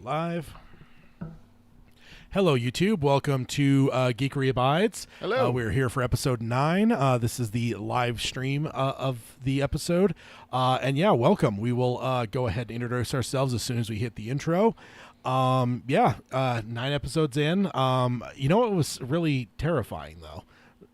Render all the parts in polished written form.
Live. Hello, YouTube. Welcome to Geekery Abides. Hello. We're here for episode 9. This is the live stream of the episode. And yeah, welcome. We will go ahead and introduce ourselves as soon as we hit the intro. 9 episodes in. You know what was really terrifying, though?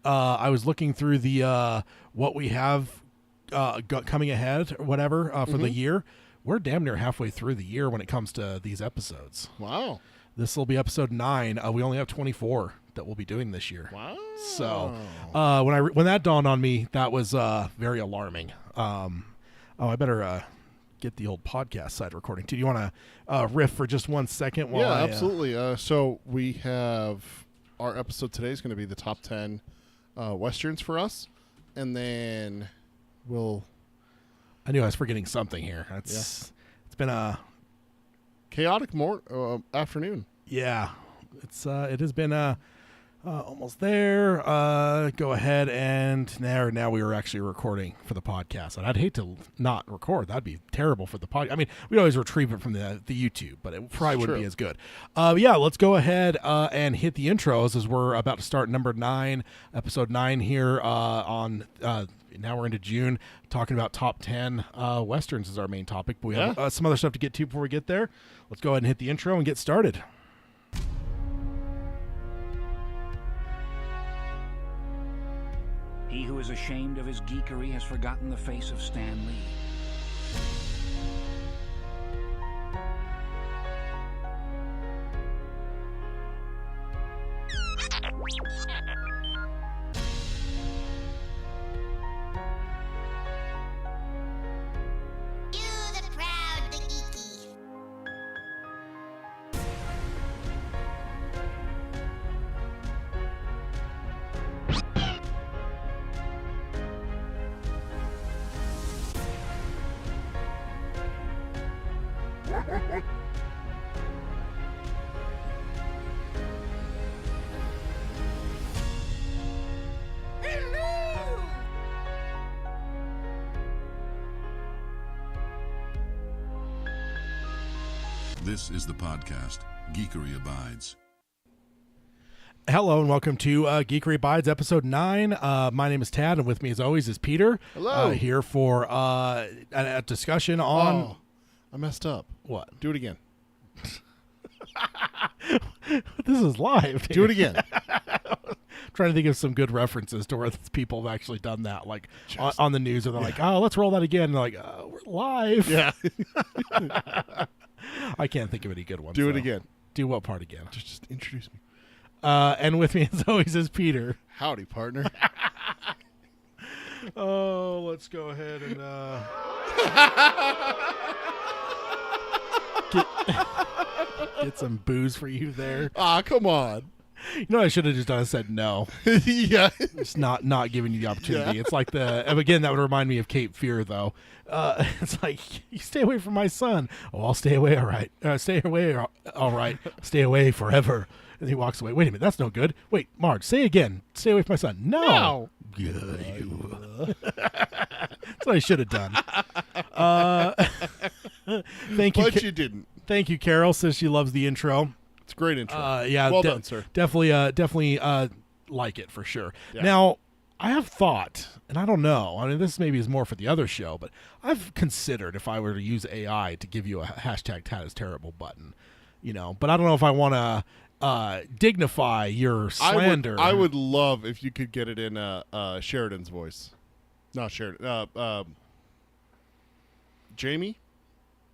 I was looking through the what we have coming ahead, or whatever, for the year. We're damn near halfway through the year when it comes to these episodes. Wow. This will be episode 9. We only have 24 that we'll be doing this year. Wow. So when that dawned on me, that was very alarming. I better get the old podcast side recording too. Do you want to riff for just 1 second? While absolutely. So we have our episode today is going to be the top 10 Westerns for us. And then I knew I was forgetting something here. It's been a chaotic afternoon. Yeah, it has been almost there. Go ahead and now we are actually recording for the podcast, and I'd hate to not record. That'd be terrible for the podcast. I mean, we always retrieve it from the YouTube, but it probably wouldn't be as good. Let's go ahead and hit the intros as we're about to start number 9, episode 9 here on. Now we're into June, talking about top 10 Westerns is our main topic, but we have some other stuff to get to before we get there. Let's go ahead and hit the intro and get started. He who is ashamed of his geekery has forgotten the face of Stan Lee. This is the podcast, Geekery Abides. Hello and welcome to Geekery Abides, episode 9. My name is Tad, and with me as always is Peter. Hello. Here for a discussion on... Oh, I messed up. What? Do it again. This is live. Do it again. Trying to think of some good references to where people have actually done that, like on the news, and they're like, "Oh, let's roll that again." And they're like, "Oh, we're live." Yeah. I can't think of any good ones. Do it again. Do what part again? Just introduce me. And with me as always is Peter. Howdy, partner. Oh, let's go ahead and get some booze for you there. Come on. You know what I should have just done? I said no. Yeah. It's not giving you the opportunity. Yeah. It's like and again, that would remind me of Cape Fear, though. It's like, you stay away from my son. Oh, I'll stay away, all right. Stay away, all right. Stay away forever. And he walks away. Wait a minute, that's no good. Wait, Marge, say again. Stay away from my son. No. Good. That's what I should have done. Thank you. But you didn't. Thank you, Carol. Says she loves the intro. It's a great intro. Well done, sir. Definitely like it for sure. Yeah. Now, I have thought, and I don't know, I mean, this maybe is more for the other show, but I've considered if I were to use AI to give you a hashtag Tad is terrible button, but I don't know if I want to dignify your slander. I would love if you could get it in Sheridan's voice. Not Sheridan. Jamie?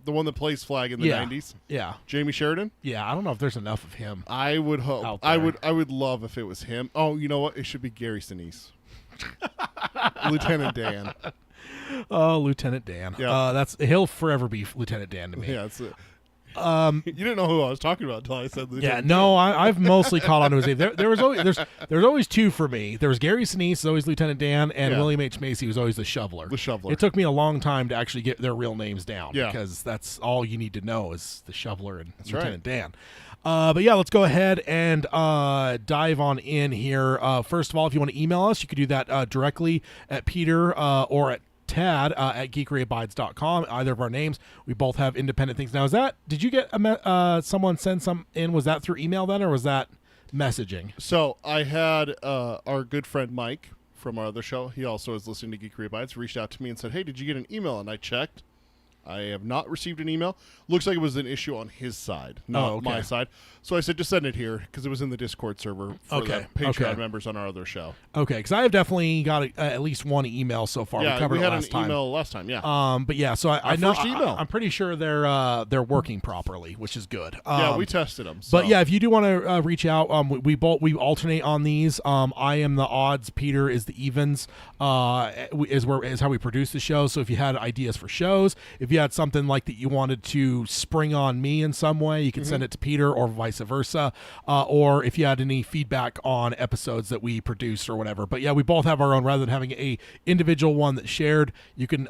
The one that plays Flag in the 90s. Yeah. Jamie Sheridan? Yeah, I don't know if there's enough of him. I would hope. I would love if it was him. Oh, you know what? It should be Gary Sinise. Lieutenant Dan. Oh, Lieutenant Dan. Yeah. He'll forever be Lieutenant Dan to me. Yeah, it's you didn't know who I was talking about until I said Lieutenant. Yeah, no, I've mostly caught on to his name. There's always two for me. There was Gary Sinise, always Lieutenant Dan, and William H. Macy was always the Shoveler. The Shoveler. It took me a long time to actually get their real names down because that's all you need to know is the Shoveler and Lieutenant Dan. But yeah, let's go ahead and dive on in here. First of all, if you want to email us, you could do that directly at Peter or at Tad at geekeryabides.com. Either of our names. We both have independent things. Now, did you get someone send some in? Was that through email then, or was that messaging? So I had our good friend Mike from our other show. He also is listening to Geekery Abides. Reached out to me and said, "Hey, did you get an email?" And I checked. I have not received an email. Looks like it was an issue on his side, not my side. So I said, just send it here because it was in the Discord server for the Patreon members on our other show. Okay, because I have definitely got at least one email so far. Yeah, we covered we had it last an time. email last time. Yeah. But yeah, so I know first email. I'm pretty sure they're working properly, which is good. Yeah, we tested them. So. But yeah, if you do want to reach out, we alternate on these. I am the odds. Peter is the evens. Is how we produce the show. So if you had ideas for shows, if you had something like that you wanted to spring on me in some way, you can send it to Peter or vice versa. Or if you had any feedback on episodes that we produced or whatever. But yeah, we both have our own. Rather than having a individual one that's shared, you can.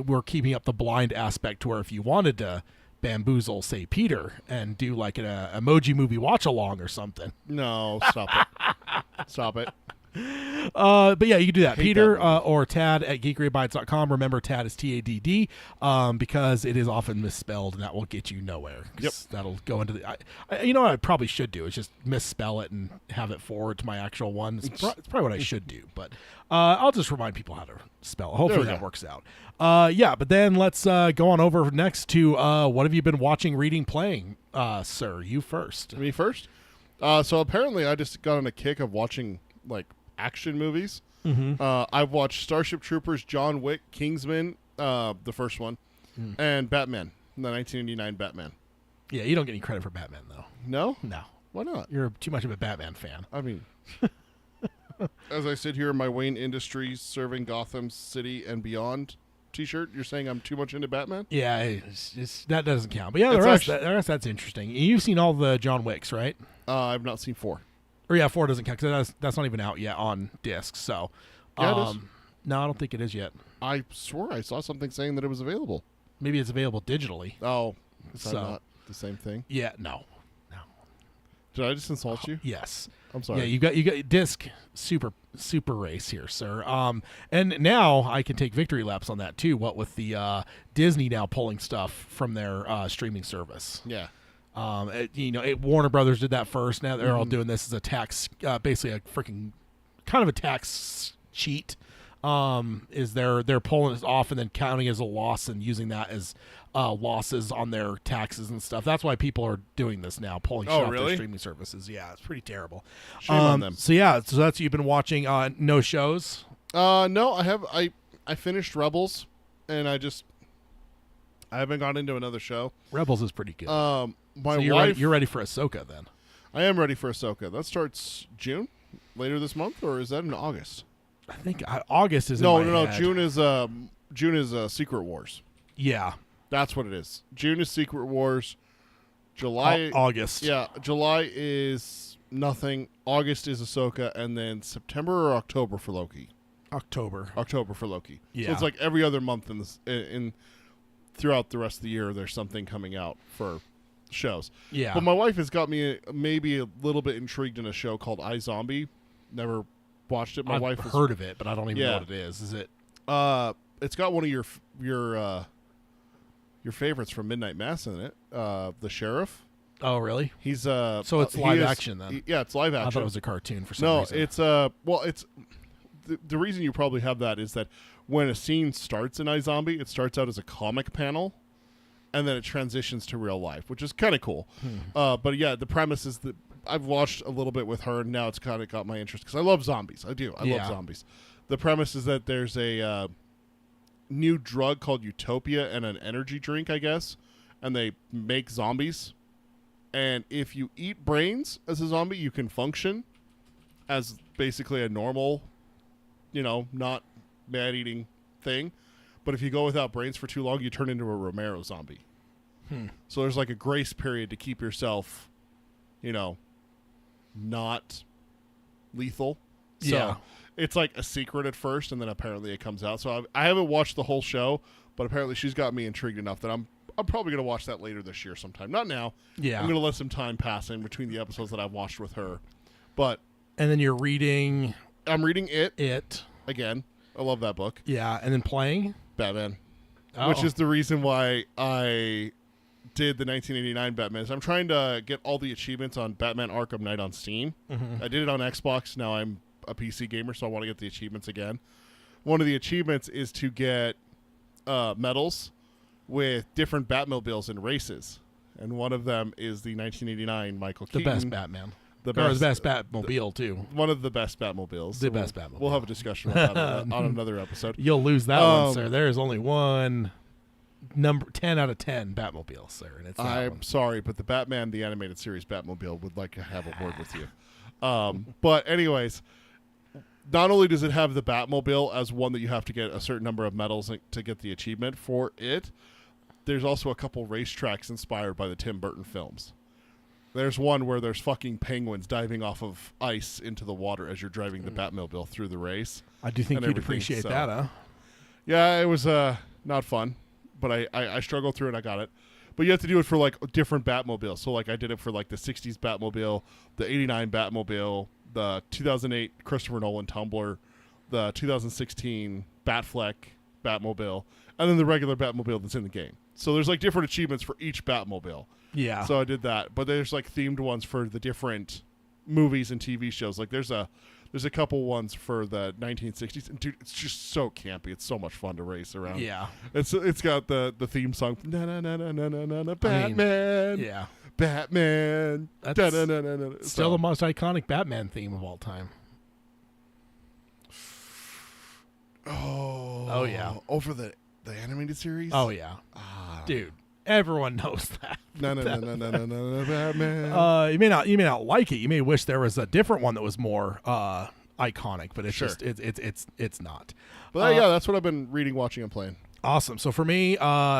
We're keeping up the blind aspect to where if you wanted to bamboozle, say Peter, and do like an emoji movie watch along or something. No, stop it. Stop it. But yeah, you can do that. Peter that or Tad at geekeryabides.com. Remember, Tad is TADD because it is often misspelled, and that will get you nowhere. Yep. That'll go into the. You know what I probably should do is just misspell it and have it forward to my actual one. It's probably what I should do, but I'll just remind people how to spell it. Hopefully that works out. Yeah, but then let's go on over next to what have you been watching, reading, playing, sir? You first. Me first? So apparently I just got on a kick of watching like action movies. I've watched Starship Troopers, John Wick, Kingsman, the first one, and Batman, the 1989 Batman. Yeah, you don't get any credit for Batman though. No? No, Why not? you're too much of a Batman fan. I mean, as I sit here in my Wayne Industries serving Gotham City and beyond t-shirt, you're saying I'm too much into Batman? Yeah, that doesn't count. But yeah, the rest that's interesting. You've seen all the John Wicks, right? I've not seen 4. Or yeah, 4 doesn't count because that's not even out yet on disc. So, Yeah, it is. no, I don't think it is yet. I swore I saw something saying that it was available. Maybe it's available digitally. Oh, is that So- not the same thing? Yeah, no. Did I just insult you? Yes. I'm sorry. Yeah, you got disc super race here, sir. And now I can take victory laps on that too. What with the Disney now pulling stuff from their streaming service. Yeah. Warner Brothers did that first. Now they're all doing this as a tax, basically a freaking kind of a tax cheat. Is they're pulling it off and then counting as a loss and using that as losses on their taxes and stuff. That's why people are doing this now, pulling shit off really? their streaming services. Yeah, it's pretty terrible. Shame on them. So yeah, so that's what you've been watching. No shows. No, I have. I finished Rebels, and I haven't gone into another show. Rebels is pretty good. My so you're wife. ready, you're ready for Ahsoka then. I am ready for Ahsoka. That starts June, later this month, or is that in August? I think August is No. in my head. June is Secret Wars. Yeah, That's what it is. June is Secret Wars. July. August. Yeah, July is nothing. August is Ahsoka, and then September or October for Loki. October. October for Loki. Yeah. So it's like every other month in throughout the rest of the year, there's something coming out for shows. Yeah. But my wife has got me maybe a little bit intrigued in a show called iZombie. Never watched it. My I've wife has heard of it, but I don't even know Yeah. what it is. Is it? It's got one of your favorites from Midnight Mass in it. The sheriff. Oh, really? He's So it's live action then? Yeah, it's live action. I thought it was a cartoon for some No, reason. it's it's the reason you probably have that is that when a scene starts in iZombie, it starts out as a comic panel, and then it transitions to real life, which is kind of cool. But yeah, the premise is that I've watched a little bit with her, and now it's kind of got my interest because I love zombies. I do. I love zombies. The premise is that there's a new drug called Utopia and an energy drink, I guess, and they make zombies. And if you eat brains as a zombie, you can function as basically a normal, not man-eating thing. But if you go without brains for too long, you turn into a Romero zombie. So there's like a grace period to keep yourself, not lethal. So Yeah. it's like a secret at first, and then apparently it comes out. So I haven't watched the whole show, but apparently she's got me intrigued enough that I'm probably going to watch that later this year sometime. Not now. Yeah. I'm going to let some time pass in between the episodes that I've watched with her. But And then you're reading I'm reading it it. again. I love that book. Yeah, and then playing. Batman. Oh. Which is the reason why I did the 1989 Batman. I'm trying to get all the achievements on Batman Arkham Knight on Steam. I did it on Xbox. Now I'm a PC gamer, so I want to get the achievements again. One of the achievements is to get medals with different Batmobiles in races. And one of them is the 1989 Michael The Keaton. best Batman. The Or the best Batmobile, too. One of the best Batmobiles. The best Batmobile. We'll have a discussion about that on another episode. You'll lose that one, sir. There is only one number 10 out of 10 Batmobile, sir. And it's that I'm one. sorry, but the Batman, the animated series Batmobile, would like to have a word with you. But anyways, not only does it have the Batmobile as one that you have to get a certain number of medals to get the achievement for it, there's also a couple racetracks inspired by the Tim Burton films. There's one where there's fucking penguins diving off of ice into the water as you're driving the Batmobile through the race. I do think and you'd everything, appreciate so- that, huh? Yeah, it was not fun, but I struggled through it and I got it. But you have to do it for like different Batmobiles. So like I did it for like the 60s Batmobile, the 89 Batmobile, the 2008 Christopher Nolan Tumbler, the 2016 Batfleck Batmobile, and then the regular Batmobile that's in the game. So there's like different achievements for each Batmobile. Yeah. So I did that, but there's like themed ones for the different movies and TV shows. Like there's a couple ones for the 1960s, and dude, it's just so campy. It's so much fun to race around. yeah. It's got the theme song, na na na na na na na na, Batman, Yeah. Batman, That's da na na na na. Still the most iconic Batman theme of all time. Oh yeah. over the animated series. Oh, yeah. Dude, everyone knows that. na na na na na na na, Batman. You may not like it. You may wish there was a different one that was more iconic, but it's Sure. just it's not. But yeah, that's what I've been reading, watching, and playing. Awesome. So for me,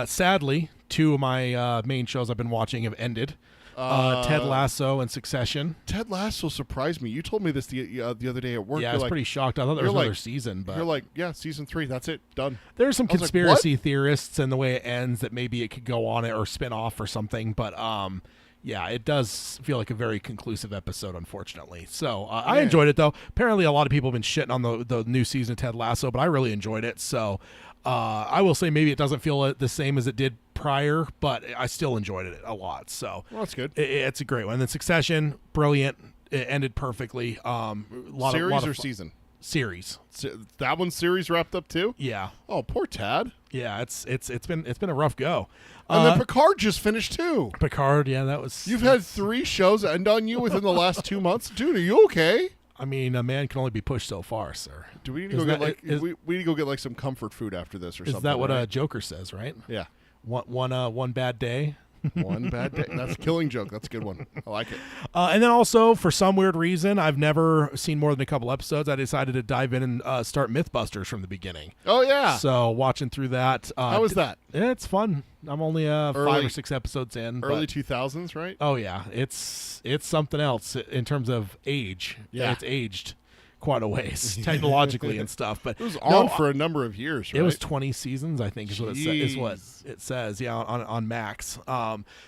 sadly, two of my main shows I've been watching have ended. Ted Lasso and Succession. Ted Lasso surprised me. You told me this the other day at work. Yeah, I You're was like, pretty shocked. I thought there was you're another like- season, but You're like, yeah, season 3. That's it. Done. there's some I was like, conspiracy theorists and the way it ends that maybe it could go on it or spin off or something. But yeah, it does feel like a very conclusive episode, unfortunately. So I enjoyed it, though. Apparently, a lot of people have been shitting on the new season of Ted Lasso, but I really enjoyed it. So I will say maybe it doesn't feel the same as it did prior, but I still enjoyed it a lot. So Well, that's good. it's a great one. And then Succession, brilliant. It ended perfectly. Series or season? Series. That one series wrapped up too? Yeah. Oh, poor Tad. Yeah, it's been a rough go. And then Picard just finished too. Picard, yeah, that was. You've had 3 shows end on you within the last 2 months, dude. Are you okay? I mean, a man can only be pushed so far, sir. Do we need to Is go get that- like is- we need to go get like some comfort food after this or Is something? that what right? Joker says? Right? Yeah. One bad day. One bad day. That's a killing joke. That's a good one. I like it. And then also, for some weird reason, I've never seen more than a couple episodes. I decided to dive in and start MythBusters from the beginning. Oh yeah. So watching through that. How was that? Yeah, it's fun. I'm only 5 or 6 episodes in. Early but- 2000s, right? Oh yeah, it's something else in terms of age. Yeah. It's aged quite a ways technologically and stuff. But It was on for a number of years, right? It was 20 seasons, I think, is what Jeez. it says. Yeah, on Max.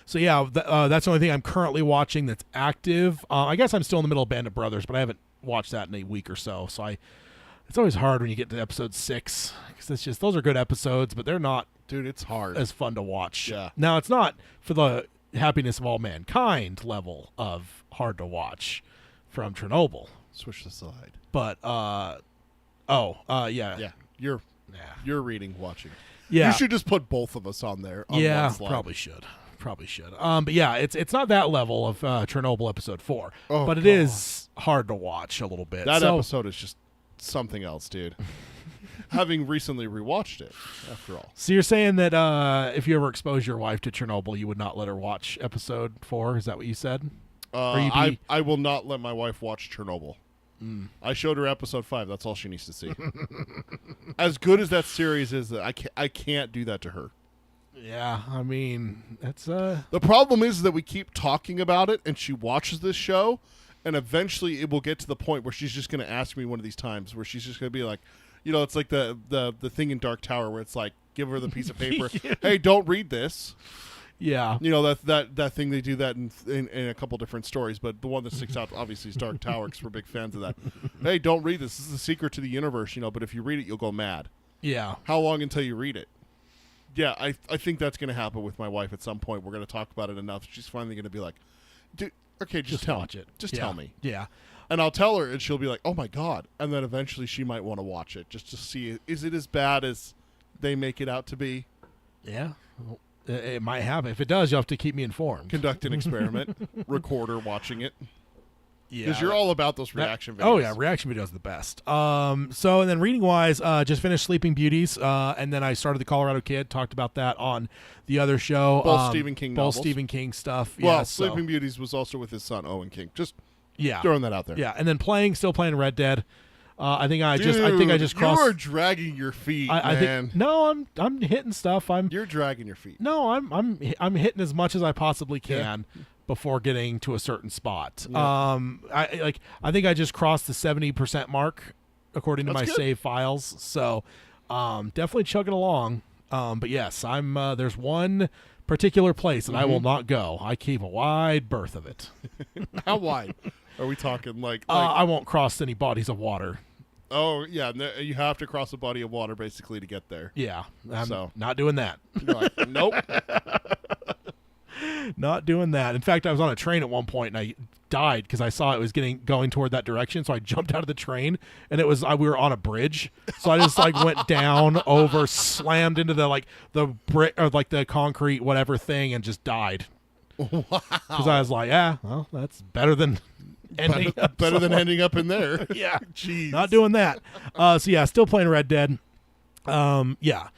So yeah, that's the only thing I'm currently watching that's active. I guess I'm still in the middle of Band of Brothers, but I haven't watched that in a week or so. So it's always hard when you get to episode 6 because it's just those are good episodes, but they're not Dude, it's hard. as fun to watch. Yeah. Now it's not for the happiness of all mankind level of hard to watch from Chernobyl, Switch the slide. but yeah, Yeah. You're reading, watching. yeah. You should just put both of us on there. On Yeah, one slide. probably should. But yeah, it's not that level of Chernobyl episode 4, Oh, but it God. is hard to watch a little bit. That So- episode is just something else, dude. Having recently rewatched it, after all. So you're saying that if you ever expose your wife to Chernobyl, you would not let her watch episode 4? Is that what you said? Or you'd be- I will not let my wife watch Chernobyl. Mm. I showed her episode 5. That's all she needs to see. As good as that series is, I can't do that to her. Yeah, I mean, that's The problem is that we keep talking about it, and she watches this show, and eventually it will get to the point where she's just going to ask me one of these times where she's just going to be like, you know, it's like the thing in Dark Tower where it's like, give her the piece of paper. Hey, don't read this. yeah. You know, that thing, they do that in a couple different stories, but the one that sticks out obviously is Dark Tower because we're big fans of that. Hey, don't read this. This is the secret to the universe, you know, but if you read it, you'll go mad. Yeah. How long until you read it? Yeah, I think that's going to happen with my wife at some point. We're going to talk about it enough. She's finally going to be like, dude, okay, just tell watch it. Just Yeah. tell me. Yeah. And I'll tell her, and she'll be like, oh, my God. And then eventually she might want to watch it just to see, is it as bad as they make it out to be? Yeah. Well, it might happen. If it does, you'll have to keep me informed. Conduct an experiment. Record her watching it. Yeah. Because you're all about those reaction videos. Oh, yeah. Reaction videos are the best. So, and then reading-wise, just finished Sleeping Beauties, and then I started The Colorado Kid, talked about that on the other show. Both Stephen King Both novels. Stephen King stuff. Well, Yeah, Sleeping Beauties was also with his son, Owen King. Just yeah. throwing that out there. Yeah, and then still playing Red Dead. I think I just Dude, crossed. You are dragging your feet, I man. think no, I'm hitting stuff. You're dragging your feet. No, I'm hitting as much as I possibly can before getting to a certain spot. Yeah. I think I just crossed the 70% mark according to That's my good. save files. So, definitely chugging along. But yes, I'm there's one particular place that I will not go. I keep a wide berth of it. How wide? Are we talking like I won't cross any bodies of water. oh, yeah, you have to cross a body of water basically to get there. Yeah, I'm So. not doing that. You're like, nope. Not doing that. In fact, I was on a train at one point and I died because I saw it was going toward that direction. So I jumped out of the train and it was we were on a bridge. So I just went down, over, slammed into the brick or the concrete whatever thing and just died. Wow. Because I was like, yeah, well, that's better than ending up Better than somewhere. ending up in there. Yeah, Jeez. not doing that. So yeah, still playing Red Dead. Yeah.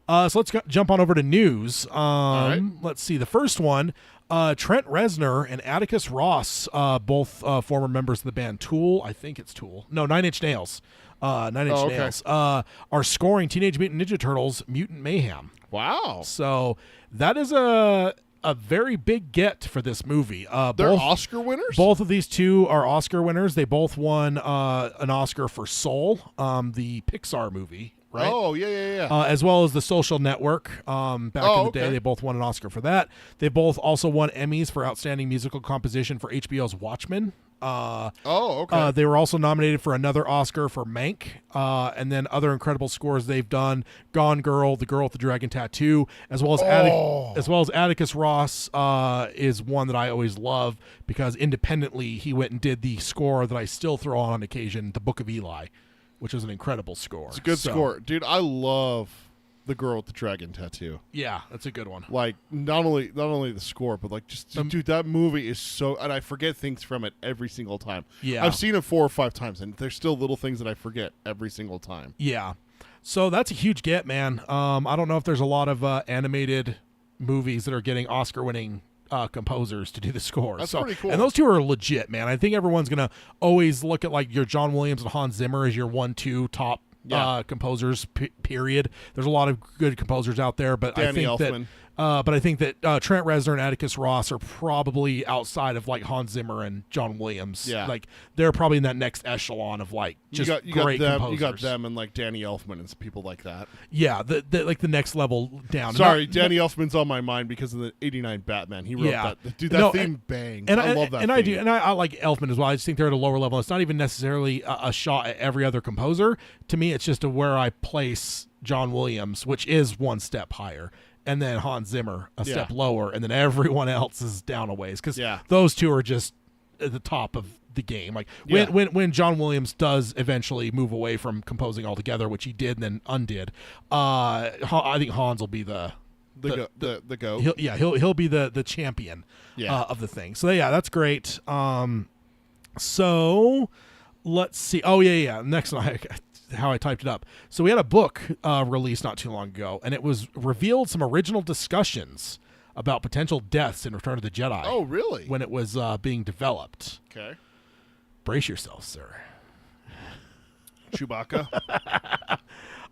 So let's jump on over to news. right. Let's see. The first one, Trent Reznor and Atticus Ross, both former members of the band Tool. I think it's Tool. No, Nine Inch Nails. okay. Nails are scoring Teenage Mutant Ninja Turtles Mutant Mayhem. Wow. So that is a very big get for this movie. They're both, Oscar winners? Both of these two are Oscar winners. They both won an Oscar for Soul, the Pixar movie. Right? Oh, yeah. As well as The Social Network. Back in the day, okay. they both won an Oscar for that. They both also won Emmys for Outstanding Musical Composition for HBO's Watchmen. Okay. They were also nominated for another Oscar for Mank, and then other incredible scores they've done: Gone Girl, The Girl with the Dragon Tattoo, as well as Atticus Ross is one that I always love because independently he went and did the score that I still throw on occasion, The Book of Eli, which was an incredible score. It's a good score. Dude, I love The Girl with the Dragon Tattoo. Yeah, that's a good one. Like, not only the score, but like just dude, that movie is so, and I forget things from it every single time. Yeah. I've seen it 4 or 5 times, and there's still little things that I forget every single time. Yeah. So that's a huge get, man. I don't know if there's a lot of animated movies that are getting Oscar-winning composers to do the scores. That's so, pretty cool. And those two are legit, man. I think everyone's going to always look at like your John Williams and Hans Zimmer as your 1-2 top composers, period. There's a lot of good composers out there, but Danny Elfman. I think that Trent Reznor and Atticus Ross are probably outside of like Hans Zimmer and John Williams. Yeah. Like they're probably in that next echelon of like just you great got them, composers. You got them and like Danny Elfman and some people like that. Yeah, the like the next level down. Sorry, Not- Danny Elfman's on my mind because of the '89 Batman. He wrote Yeah. that. Dude, that No, theme bangs. And I love that. And theme. I do, and I like Elfman as well. I just think they're at a lower level. It's not even necessarily a shot at every other composer. To me, it's just where I place John Williams, which is one step higher, and then Hans Zimmer a step lower, and then everyone else is down a ways because those two are just at the top of the game. Like when John Williams does eventually move away from composing altogether, which he did and then undid, I think Hans will be the goat. He'll be the champion of the thing. So that's great. So let's see. Oh yeah. Next one, how I typed it up. So we had a book released not too long ago, and it was revealed some original discussions about potential deaths in Return of the Jedi. Oh really? When it was being developed. Okay. Brace yourself, sir. Chewbacca.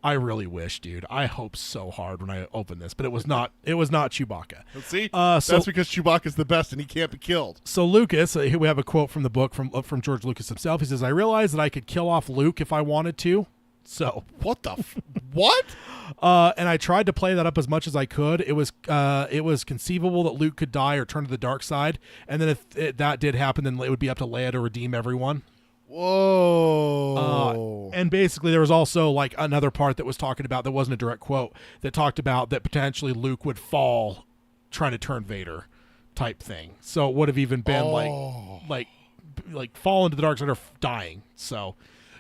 I really wish, dude. I hope so hard when I open this, but it was not. It was not Chewbacca. Let's see. So- That's because Chewbacca's the best and he can't be killed. So Lucas, here we have a quote from the book from George Lucas himself. He says, "I realized that I could kill off Luke if I wanted to. So What the? What? and I tried to play that up as much as I could. It was conceivable that Luke could die or turn to the dark side, and then if that did happen, then it would be up to Leia to redeem everyone." Whoa. And basically there was also like another part that was talking about, that wasn't a direct quote, that talked about that potentially Luke would fall trying to turn Vader type thing. So it would have even been like fall into the dark side or dying. So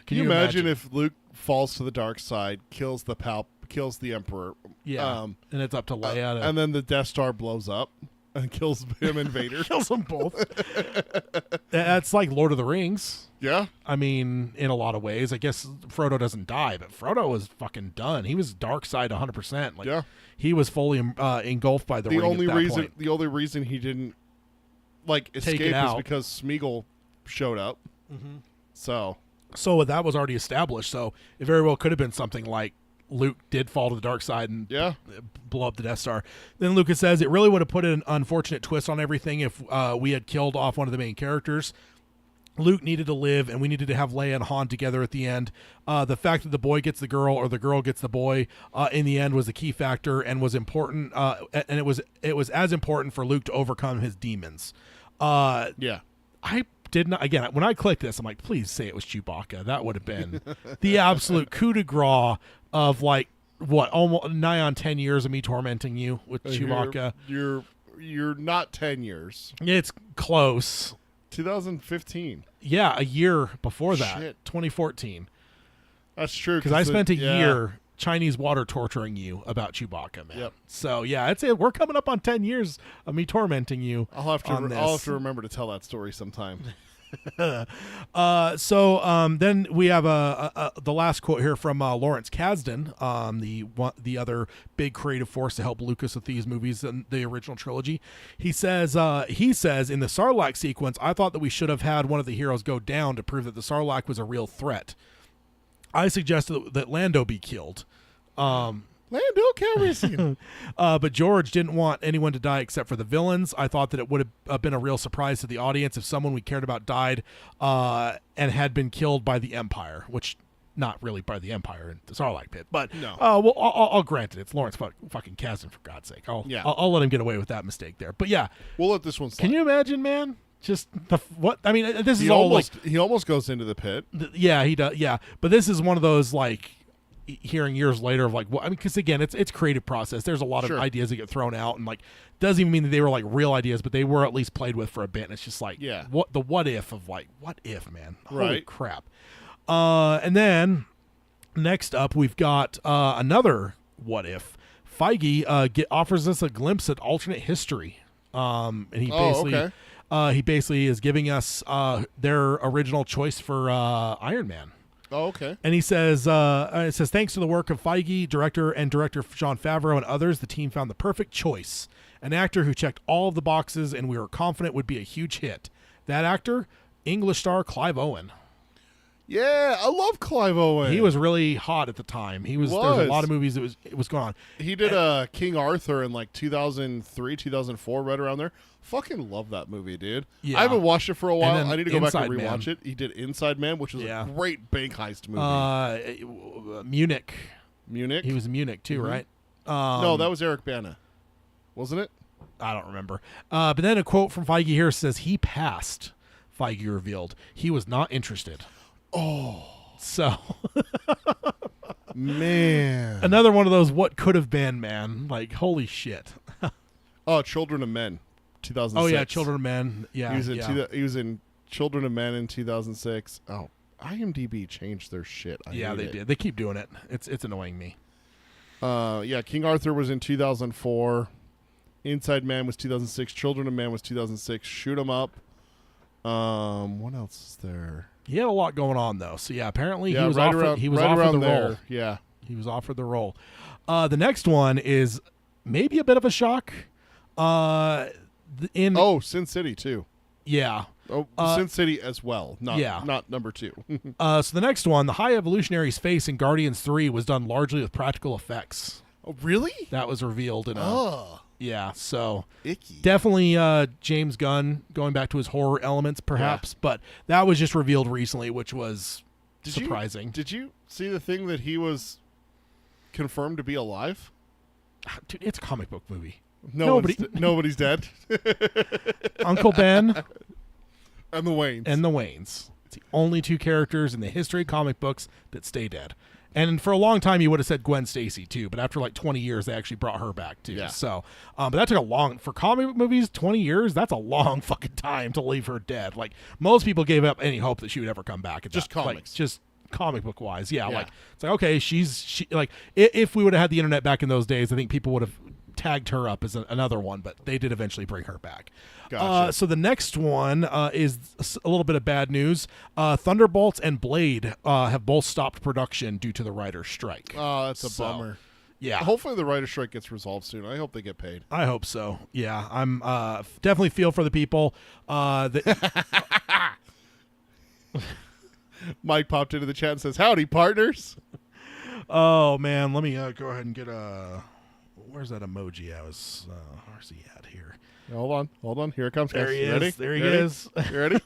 Can you imagine if Luke falls to the dark side, kills the Emperor? Yeah. And it's up to Leia to and then the Death Star blows up and kills him and Vader. kills them both. That's like Lord of the Rings. Yeah. I mean, in a lot of ways. I guess Frodo doesn't die, but Frodo was fucking done. He was dark side 100%. Like, Yeah. he was fully engulfed by the ring only at that reason point. the only reason he didn't escape is out. because Smeagol showed up. So So that was already established. So it very well could have been something like Luke did fall to the dark side and yeah. blow up the Death Star. Then Lucas says it really would have put an unfortunate twist on everything if we had killed off one of the main characters. Luke needed to live, and we needed to have Leia and Han together at the end. The fact that the boy gets the girl or the girl gets the boy in the end was a key factor and was important. And it was as important for Luke to overcome his demons. Yeah. I did not. Again, when I clicked this, I'm like, please say it was Chewbacca. That would have been the absolute coup de grace of like what, almost nigh on 10 years of me tormenting you with Chewbacca. You're not 10 years. It's close. 2015. Yeah, a year before that, Shit. 2014. That's true. Because I spent a year Chinese water torturing you about Chewbacca, man. Yep. So yeah, it's it. We're coming up on 10 years of me tormenting you. I'll have on this. to remember to tell that story sometime. Then we have the last quote here from Lawrence Kasdan, the other big creative force to help Lucas with these movies and the original trilogy. He says in the Sarlacc sequence, I thought that we should have had one of the heroes go down to prove that the Sarlacc was a real threat. I suggested that Lando be killed. Lando Calrissian. But George didn't want anyone to die except for the villains. I thought that it would have been a real surprise to the audience if someone we cared about died and had been killed by the Empire, which not really by the Empire in the Sarlacc pit. But No. well, I'll grant it. It's Lawrence fucking Kasdan, for God's sake. I'll let him get away with that mistake there. But yeah, We'll let this one slide. can you imagine, man? Just what I mean. This is He all almost like he almost goes into the pit. yeah, he does. Yeah, but this is one of those like hearing years later of like, well, I mean, because again, it's creative process. There's a lot Sure. of ideas that get thrown out, and like doesn't even mean that they were like real ideas, but they were at least played with for a bit. And it's just like, Yeah. what if of like, what if, man? Holy Right. crap! And then next up, we've got another what if. Feige offers us a glimpse at alternate history, and he basically. Okay. He basically is giving us their original choice for Iron Man. Oh, okay. And he says, thanks to the work of Feige, director Jon Favreau and others, the team found the perfect choice. An actor who checked all of the boxes and we were confident would be a huge hit. That actor, English star Clive Owen. Yeah, I love Clive Owen. He was really hot at the time. There was a lot of movies it was going on. He did King Arthur in like 2003, 2004, right around there. Fucking love that movie, dude. Yeah. I haven't watched it for a while. then I need to go back and Inside rewatch Man. it. He did Inside Man, which was Yeah. a great bank heist movie. Munich. Munich? He was in Munich too, right? no, that was Eric Bana. Wasn't it? I don't remember. But then a quote from Feige here says he passed. Feige revealed he was not interested. Oh, so Man. another one of those what could have been, man. Like holy shit. Oh, Children of Men, 2006. Oh yeah, Children of Men. Yeah, He was in yeah. he was in Children of Men in 2006. Oh, IMDb changed their shit. I Yeah, hate they it. did. They keep doing it. It's annoying me. Yeah, King Arthur was in 2004. Inside Man was 2006. Children of Men was 2006. Shoot 'em Up. What else is there? He had a lot going on though. So yeah, apparently Yeah, he was right offered. around, He was right offered around the there. role. Yeah. He was offered the role. The next one is maybe a bit of a shock. Sin City too. Yeah. Oh, Sin City as well. Not number 2. So the next one, the High Evolutionary's face in Guardians 3 was done largely with practical effects. Oh, really? That was revealed in a Oh, yeah. So icky. definitely James Gunn going back to his horror elements, perhaps, but that was just revealed recently, which was surprising. Did you see the thing that he was confirmed to be alive? Dude, it's a comic book movie. Nobody's dead. Uncle Ben And the Waynes. and the Waynes. It's the only two characters in the history of comic books that stay dead. And for a long time, you would have said Gwen Stacy too, but after like 20 years, they actually brought her back too. Yeah. So, but that took a long, for comic movies, 20 years, that's a long fucking time to leave her dead. Like, most people gave up any hope that she would ever come back. At Just that, like, comics. just comic book wise. Yeah, Yeah. like, it's like, okay, she like, if we would have had the internet back in those days, I think people would have tagged her up as another one, but they did eventually bring her back. Gotcha. So the next one is a little bit of bad news. Thunderbolts and Blade have both stopped production due to the writer's strike. Oh, that's a So, bummer. Yeah, Hopefully the writer's strike gets resolved soon. I hope they get paid. I hope so. Yeah, I'm definitely feel for the people. Mike popped into the chat and says, "Howdy, partners." Oh man, let me go ahead and get where's that emoji? Where's he at here? Hold on. Here it comes. There guys. he Ready? is. There he Ready? is. You ready?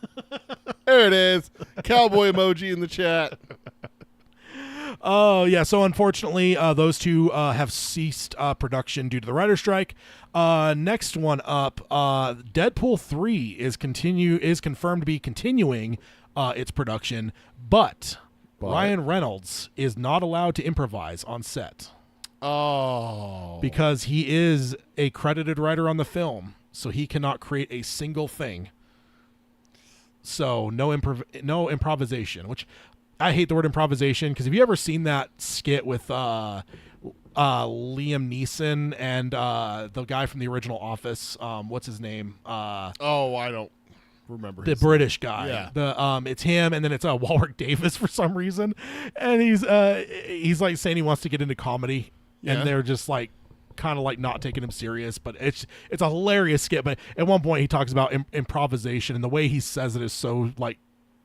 There it is. Cowboy emoji in the chat. Oh yeah. So unfortunately, those two have ceased production due to the writer's strike. Next one up, Deadpool 3 is confirmed to be continuing its production, but Ryan Reynolds is not allowed to improvise on set. Oh. Because he is a credited writer on the film, so he cannot create a single thing. So no improvisation, which I hate the word improvisation, because have you ever seen that skit with Liam Neeson and the guy from the original Office? What's his name? I don't remember. The his British guy. Yeah. It's him, and then it's Warwick Davis for some reason, and he's like saying he wants to get into comedy. Yeah. And they're just like kind of like not taking him serious, but it's a hilarious skit. But at one point he talks about improvisation, and the way he says it is so like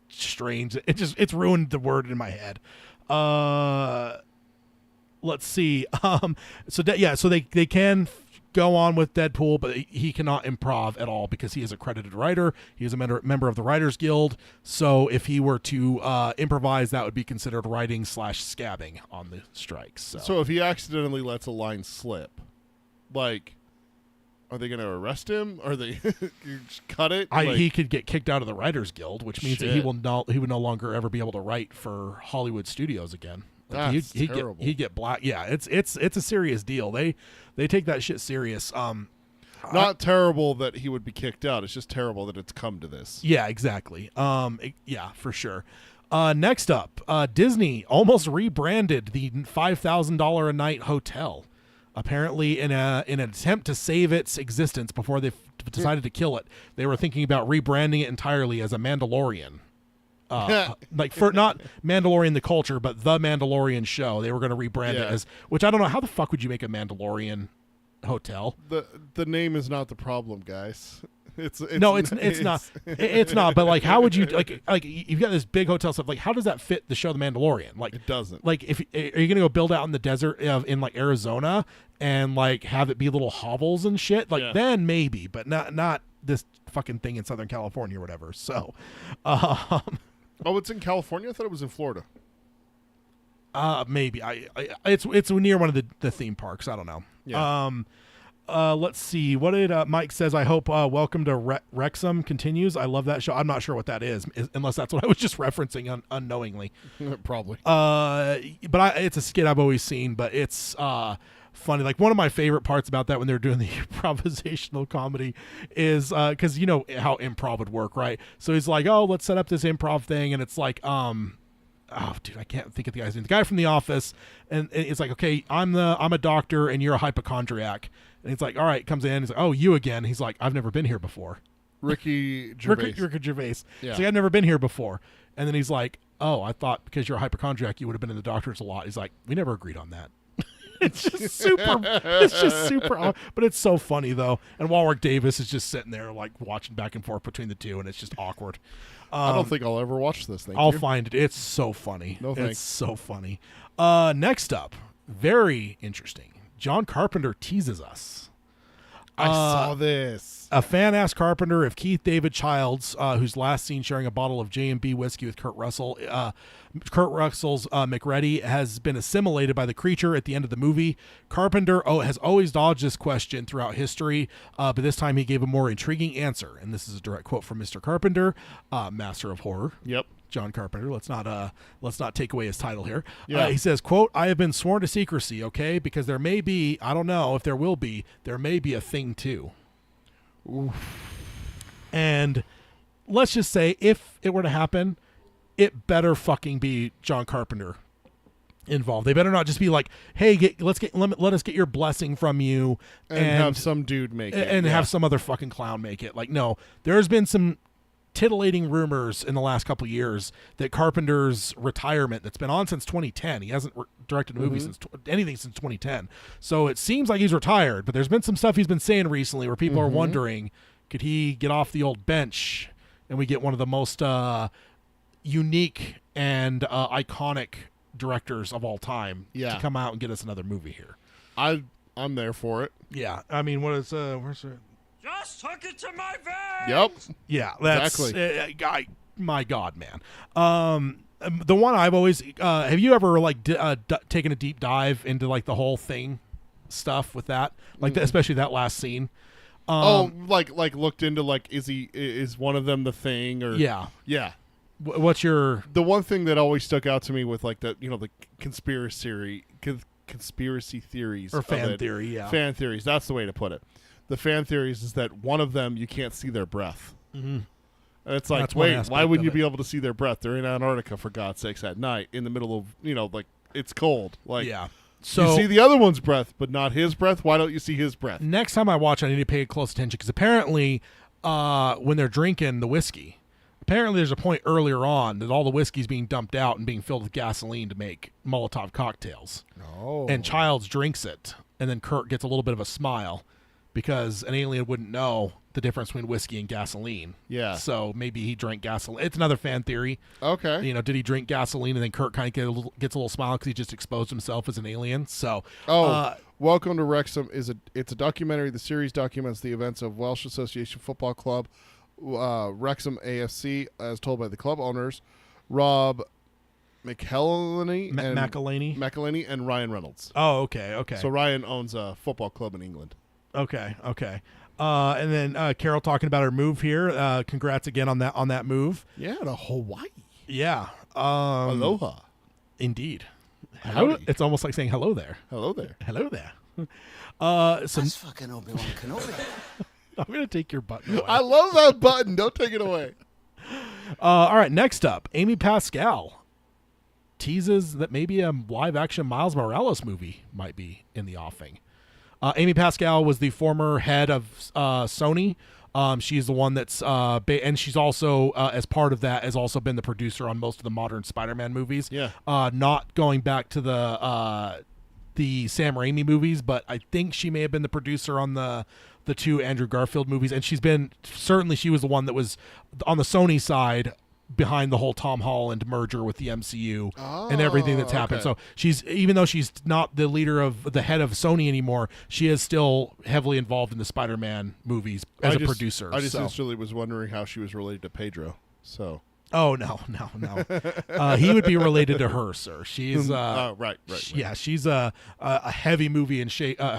strange. It's ruined the word in my head. Let's see. So they can go on with Deadpool, but he cannot improv at all because he is a credited writer. He is a member of the Writers Guild. So if he were to improvise, that would be considered writing / scabbing on the strikes. So if he accidentally lets a line slip, like, are they going to arrest him? Are they just cut it? He could get kicked out of the Writers Guild, which means that he Shit. would no longer ever be able to write for Hollywood studios again. Like, That's he'd terrible. He'd get black. Yeah, it's a serious deal. They take that shit serious. Not terrible that he would be kicked out. It's just terrible that it's come to this. Yeah, exactly. Yeah, for sure. Next up, Disney almost rebranded the $5,000 a night hotel. Apparently, in an attempt to save its existence before they decided to kill it, they were thinking about rebranding it entirely as a Mandalorian. Like, for not Mandalorian the culture, but the Mandalorian show. They were going to rebrand it as, which I don't know, how the fuck would you make a Mandalorian hotel? The name is not the problem, guys. It's not. It's not. But like, how would you like you've got this big hotel stuff? Like, how does that fit the show The Mandalorian? Like, It doesn't. Like, if are you gonna go build out in the desert in like Arizona and like have it be little hovels and shit? Like, then maybe, but not this fucking thing in Southern California or whatever. So, it's in California. I thought it was in Florida. maybe it's near one of the theme parks. I don't know. Yeah. Let's see. What did Mike says? I hope Welcome to Wrexham continues. I love that show. I'm not sure what that is, unless that's what I was just referencing unknowingly. Probably. But it's a skit I've always seen. But it's funny. Like, one of my favorite parts about that when they're doing the improvisational comedy is because you know how improv would work, right? So he's like, "Oh, let's set up this improv thing," and it's like, oh, dude, I can't think of the guy's name. The guy from The Office, and it's like, okay, I'm a doctor and you're a hypochondriac. And he's like, all right, comes in. He's like, oh, you again. He's like, I've never been here before. Ricky Gervais. Ricky Gervais. Yeah. He's like, I've never been here before. And then he's like, oh, I thought because you're a hypochondriac, you would have been in the doctors a lot. He's like, we never agreed on that. It's just super, but it's so funny though. And Warwick Davis is just sitting there like watching back and forth between the two, and it's just awkward. I don't think I'll ever watch this thing. I'll find it. It's so funny. No thanks. It's so funny. Next up, very interesting. John Carpenter teases us. I saw this. A fan asked Carpenter if Keith David Childs, who's last seen sharing a bottle of J&B whiskey with Kurt Russell's McReady, has been assimilated by the creature at the end of the movie. Carpenter has always dodged this question throughout history, but this time he gave a more intriguing answer. And this is a direct quote from Mr. Carpenter, master of horror. Yep. John Carpenter. Let's not take away his title here. Yeah. He says, quote, "I have been sworn to secrecy, okay, because there may be, I don't know if there will be, there may be a thing too." And let's just say, if it were to happen, it better fucking be John Carpenter involved. They better not just be like, "Hey, let us get your blessing from you," and have some dude make it, and have some other fucking clown make it. Like, no, there's been some titillating rumors in the last couple of years that Carpenter's retirement, that's been on since 2010, he hasn't directed a movie since anything since 2010, so it seems like he's retired, but there's been some stuff he's been saying recently where people are wondering, could he get off the old bench and we get one of the most unique and iconic directors of all time to come out and get us another movie here. I'm there for it. Yeah, I mean, what is where's it? Just hook it to my veins! Yep. Yeah, that's Exactly. my God, man. The one I've always have you ever like taken a deep dive into like the whole thing stuff with that, like especially that last scene? Like looked into like is one of them the thing or Yeah. What's your The one thing that always stuck out to me with like the the conspiracy theories or of fan it. theory? Yeah, Fan theories. That's the way to put it. The fan theories is that one of them you can't see their breath. And it's like, That's one wait, aspect why wouldn't you of be able to see their breath? They're in Antarctica, for God's sakes, at night in the middle of like it's cold. Like yeah. So you see the other one's breath, but not his breath. Why don't you see his breath? next time I watch, I need to pay close attention because apparently, when they're drinking the whiskey, apparently there's a point earlier on that all the whiskey's being dumped out and being filled with gasoline to make Molotov cocktails. Oh, And Childs drinks it, and then Kurt gets a little bit of a smile because an alien wouldn't know the difference between whiskey and gasoline. Yeah. So maybe he drank gasoline. It's another fan theory. okay. Did he drink gasoline and then Kurt kind of gets a little smile because he just exposed himself as an alien? So, Welcome to Wrexham it's a documentary. The series documents the events of Welsh Association Football Club, Wrexham AFC, as told by the club owners, Rob McElhenney McElhaney and Ryan Reynolds. Oh, okay. So Ryan owns a football club in England. Okay. And then Carol talking about her move here. Congrats again on that move. Yeah, to Hawaii. Yeah. Aloha. Indeed. Hello. Howdy. It's almost like saying hello there. Hello there. Hello there. That's fucking Obi-Wan Kenobi. I'm gonna take your button away. I love that button. Don't take it away. All right. Next up, Amy Pascal teases that maybe a live-action Miles Morales movie might be in the offing. Amy Pascal was the former head of Sony. She's the one that's and she's also as part of that has also been the producer on most of the modern Spider-Man movies. Yeah. Not going back to the Sam Raimi movies, but I think she may have been the producer on the two Andrew Garfield movies, and she was the one that was on the Sony side behind the whole Tom Holland merger with the MCU and everything that's happened. Okay. So even though she's not the head of Sony anymore, she is still heavily involved in the Spider-Man movies as a producer. I just instantly was wondering how she was related to Pedro. So. Oh no. He would be related to her, sir. She's right. Yeah, she's a heavy movie and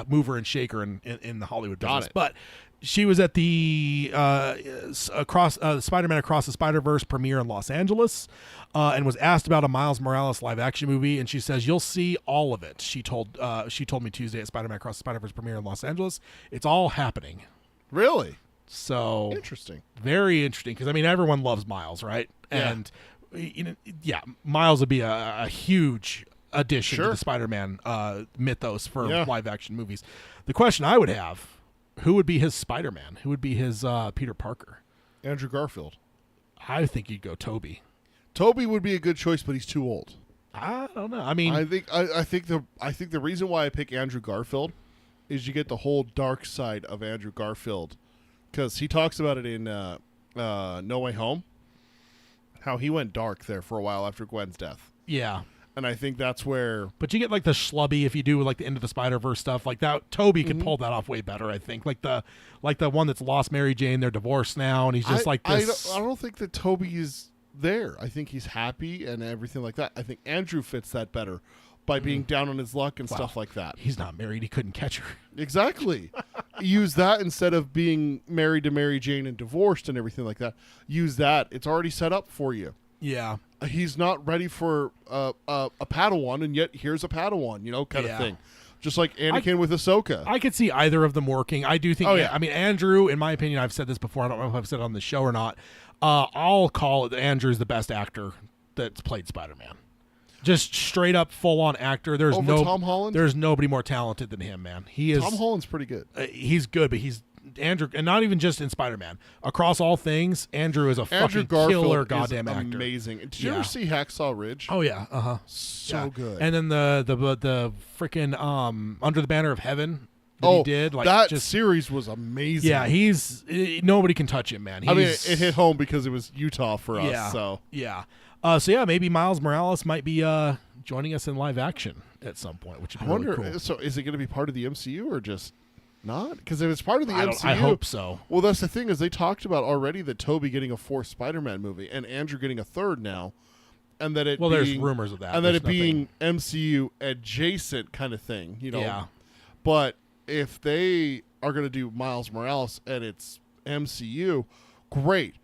mover and shaker in the Hollywood business. it. But she was at the Spider-Man Across the Spider-Verse premiere in Los Angeles, and was asked about a Miles Morales live-action movie, and she says, "You'll see all of it." She told me Tuesday at Spider-Man Across the Spider-Verse premiere in Los Angeles. It's all happening. Really? So Interesting. very interesting because everyone loves Miles, right? Yeah. And Miles would be a huge addition to Sure. the Spider-Man mythos for Yeah. live-action movies. The question I would have: who would be his Spider-Man? Who would be his Peter Parker? Andrew Garfield. I think you'd go Toby. Toby would be a good choice, but he's too old. I don't know. I mean, I think the reason why I pick Andrew Garfield is you get the whole dark side of Andrew Garfield, because he talks about it in No Way Home, how he went dark there for a while after Gwen's death, yeah. And I think that's where But you get like the schlubby if you do like the Into the Spider-Verse stuff like that. Toby could pull that off way better, I think. Like the one that's lost Mary Jane, they're divorced now, and he's just like this. I don't think that Toby is there. I think he's happy and everything like that. I think Andrew fits that better by being down on his luck and stuff like that. He's not married. He couldn't catch her. Exactly. Use that instead of being married to Mary Jane and divorced and everything like that. Use that. It's already set up for you. Yeah. He's not ready for a Padawan, and yet here's a Padawan, kind of thing. Just like Anakin with Ahsoka. I could see either of them working. I do think. Oh, yeah. I mean, Andrew, in my opinion, I've said this before. I don't know if I've said it on the show or not. I'll call it that Andrew's the best actor that's played Spider-Man. Just straight up, full on actor. There's Over Tom Holland? There's nobody more talented than him, man. He is. Tom Holland's pretty good. He's good, but he's Andrew, and not even just in Spider-Man. Across all things, Andrew is a Andrew fucking Garfield killer is goddamn actor. amazing. Did you Yeah. ever see Hacksaw Ridge? Oh yeah, so good. And then the freaking Under the Banner of Heaven that he did, like that just series was amazing. yeah, nobody can touch him, man. I mean, it hit home because it was Utah for us. Yeah, So yeah. So yeah, maybe Miles Morales might be joining us in live action at some point, which would I be wonder. really cool. So is it going to be part of the MCU or just not? Because if it's part of the MCU, I hope so. Well, that's the thing is they talked about already that Toby getting a fourth Spider-Man movie and Andrew getting a third now, and that it There's being, rumors of that, and that There's it being MCU adjacent kind of thing, Yeah. But if they are going to do Miles Morales and it's MCU, great.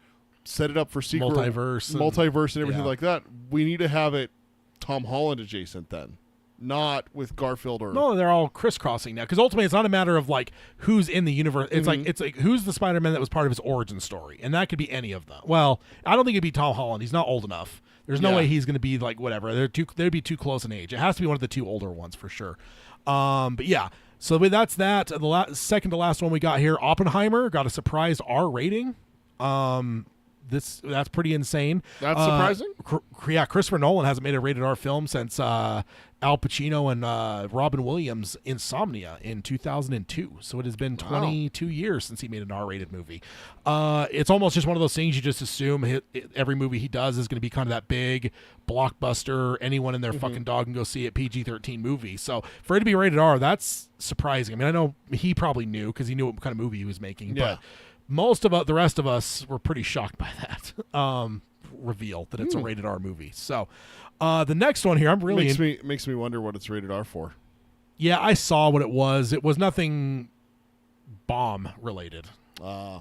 Set it up for sequel, Multiverse and everything yeah. like that. We need to have it Tom Holland adjacent then, not with Garfield or No, they're all crisscrossing now. Because ultimately, it's not a matter of like who's in the universe. It's like who's the Spider-Man that was part of his origin story, and that could be any of them. Well, I don't think it'd be Tom Holland. He's not old enough. There's no Yeah. way he's going to be like whatever. They'd be too close in age. It has to be one of the two older ones for sure. But yeah. So that's that. The second to last one we got here, Oppenheimer got a surprised R rating. That's pretty insane. That's surprising? Yeah, Christopher Nolan hasn't made a rated R film since Al Pacino and Robin Williams' Insomnia in 2002. So it has been 22 years since he made an R-rated movie. It's almost just one of those things you just assume every movie he does is going to be kind of that big blockbuster, anyone and their fucking dog can go see it, PG-13 movie. So for it to be rated R, that's surprising. I mean, I know he probably knew because he knew what kind of movie he was making, Yeah. but the rest of us were pretty shocked by that reveal that it's a rated R movie. So the next one here, I'm really makes me wonder what it's rated R for. yeah, I saw what it was. It was nothing bomb related.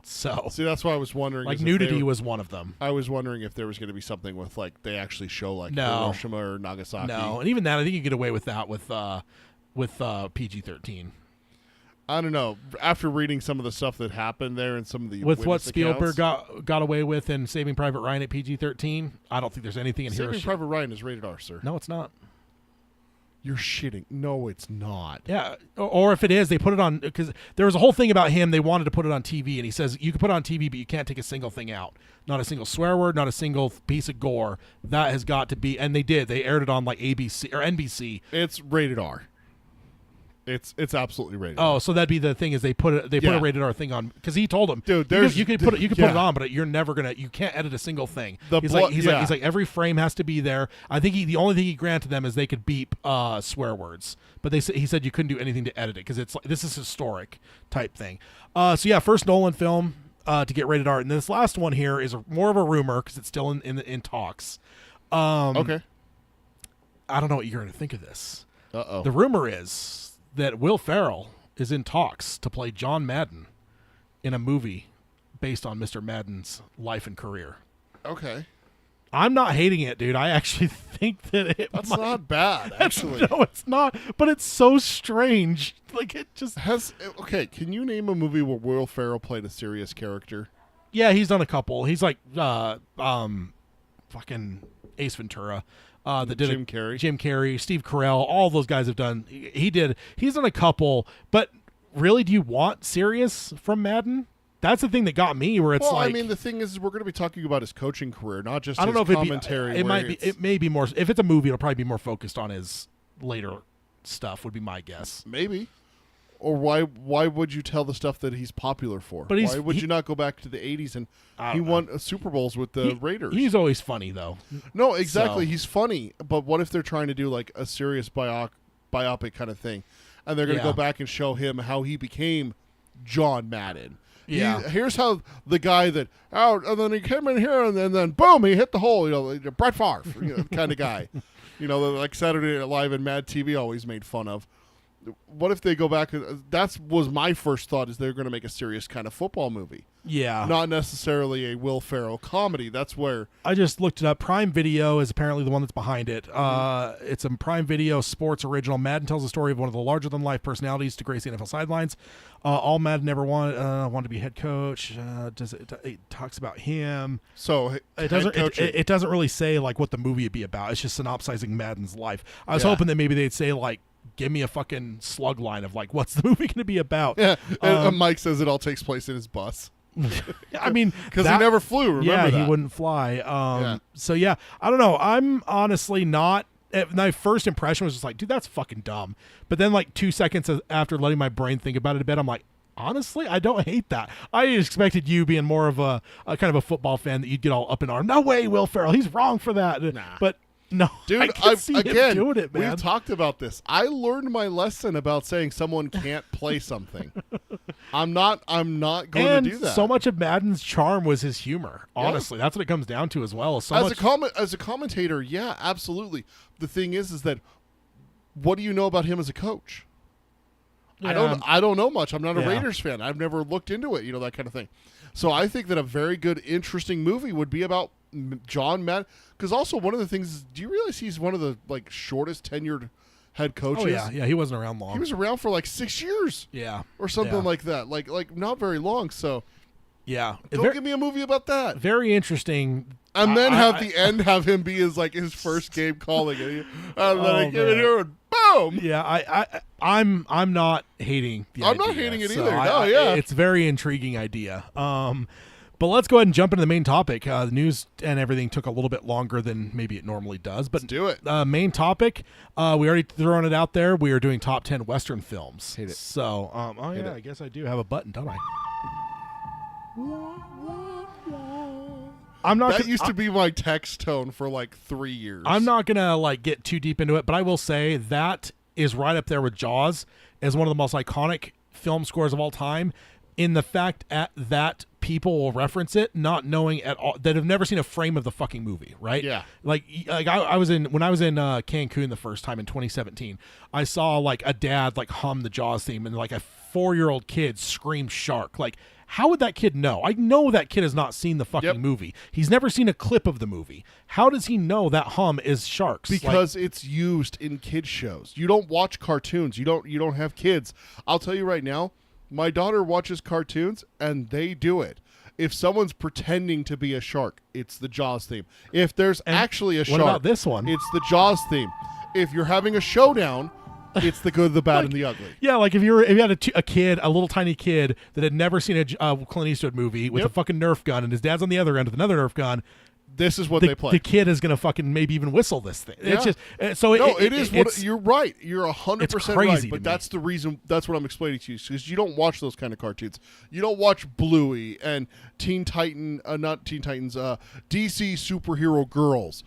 So See, that's why I was wondering. like is if nudity they- was one of them. I was wondering if there was going to be something with like they actually show like No. Hiroshima or Nagasaki. No, and even that I think you get away with that with PG-13. I don't know. After reading some of the stuff that happened there and some of the With what witness Spielberg accounts, got away with in Saving Private Ryan at PG-13, I don't think there's anything in Saving Hiroshima. Private Ryan is rated R, sir. No, it's not. You're shitting. No, it's not. Yeah, or if it is, they put it on because there was a whole thing about him. They wanted to put it on TV, and he says you can put it on TV, but you can't take a single thing out. Not a single swear word, not a single piece of gore. That has got to be, and they did. They aired it on like ABC or NBC. It's rated R. It's absolutely rated R. Oh, so that'd be the thing is they put a Yeah. rated R thing on because he told him, Dude, you can put it yeah. on, but you're never gonna, you can't edit a single thing. The He's blo- like yeah. he's like every frame has to be there. I think the only thing he granted them is they could beep swear words, but he said you couldn't do anything to edit it because it's like this is historic type thing. So yeah, first Nolan film to get rated R, and this last one here is more of a rumor because it's still in talks. Okay. I don't know what you're going to think of this. Uh-oh. The rumor is that Will Ferrell is in talks to play John Madden in a movie based on Mr. Madden's life and career. Okay. I'm not hating it, dude. I actually think that That's might, not bad, actually. No, it's not. But it's so strange. Like it just. Okay, can you name a movie where Will Ferrell played a serious character? Yeah, he's done a couple. He's like fucking Ace Ventura. That did Jim Carrey. Jim Carrey, Steve Carell, all those guys have done. He's done a couple, but really, do you want serious from Madden? That's the thing that got me. Where it's Well, like, I mean, the thing is, we're going to be talking about his coaching career, not just I don't his know if commentary. it where might be. it's- It may be more. If it's a movie, it'll probably be more focused on his later stuff. Would be my guess. Maybe. Or why would you tell the stuff that he's popular for? But why would you not go back to the 80s and he won Super Bowls with the Raiders? He's always funny though. No, exactly. So- He's funny, but what if they're trying to do like a serious biopic kind of thing, and they're going to Yeah. go back and show him how he became John Madden? Yeah. Here's how the guy that and then he came in here and then boom, he hit the hole. Brett Favre, kind of guy. Like Saturday Night Live and Mad TV always made fun of. What if they go back? That was my first thought, is they're going to make a serious kind of football movie. Yeah. Not necessarily a Will Ferrell comedy. That's where... I just looked it up. Prime Video is apparently the one that's behind it. It's a Prime Video sports original. Madden tells the story of one of the larger-than-life personalities to grace the NFL sidelines. All Madden ever wanted to be head coach. It talks about him. So It doesn't. It doesn't really say like what the movie would be about. It's just synopsizing Madden's life. I was hoping that maybe they'd say like, give me a fucking slug line of like, what's the movie going to be about? Yeah, and Mike says it all takes place in his bus. I mean, Because he never flew, remember yeah, that? he wouldn't fly. Yeah. So, yeah, I don't know. I'm honestly not. My first impression was just like, dude, that's fucking dumb. But then, like, 2 seconds after letting my brain think about it a bit, I'm like, honestly, I don't hate that. I expected you being more of a kind of a football fan that you'd get all up in arms. No way, Will Ferrell. He's wrong for that. Nah. But no, Dude, I can see again, him doing it, man. we've talked about this. I learned my lesson about saying someone can't play something. I'm not going and to do that. so much of Madden's charm was his humor. Honestly, that's what it comes down to as well. As a commentator, yeah, absolutely. The thing is that what do you know about him as a coach? Yeah. I don't know much. I'm not a Yeah. Raiders fan. I've never looked into it, that kind of thing. So I think that a very good, interesting movie would be about John Madden. Because also one of the things is, do you realize he's one of the like shortest tenured head coaches? Oh yeah, he wasn't around long. He was around for like 6 years yeah, or something yeah. like that. Like not very long. So Yeah, don't give me a movie about that. very interesting. And then I- have him be his first game calling it. And then I get in man. here and boom. Yeah, I'm not hating. The I'm not idea, hating it so either. No, yeah. it's a very intriguing idea. But let's go ahead and jump into the main topic. The news and everything took a little bit longer than maybe it normally does, but Let's do it. Main topic. We already thrown it out there. We are doing top 10 Western films. Hit it. So, Hit it. I guess I do have a button, don't I? I'm not. That gonna- used to be my text tone for like 3 years. I'm not gonna like get too deep into it, but I will say that is right up there with Jaws as one of the most iconic film scores of all time. In the fact that people will reference it, not knowing at all that have never seen a frame of the fucking movie, right? Yeah. Like I was in when I was in Cancun the first time in 2017. I saw like a dad like hum the Jaws theme and like a 4-year-old kid scream shark. Like, how would that kid know? I know that kid has not seen the fucking Yep. movie. He's never seen a clip of the movie. How does he know that hum is sharks? Like, because it's used in kids shows. You don't watch cartoons. You don't have kids. I'll tell you right now, my daughter watches cartoons and they do it. If someone's pretending to be a shark, it's the Jaws theme. If there's actually a what shark, about this one? It's the Jaws theme. If you're having a showdown, it's the good, the bad, and the ugly. yeah, like if you had a kid, a little tiny kid that had never seen a Clint Eastwood movie with Yep. a fucking Nerf gun, and his dad's on the other end with another Nerf gun, This is what the they play. the kid is gonna fucking maybe even whistle this thing. It's Yeah. just so No, it is. it's- You're right. You're 100% crazy right. to But me. that's the reason. That's what I'm explaining to you, because you don't watch those kind of cartoons. You don't watch Bluey and Teen Titan, not Teen Titans, DC superhero girls.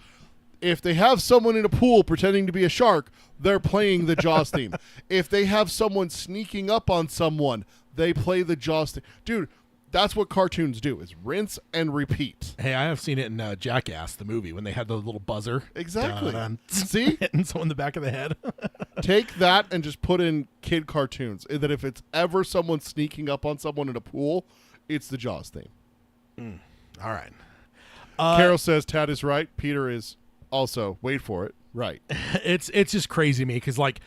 If they have someone in a pool pretending to be a shark, they're playing the Jaws theme. If they have someone sneaking up on someone, they play the Jaws theme. Dude, that's what cartoons do: is rinse and repeat. Hey, I have seen it in Jackass, the movie, when they had the little buzzer. Exactly. Dun-dun. See? Hitting someone in the back of the head. Take that and just put in kid cartoons. That if it's ever someone sneaking up on someone in a pool, it's the Jaws theme. All right. Carol says Tad is right. Peter is also, wait for it, right. It's just crazy to me because like,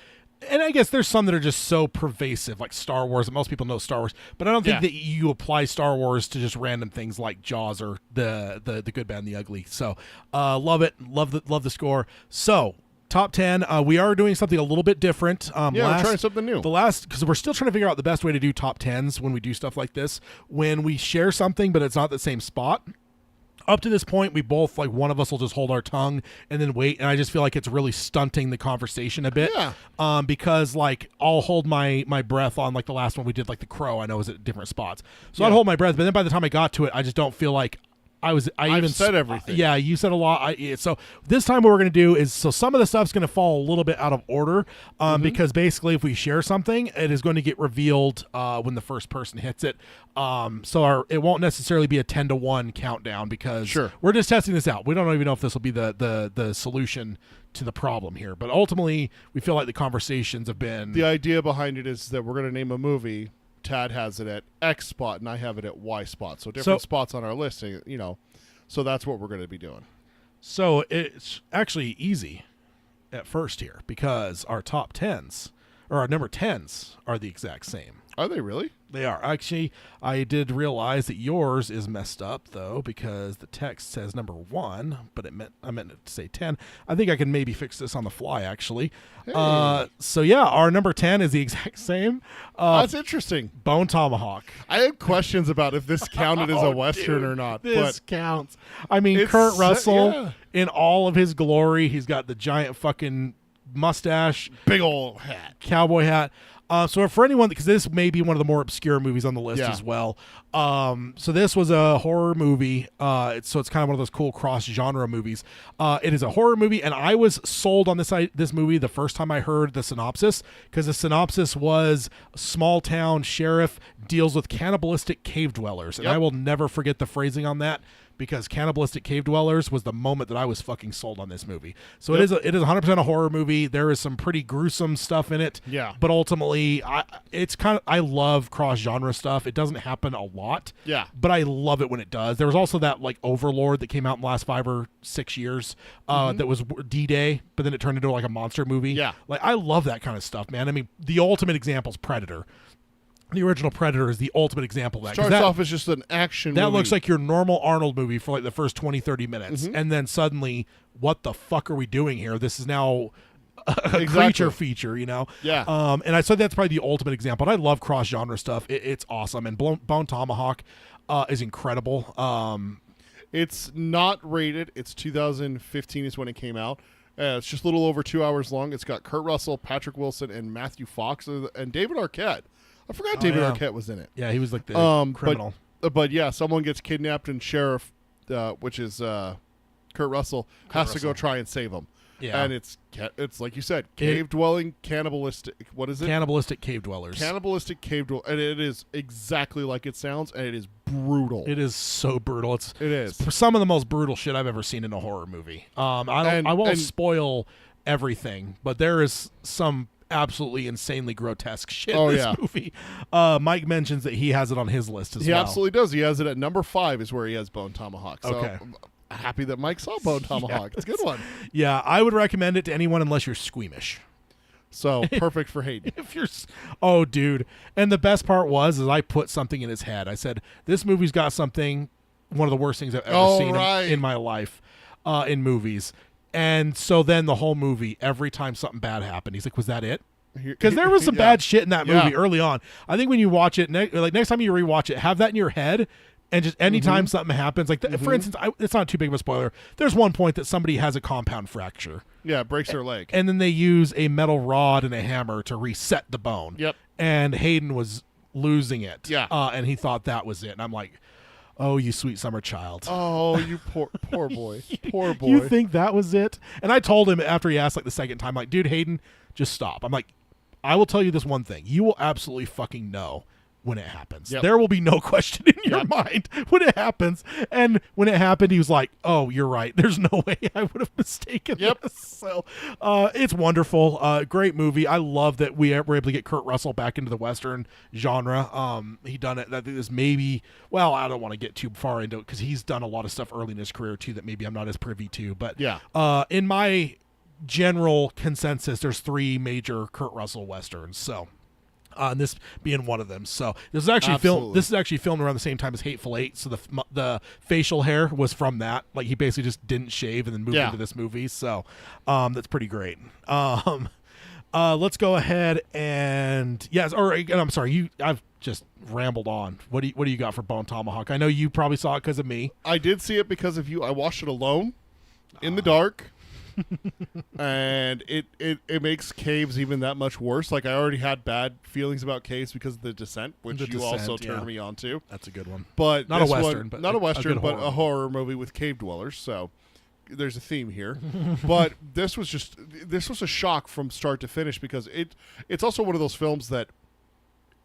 and I guess there's some that are just so pervasive, like Star Wars. Most people know Star Wars, but I don't think Yeah. that you apply Star Wars to just random things like Jaws or the good, bad, and the ugly. So, love it, love the score. So, top 10. We are doing something a little bit different. Yeah, we're trying something new. Because we're still trying to figure out the best way to do top 10s when we do stuff like this. When we share something, but it's not the same spot. up to this point, we both, like, one of us will just hold our tongue and then wait, and I just feel like it's really stunting the conversation a bit. Yeah. Because, like, I'll hold my breath on, like, the last one we did, like, The Crow, I know was at different spots. So Yeah. I'd hold my breath, but then by the time I got to it, I just don't feel like I've said everything. Yeah, you said a lot. So this time what we're going to do is, so some of the stuff's going to fall a little bit out of order because basically if we share something, it is going to get revealed when the first person hits it. So it won't necessarily be a 10-1 countdown because Sure. we're just testing this out. We don't even know if this will be the solution to the problem here. But ultimately, we feel like the conversations have been... The idea behind it is that we're going to name a movie. Tad has it at X spot, and I have it at Y spot. So different spots on our listing, you know. So that's what we're going to be doing. So it's actually easy at first here because our top 10s, or our number 10s, are the exact same. Are they really? They are. Actually, I did realize that yours is messed up, though, because the text says number 1, but I meant to say 10. I think I can maybe fix this on the fly, actually. Hey. So, yeah, our number 10 is the exact same. That's interesting. Bone Tomahawk. I had questions about if this counted as a Western or not. This But counts. I mean, It's Kurt Russell, yeah. in all of his glory, he's got the giant fucking mustache, big old hat. cowboy hat. So for anyone, because this may be one of the more obscure movies on the list Yeah. as well. So this was a horror movie. So it's kind of one of those cool cross-genre movies. It is a horror movie, and I was sold on this movie the first time I heard the synopsis, because the synopsis was small town sheriff deals with cannibalistic cave dwellers. And Yep. I will never forget the phrasing on that, because cannibalistic cave dwellers was the moment that I was fucking sold on this movie. So it is 100% a horror movie. There is some pretty gruesome stuff in it. Yeah. But ultimately, I love cross-genre stuff. It doesn't happen a lot. Yeah. But I love it when it does. There was also that, like, Overlord that came out in the last 5 or 6 years that was D-Day, but then it turned into, like, a monster movie. Yeah. Like, I love that kind of stuff, man. I mean, the ultimate example is Predator. The original Predator is the ultimate example of that. 'Cause Starts off as just an action that movie. looks like your normal Arnold movie for like the first 20, 30 minutes. And then suddenly, what the fuck are we doing here? This is now a creature feature, you know? Yeah. And I said that's probably the ultimate example. And I love cross-genre stuff. It's awesome. And Bone Tomahawk is incredible. It's not rated. It's 2015 is when it came out. It's just a little over 2 hours long. It's got Kurt Russell, Patrick Wilson, and Matthew Fox, and David Arquette. I forgot David Arquette was in it. Yeah, he was like the criminal. But yeah, someone gets kidnapped, and Sheriff, which is Kurt Russell, has to go try and save him. Yeah. And it's like you said, cave-dwelling, cannibalistic. What is it? Cannibalistic cave dwellers. Cannibalistic cave dwellers. And it is exactly like it sounds, and it is brutal. It is so brutal. It is. Some of the most brutal shit I've ever seen in a horror movie. I won't spoil everything, but there is some absolutely insanely grotesque shit in this movie. Mike mentions that he has it on his list as well. He absolutely does. He has it at number 5 is where he has Bone Tomahawk. So Okay. I'm happy that Mike saw Bone Tomahawk. It's a good one. Yeah, I would recommend it to anyone unless you're squeamish. So perfect for Hayden. If you're, oh, dude. And the best part is I put something in his head. I said, this movie's got something, one of the worst things I've ever seen in my life in movies. And so then the whole movie, every time something bad happened, he's like, was that it? Because there was some bad shit in that movie early on. I think when you watch it, next time you rewatch it, have that in your head. And just anytime something happens, like for instance, it's not too big of a spoiler. There's one point that somebody has a compound fracture. Yeah, breaks their leg. And then they use a metal rod and a hammer to reset the bone. Yep. And Hayden was losing it. Yeah. And he thought that was it. And I'm like, oh, you sweet summer child. Oh, you poor boy. Poor boy. You think that was it? And I told him after he asked like the second time, like, dude, Hayden, just stop. I'm like, I will tell you this one thing. You will absolutely fucking know when it happens. Yep. There will be no question in your mind when it happens. And when it happened, he was like, oh, you're right. There's no way I would have mistaken this. So it's wonderful. Great movie. I love that we were able to get Kurt Russell back into the Western genre. He done it. I think this maybe, well, I don't want to get too far into it because he's done a lot of stuff early in his career too that maybe I'm not as privy to. But in my general consensus, there's 3 major Kurt Russell Westerns. So and this being one of them. So this is actually filmed. This is actually filmed around the same time as Hateful Eight. So the facial hair was from that. Like he basically just didn't shave and then moved into this movie. So that's pretty great. Let's go ahead and yes. Or I'm sorry, I've just rambled on. What do you got for Bone Tomahawk? I know you probably saw it because of me. I did see it because of you. I watched it alone in the dark. And it makes Caves even that much worse. Like, I already had bad feelings about Caves because of The Descent, which The you Descent, also turned yeah. me on to. That's a good one. But Not a this Western, one, but not a a Western, good but horror a horror movie with cave dwellers. So there's a theme here. But this was a shock from start to finish because it's also one of those films that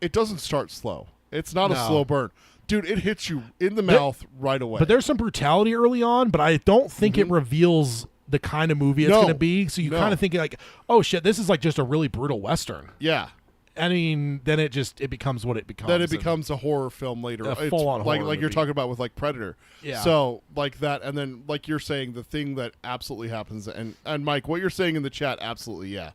it doesn't start slow. It's not a No. slow burn. Dude, it hits you in the mouth right away. But there's some brutality early on, but I don't think it reveals the kind of movie it's No. going to be. So you No. kind of think like, oh shit, this is like just a really brutal Western. yeah. I mean, then it becomes what it becomes. Then it and- becomes a horror film later. A It's full-on like horror you're movie. talking about with like Predator. Yeah. So like that, and then like you're saying, the thing that absolutely happens, and Mike, what you're saying in the chat, absolutely, yeah.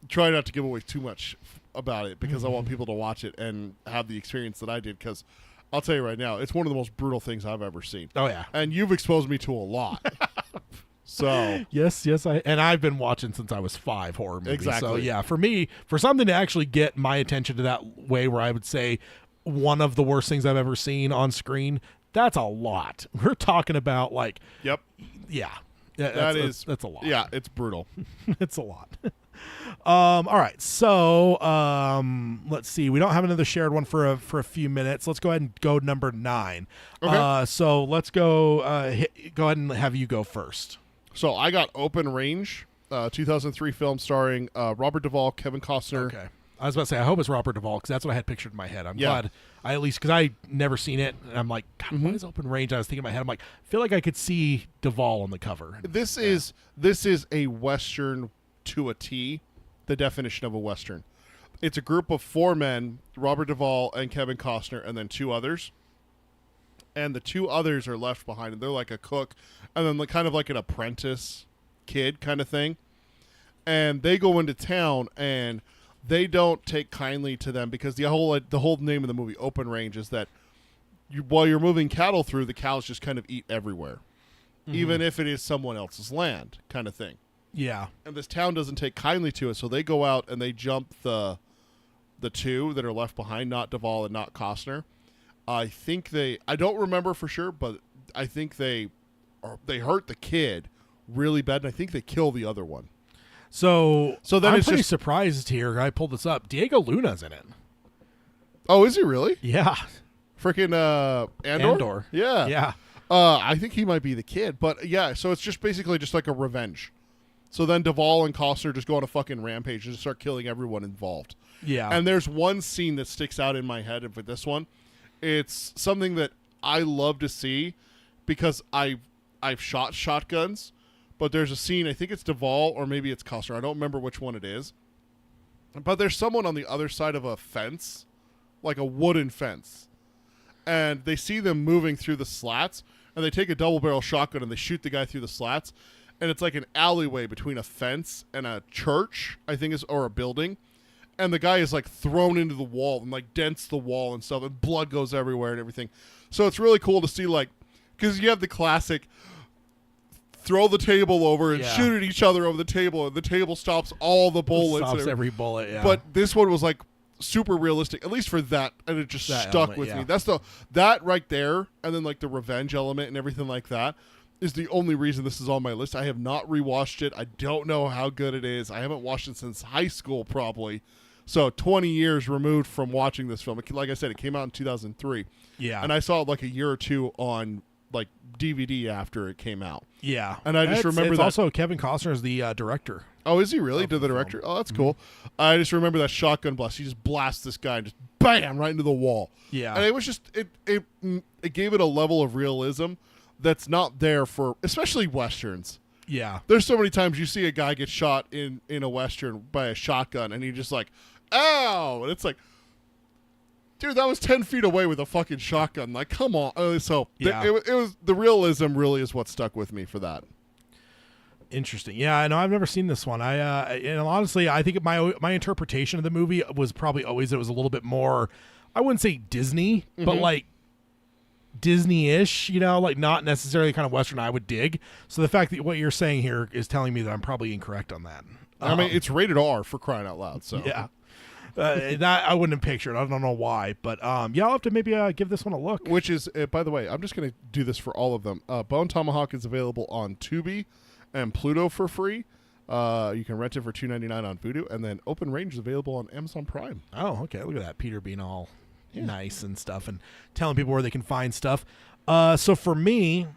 Try not to give away too much about it because I want people to watch it and have the experience that I did. Because I'll tell you right now, it's one of the most brutal things I've ever seen. Oh yeah. And you've exposed me to a lot. So Yes, I've been watching since I was 5 horror movies. Exactly. So yeah, for me, for something to actually get my attention to that way, where I would say one of the worst things I've ever seen on screen, that's a lot. We're talking about like, yep, yeah, that's a lot. Yeah, it's brutal. It's a lot. All right, so let's see. We don't have another shared one for a few minutes. Let's go ahead and go number 9. Okay. So let's go. Go ahead and have you go first. So I got Open Range, 2003 film starring Robert Duvall, Kevin Costner. Okay. I was about to say, I hope it's Robert Duvall because that's what I had pictured in my head. I'm Yeah. glad I at least, because I never seen it, and I'm like, God, what is Open Range? I was thinking in my head, I'm like, I feel like I could see Duvall on the cover. This is a Western to a T, the definition of a Western. It's a group of 4 men, Robert Duvall and Kevin Costner, and then 2 others. And the 2 others are left behind, and they're like a cook, and then kind of like an apprentice kid kind of thing. And they go into town, and they don't take kindly to them because the whole name of the movie, Open Range, is that while you're moving cattle through, the cows just kind of eat everywhere, even if it is someone else's land, kind of thing. Yeah. And this town doesn't take kindly to it, so they go out and they jump the 2 that are left behind, not Duvall and not Costner. I don't remember for sure, but I think they hurt the kid really bad, and I think they kill the other one. So then I'm it's pretty just- surprised here. I pulled this up. Diego Luna's in it. Oh, is he really? Yeah. Freaking Andor? Andor. Yeah. Yeah. I think he might be the kid, but yeah, so it's just basically just like a revenge. So then Duvall and Costner just go on a fucking rampage and just start killing everyone involved. Yeah. And there's one scene that sticks out in my head, and for this one, it's something that I love to see because I've shot shotguns, but there's a scene, I think it's Duvall or maybe it's Costner, I don't remember which one it is, but there's someone on the other side of a fence, like a wooden fence, and they see them moving through the slats, and they take a double barrel shotgun and they shoot the guy through the slats, and it's like an alleyway between a fence and a church, I think, or a building. And the guy is like thrown into the wall and like dents the wall and stuff, and blood goes everywhere and everything. So it's really cool to see, like, because you have the classic throw the table over and Yeah. shoot at each other over the table, and the table stops all the bullets. and Stops everything. every bullet. Yeah. But this one was like super realistic, at least for that, and it just That stuck element, with yeah. me. That's that right there, and then like the revenge element and everything like that is the only reason this is on my list. I have not rewatched it. I don't know how good it is. I haven't watched it since high school, probably. So 20 years removed from watching this film. Like I said, it came out in 2003. yeah. And I saw it like a year or 2 on like DVD after it came out. yeah. And I just remember it's that- also Kevin Costner is the director. Oh, is he really? Of Did the the director? film. Oh, that's cool. I just remember that shotgun blast. He just blasts this guy and just bam right into the wall. Yeah. And it was just it gave it a level of realism that's not there for especially westerns. Yeah. There's so many times you see a guy get shot in a western by a shotgun and you're just like, ow, and it's like, dude, that was 10 feet away with a fucking shotgun. Like, come on. Yeah. It was the realism really is what stuck with me for that. Interesting. Yeah, I know. I've never seen this one. And honestly, I think my interpretation of the movie was probably always it was a little bit more. I wouldn't say Disney, but like Disney-ish. You know, like not necessarily the kind of Western I would dig. So the fact that what you're saying here is telling me that I'm probably incorrect on that. I mean, it's rated R for crying out loud. So Yeah. That I wouldn't have pictured. I don't know why, but yeah, I'll have to maybe give this one a look. Which is, by the way, I'm just going to do this for all of them. Bone Tomahawk is available on Tubi and Pluto for free. You can rent it for $2.99 on Vudu, and then Open Range is available on Amazon Prime. Oh, okay. Look at that. Peter being all nice and stuff and telling people where they can find stuff. So for me,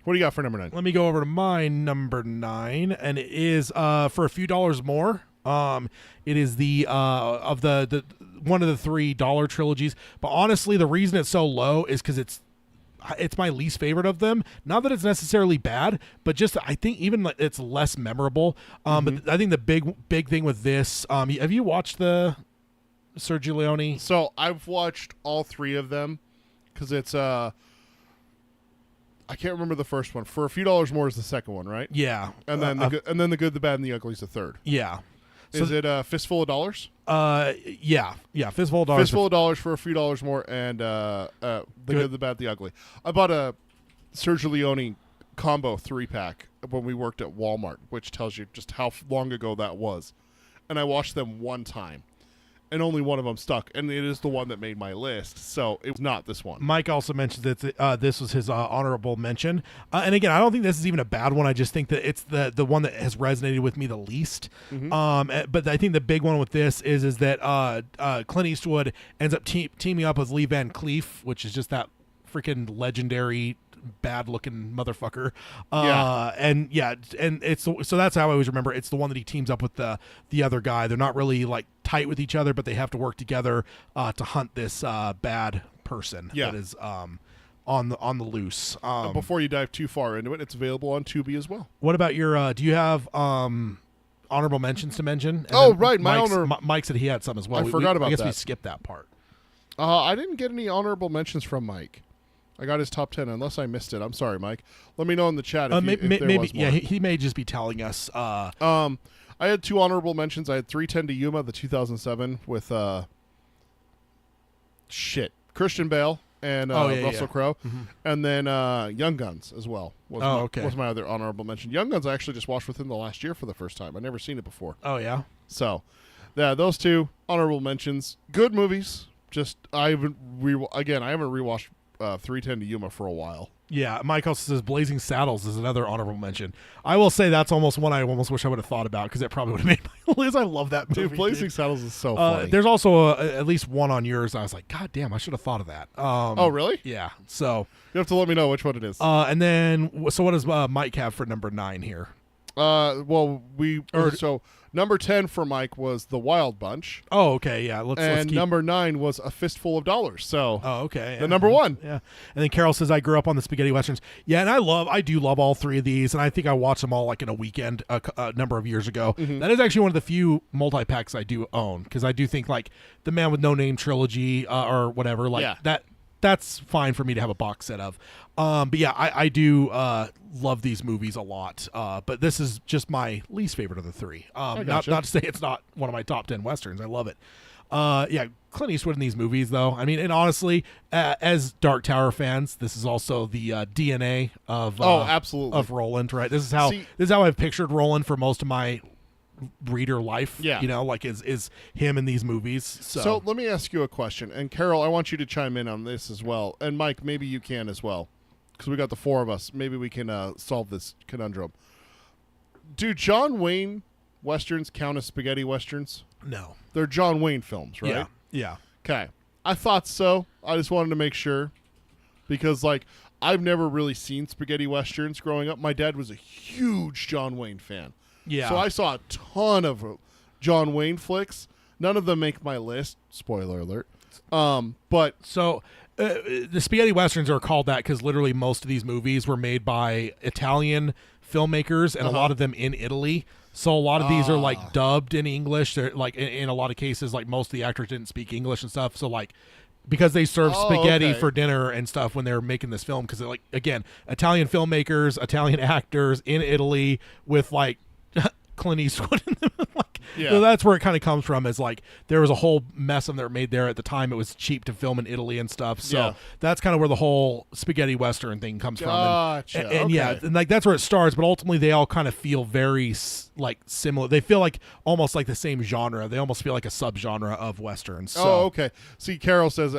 What do you got for number 9? let me go over to my number 9, and it is for a few dollars more. It is the of the one of the $3 trilogies, but honestly, the reason it's so low is because it's my least favorite of them. Not that it's necessarily bad, but just I think even it's less memorable. But I think the big thing with this, have you watched the Sergio Leone? So I've watched all 3 of them because it's I can't remember the first one. For a few dollars more is the second one, right? Yeah, And then the good, the bad, and the ugly is the third. yeah. Is it Fistful of Dollars? Yeah, Fistful of Dollars. Fistful of Dollars for a few dollars more, and the good, the bad, the ugly. I bought a Sergio Leone combo 3-pack when we worked at Walmart, which tells you just how long ago that was. And I watched them one time, and only one of them stuck, and it is the one that made my list. So it was not this one. Mike also mentioned that this was his honorable mention, and again, I don't think this is even a bad one. I just think that it's the one that has resonated with me the least. But I think the big one with this is that Clint Eastwood ends up teaming up with Lee Van Cleef, which is just that freaking legendary bad looking motherfucker. And it's so that's how I always remember. It's the one that he teams up with the other guy. They're not really like tight with each other, but they have to work together to hunt this bad person that is on the loose. Before you dive too far into it, it's available on Tubi as well. What about your do you have honorable mentions to mention? And then Right, Mike said he had some as well. I forgot about I guess we that. skipped that part. I didn't get any honorable mentions from Mike. I got his top 10, unless I missed it. I'm sorry, Mike. Let me know in the chat if there was more. Yeah, he may just be telling us. I had 2 honorable mentions. I had 3:10 to Yuma, the 2007 with Christian Bale and Russell Crowe, and then Young Guns as well. Was my other honorable mention. Young Guns I actually just watched within the last year for the first time. I'd never seen it before. Oh yeah. So, yeah, those 2 honorable mentions. Good movies. Just I haven't rewatched 3:10 to Yuma for a while. Yeah, Mike also says Blazing Saddles is another honorable mention. I will say that's almost one I almost wish I would have thought about because it probably would have made my list. I love that movie. Dude, Blazing Saddles is so funny. There's also at least one on yours. I was like, God damn, I should have thought of that. Oh, really? Yeah. So you have to let me know which one it is. and then so what does Mike have for number 9 here? So number 10 for Mike was The Wild Bunch. Oh, okay, yeah. Let's keep... number 9 was A Fistful of Dollars. So, okay, the number 1. Yeah, and then Carol says I grew up on the spaghetti westerns. Yeah, and I do love all 3 of these, and I think I watched them all like in a weekend a number of years ago. That is actually one of the few multi packs I do own because I do think like the Man with No Name trilogy or whatever that. That's fine for me to have a box set of. But yeah, I do love these movies a lot. But this is just my least favorite of the 3. Not to say it's not one of my top 10 Westerns. I love it. Yeah, Clint Eastwood in these movies, though. I mean, and honestly, as Dark Tower fans, this is also the DNA of absolutely of Roland, right? This is how I've pictured Roland for most of my reader life. Yeah, like is him in these movies. So let me ask you a question, and Carol, I want you to chime in on this as well, and Mike, maybe you can as well, because we got the 4 of us. Maybe we can solve this conundrum. Do John Wayne westerns count as spaghetti westerns? No, they're John Wayne films, right? Yeah. Okay, I thought so. I just wanted to make sure because like I've never really seen spaghetti westerns growing up. My dad was a huge John Wayne fan. Yeah. So I saw a ton of John Wayne flicks. None of them make my list. Spoiler alert. But so the spaghetti westerns are called that because literally most of these movies were made by Italian filmmakers and a lot of them in Italy. So a lot of these are like dubbed in English. They're like in a lot of cases, like most of the actors didn't speak English and stuff. So like because they served spaghetti for dinner and stuff when they were making this film. Because like again, Italian filmmakers, Italian actors in Italy with like Clint Eastwood in them. Yeah. So that's where it kind of comes from. Is like there was a whole mess of them that were made there at the time. It was cheap to film in Italy and stuff. So Yeah. that's kind of where the whole spaghetti western thing comes Gotcha. from. And yeah, Okay. and like that's where it starts. But ultimately, they all kind of feel very like similar. They feel like almost like the same genre. They almost feel like a subgenre of western. So Oh, okay. See, Carol says,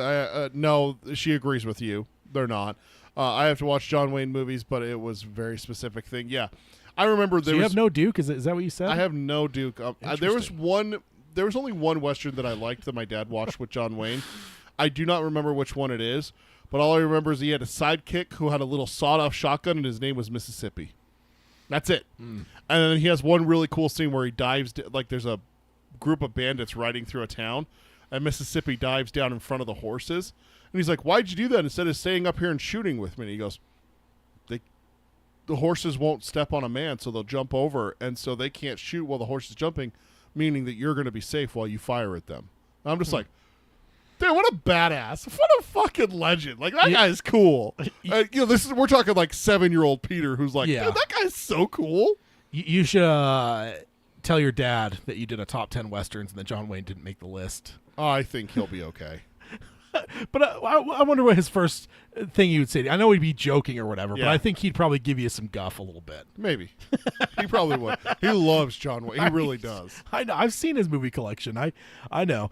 no, she agrees with you. They're not. I have to watch John Wayne movies, but it was a very specific thing. Yeah. I remember So there you was. have no Duke? Is that what you said? I have no Duke. There was Interesting. There was only one Western that I liked that my dad watched with John Wayne. I do not remember which one it is, but all I remember is he had a sidekick who had a little sawed-off shotgun, and his name was Mississippi. That's it. And then he has one really cool scene where he dives, like there's a group of bandits riding through a town, and Mississippi dives down in front of the horses. And he's like, why'd you do that instead of staying up here and shooting with me? And he goes, the horses won't step on a man, so they'll jump over, and so they can't shoot while the horse is jumping, meaning that you're going to be safe while you fire at them. And I'm just like, dude, what a badass. What a fucking legend. Like, that guy is cool. We're talking like 7-year-old Peter who's like, Yeah. dude, that guy's so cool. You should tell your dad that you did a top 10 westerns and that John Wayne didn't make the list. Oh, I think he'll be okay. But I wonder what his first thing he would say. I know he'd be joking or whatever, but Yeah. I think he'd probably give you some guff a little bit. Maybe. He probably would. He loves John Wayne. He really does. I know. I've seen his movie collection. I know.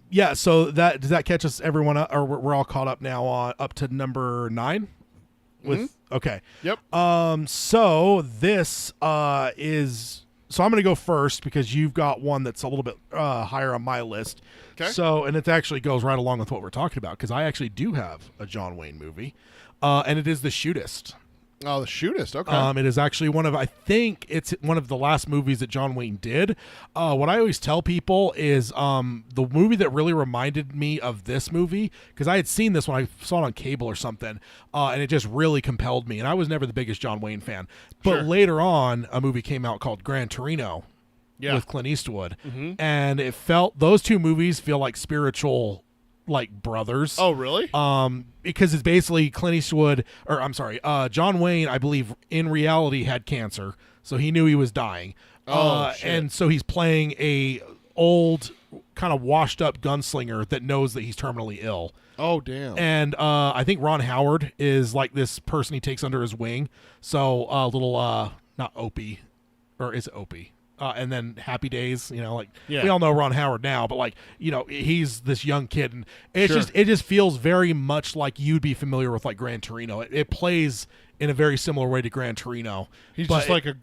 Yeah. So does that catch us everyone up, or we're all caught up now on up to number 9? With okay. Yep. So this is. So I'm going to go first because you've got one that's a little bit higher on my list. Okay. So, and it actually goes right along with what we're talking about because I actually do have a John Wayne movie, and it is The Shootist. Oh, The Shootist. Okay. It is actually I think it's one of the last movies that John Wayne did. What I always tell people is the movie that really reminded me of this movie, because I had seen this when I saw it on cable or something, and it just really compelled me. And I was never the biggest John Wayne fan. But Sure. later on, a movie came out called Gran Torino Yeah. with Clint Eastwood. And it felt, those two movies feel like spiritual, like brothers. Oh, really? Because it's basically Clint Eastwood, or I'm sorry, John Wayne, I believe, in reality had cancer, so he knew he was dying. Shit. And so he's playing a old, kind of washed up gunslinger that knows that he's terminally ill. Oh, damn. And I think Ron Howard is like this person he takes under his wing. So little, not Opie, or is it Opie? And then Happy Days, like Yeah. we all know Ron Howard now, but like, he's this young kid, and it's Sure. it just feels very much like you'd be familiar with like Gran Torino. It plays in a very similar way to Gran Torino. He's but just like a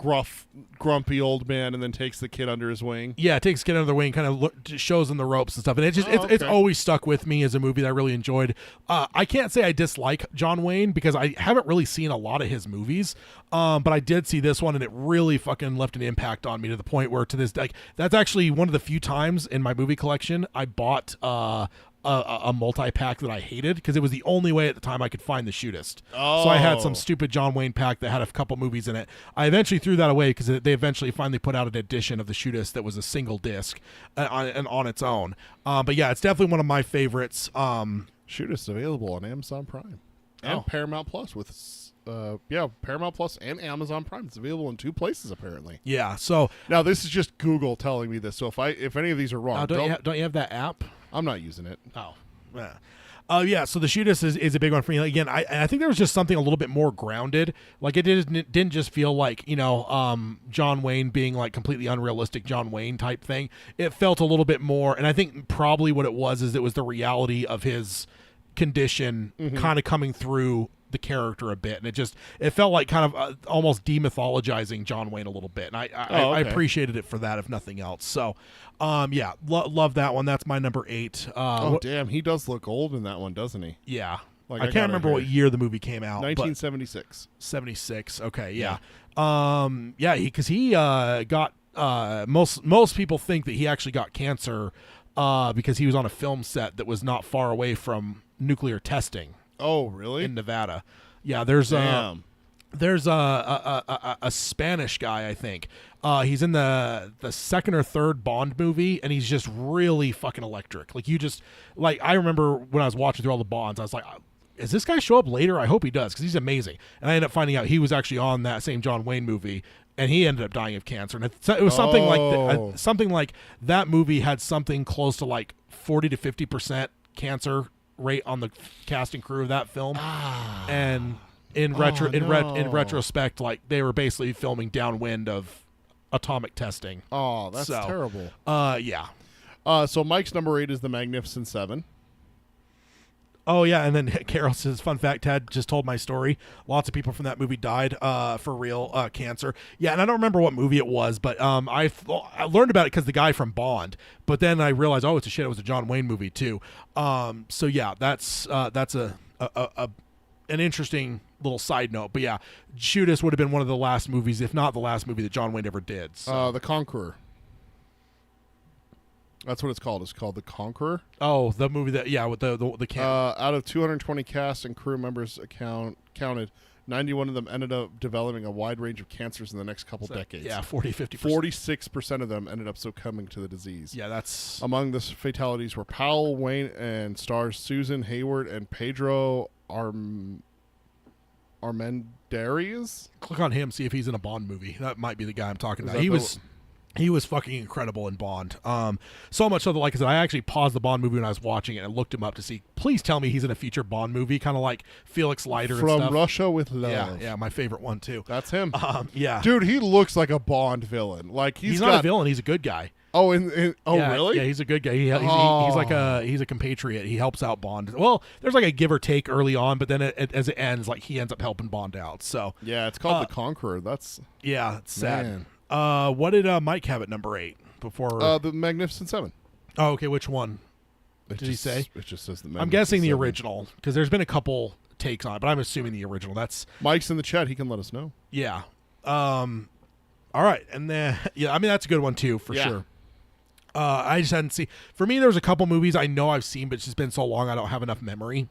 grumpy old man, and then takes the kid under his wing. yeah, it takes Kid Under the Wing, kind of just shows him the ropes and stuff, and it's okay. always stuck with me as a movie that I really enjoyed. I can't say I dislike John Wayne because I haven't really seen a lot of his movies, but I did see this one, and it really fucking left an impact on me to the point where to this, like, that's actually one of the few times in my movie collection I bought a multi-pack that I hated because it was the only way at the time I could find The Shootist. So I had some Oh. stupid John Wayne pack that had a couple movies in it. I eventually threw that away because they eventually finally put out an edition of The Shootist that was a single disc and on its own. But yeah, it's definitely one of my favorites. Shootist available on Amazon Prime and Oh. Paramount Plus Paramount Plus and Amazon Prime. It's available in 2 places apparently. Yeah, so Now this is just Google telling me this. So if any of these are wrong, don't you have that app? I'm not using it. Oh, yeah. Yeah, so The Shootist is a big one for me. Again, I think there was just something a little bit more grounded. Like, it didn't just feel like, John Wayne being like completely unrealistic John Wayne type thing. It felt a little bit more, and I think probably what it was is it was the reality of his condition kind of coming through the character a bit, and it felt like kind of almost demythologizing John Wayne a little bit, and I okay. appreciated it for that, if nothing else. So yeah, love that one. That's my number 8. Damn, he does look old in that one, doesn't he? Yeah, Like, I I can't got it remember what here. year the movie came out. 1976. 76. Okay, yeah. Yeah, because he got most people think that he actually got cancer because he was on a film set that was not far away from nuclear testing Oh, really? in Nevada. Yeah, there's Damn. a Spanish guy, I think. He's in the second or third Bond movie, and he's just really fucking electric. Like, I remember when I was watching through all the Bonds, I was like, does this guy show up later? I hope he does because he's amazing. And I ended up finding out he was actually on that same John Wayne movie, and he ended up dying of cancer. And it was something like that movie had something close to like 40 to 50% cancer rate on the cast and crew of that film. And in retrospect, like they were basically filming downwind of atomic testing. Oh, that's terrible. Yeah. So Mike's number 8 is The Magnificent Seven. Oh, yeah, and then Carol says, fun fact, Ted just told my story. Lots of people from that movie died for real cancer. Yeah, and I don't remember what movie it was, but I learned about it because the guy from Bond. But then I realized, oh, it was a John Wayne movie, too. So, yeah, that's an interesting little side note. But, yeah, Judas would have been one of the last movies, if not the last movie that John Wayne ever did. So. The Conqueror. That's what it's called. It's called The Conqueror. Oh, the movie that, yeah, with the camera. Out of 220 cast and crew members counted, 91 of them ended up developing a wide range of cancers in the next couple decades. Yeah, 40-50%. 46% of them ended up succumbing to the disease. Yeah, that's... Among the fatalities were Powell, Wayne, and stars Susan Hayward and Pedro Armendariz. Click on him, see if he's in a Bond movie. That might be the guy I'm talking about. He was fucking incredible in Bond. So much so that, like I said, I actually paused the Bond movie when I was watching it and looked him up to see, please tell me he's in a future Bond movie, kind of like Felix Leiter and stuff. From Russia with Love. Yeah, my favorite one, too. That's him. Yeah. Dude, he looks like a Bond villain. Like he's not a villain, he's a good guy. Oh, really? Yeah, he's a good guy. He's a compatriot. He helps out Bond. Well, there's like a give or take early on, but then as it ends, like he ends up helping Bond out. So yeah, it's called The Conqueror. That's it's sad. Man. What did Mike have at number 8 before? The Magnificent Seven. Oh, okay. Which one did he say? It just says the Magnificent I'm guessing the Seven. Original because there's been a couple takes on it, but I'm assuming the original. That's Mike's in the chat. He can let us know. Yeah. All right, and then I mean that's a good one too for sure. I just hadn't seen. For me, there's a couple movies I know I've seen, but it's just been so long I don't have enough memory.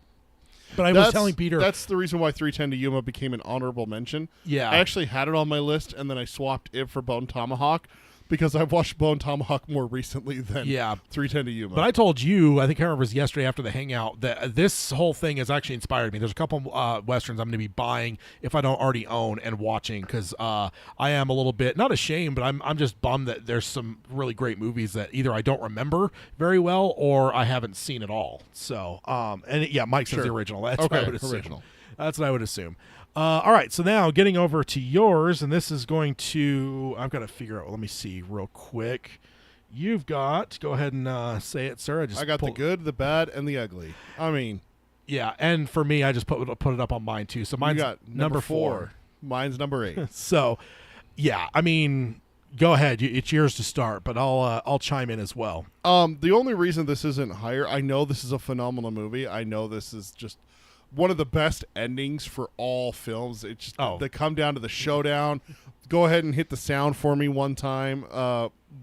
But I was telling Peter... That's the reason why 310 to Yuma became an honorable mention. Yeah. I actually had it on my list, and then I swapped it for Bone Tomahawk, because I've watched Bone Tomahawk more recently than 310 to Yuma. But I told you, I think I remember it was yesterday after the hangout, that this whole thing has actually inspired me. There's a couple Westerns I'm going to be buying if I don't already own and watching, because I am a little bit, not ashamed, but I'm just bummed that there's some really great movies that either I don't remember very well or I haven't seen at all. So, Mike says the original. That's what I would assume. Original. That's what I would assume. All right, so now getting over to yours, and this is going to, I've got to figure out, let me see real quick. You've got, go ahead and say it, sir. I got the good, the bad, and the ugly. I mean. Yeah, and for me, I just put it up on mine too. So mine's got number 4. Mine's number 8. So, yeah, I mean, go ahead. It's yours to start, but I'll chime in as well. The only reason this isn't higher, I know this is a phenomenal movie. I know this is just one of the best endings for all films. It's just they come down to the showdown. Go ahead and hit the sound for me one time.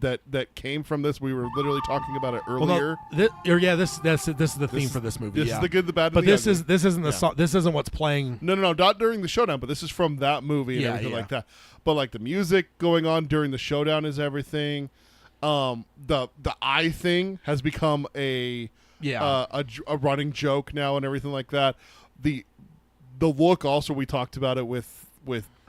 That came from this. We were literally talking about it earlier. Well, this is the theme for this movie. This is the good, the bad, and but the this ugly. isn't the song. This isn't what's playing. No, not during the showdown. But this is from that movie and everything like that. But like the music going on during the showdown is everything. The eye thing has become a running joke now and everything like that. The look also, we talked about it with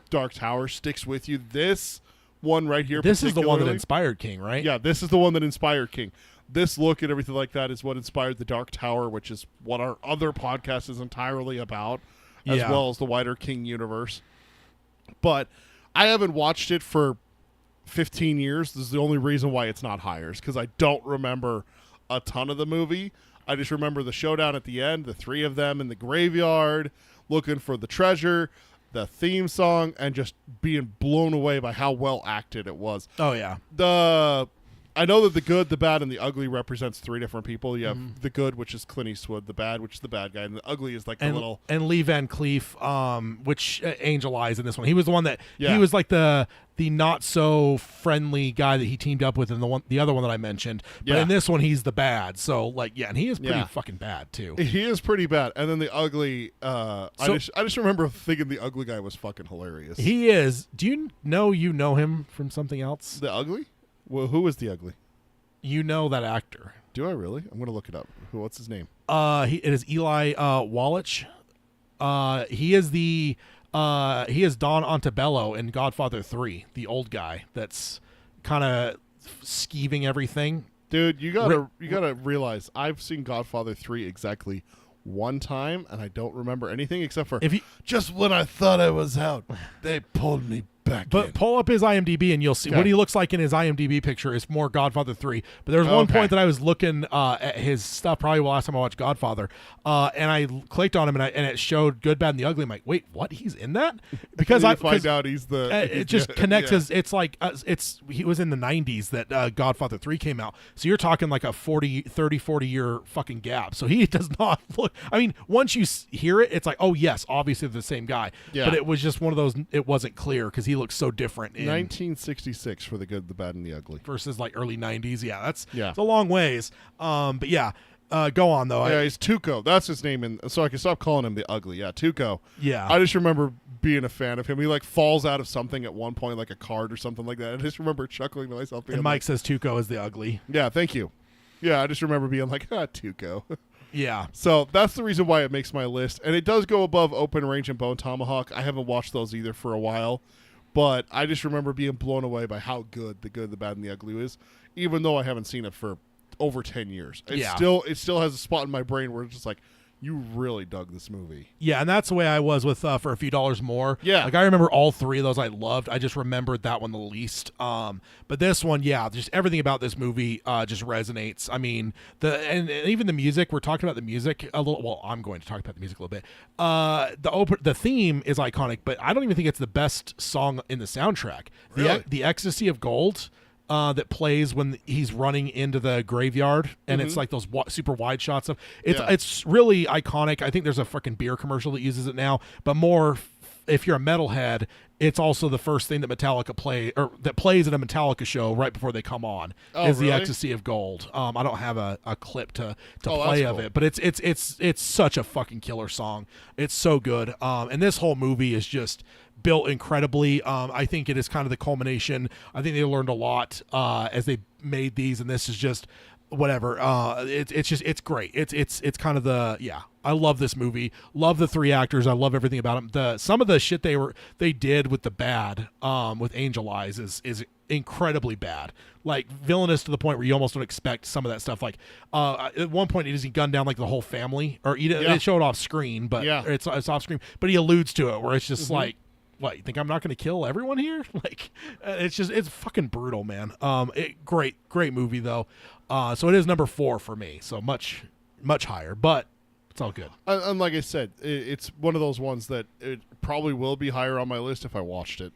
Dark Tower, sticks with you. This one right here, this is the one that inspired King, right? Yeah, this is the one that inspired King. This look and everything like that is what inspired the Dark Tower, which is what our other podcast is entirely about, as well as the wider King universe. But I haven't watched it for 15 years. This is the only reason why it's not higher, is because I don't remember a ton of the movie. I just remember the showdown at the end, the 3 of them in the graveyard looking for the treasure, the theme song, and just being blown away by how well acted it was. Oh, yeah. I know that the good, the bad, and the ugly represents 3 different people. You have the good, which is Clint Eastwood, the bad, which is the bad guy, and the ugly is like the little... And Lee Van Cleef, which Angel Eyes in this one. He was the one that... Yeah. He was like the not-so-friendly guy that he teamed up with in the other one that I mentioned. But in this one, he's the bad. So, and he is pretty fucking bad, too. He is pretty bad. And then the ugly... I just remember thinking the ugly guy was fucking hilarious. He is. Do you know him from something else? The ugly? Well, who is the ugly? You know that actor. Do I really? I'm going to look it up. What's his name? It is Eli Wallach. He is he is Don Antebello in Godfather 3, the old guy that's kind of skeeving everything. Dude, you gotta realize I've seen Godfather 3 exactly one time, and I don't remember anything except for just when I thought I was out, they pulled me back But in. pull up his IMDb and you'll see Okay. what he looks like in his IMDb picture is more Godfather 3. But there was one point that I was looking at his stuff probably the last time I watched Godfather, and I clicked on him and it showed Good, Bad, and the Ugly. I'm like, wait, what? He's in that? Because I I find out he's the. it just connects yeah. his. It's like he was in the 90s that Godfather 3 came out. So you're talking like a 40 year fucking gap. So he does not look. I mean, once you hear it, it's like, oh yes, obviously they're the same guy. Yeah. But it was just one of those. It wasn't clear because he looks so different in 1966 for the Good, the Bad, and the Ugly. versus like early 90s. Yeah, it's Yeah. a long ways. But yeah, go on though. Yeah, he's Tuco. That's his name, and so I can stop calling him the Ugly. Yeah, Tuco. Yeah. I just remember being a fan of him. He like falls out of something at one point, like a card or something like that. I just remember chuckling to myself. Being And Mike says Tuco is the Ugly. yeah, thank you. Yeah, I just remember being like, Tuco. Yeah. So that's the reason why it makes my list, and it does go above Open Range and Bone Tomahawk. I haven't watched those either for a while, but I just remember being blown away by how good The Good, the Bad, and the Ugly is, even though I haven't seen it for over 10 years. It still has a spot in my brain where it's just like, you really dug this movie. Yeah, and that's the way I was with For a Few Dollars More. Yeah. Like I remember all three of those I loved. I just remembered that one the least. But this one, yeah, just everything about this movie just resonates. I mean, and even the music, we're talking about the music a little. Well, I'm going to talk about the music a little bit. The theme is iconic, but I don't even think it's the best song in the soundtrack. Really? The Ecstasy of Gold. That plays when he's running into the graveyard, and it's like those super wide shots of it's really iconic. I think there's a fucking beer commercial that uses it now, but more if you're a metalhead, it's also the first thing that Metallica plays at a Metallica show right before they come on is really? The Ecstasy of Gold. I don't have a clip to Oh, play that's of cool. it, but it's such a fucking killer song. It's so good. And this whole movie is just built incredibly. I think it is kind of the culmination. I think they learned a lot as they made these, and this is just whatever. It's great. It's kind of I love this movie. Love the three actors. I love everything about them. Some of the shit they did with the bad with Angel Eyes is incredibly bad, like villainous to the point where you almost don't expect some of that stuff. Like at one point, does he gun down like the whole family, or they show it off screen, but it's off screen. But he alludes to it where it's just like, what, you think I'm not going to kill everyone here? Like, it's fucking brutal, man. Great movie though. So it is number 4 for me. So much higher, but it's all good. And like I said, it's one of those ones that it probably will be higher on my list if I watched it.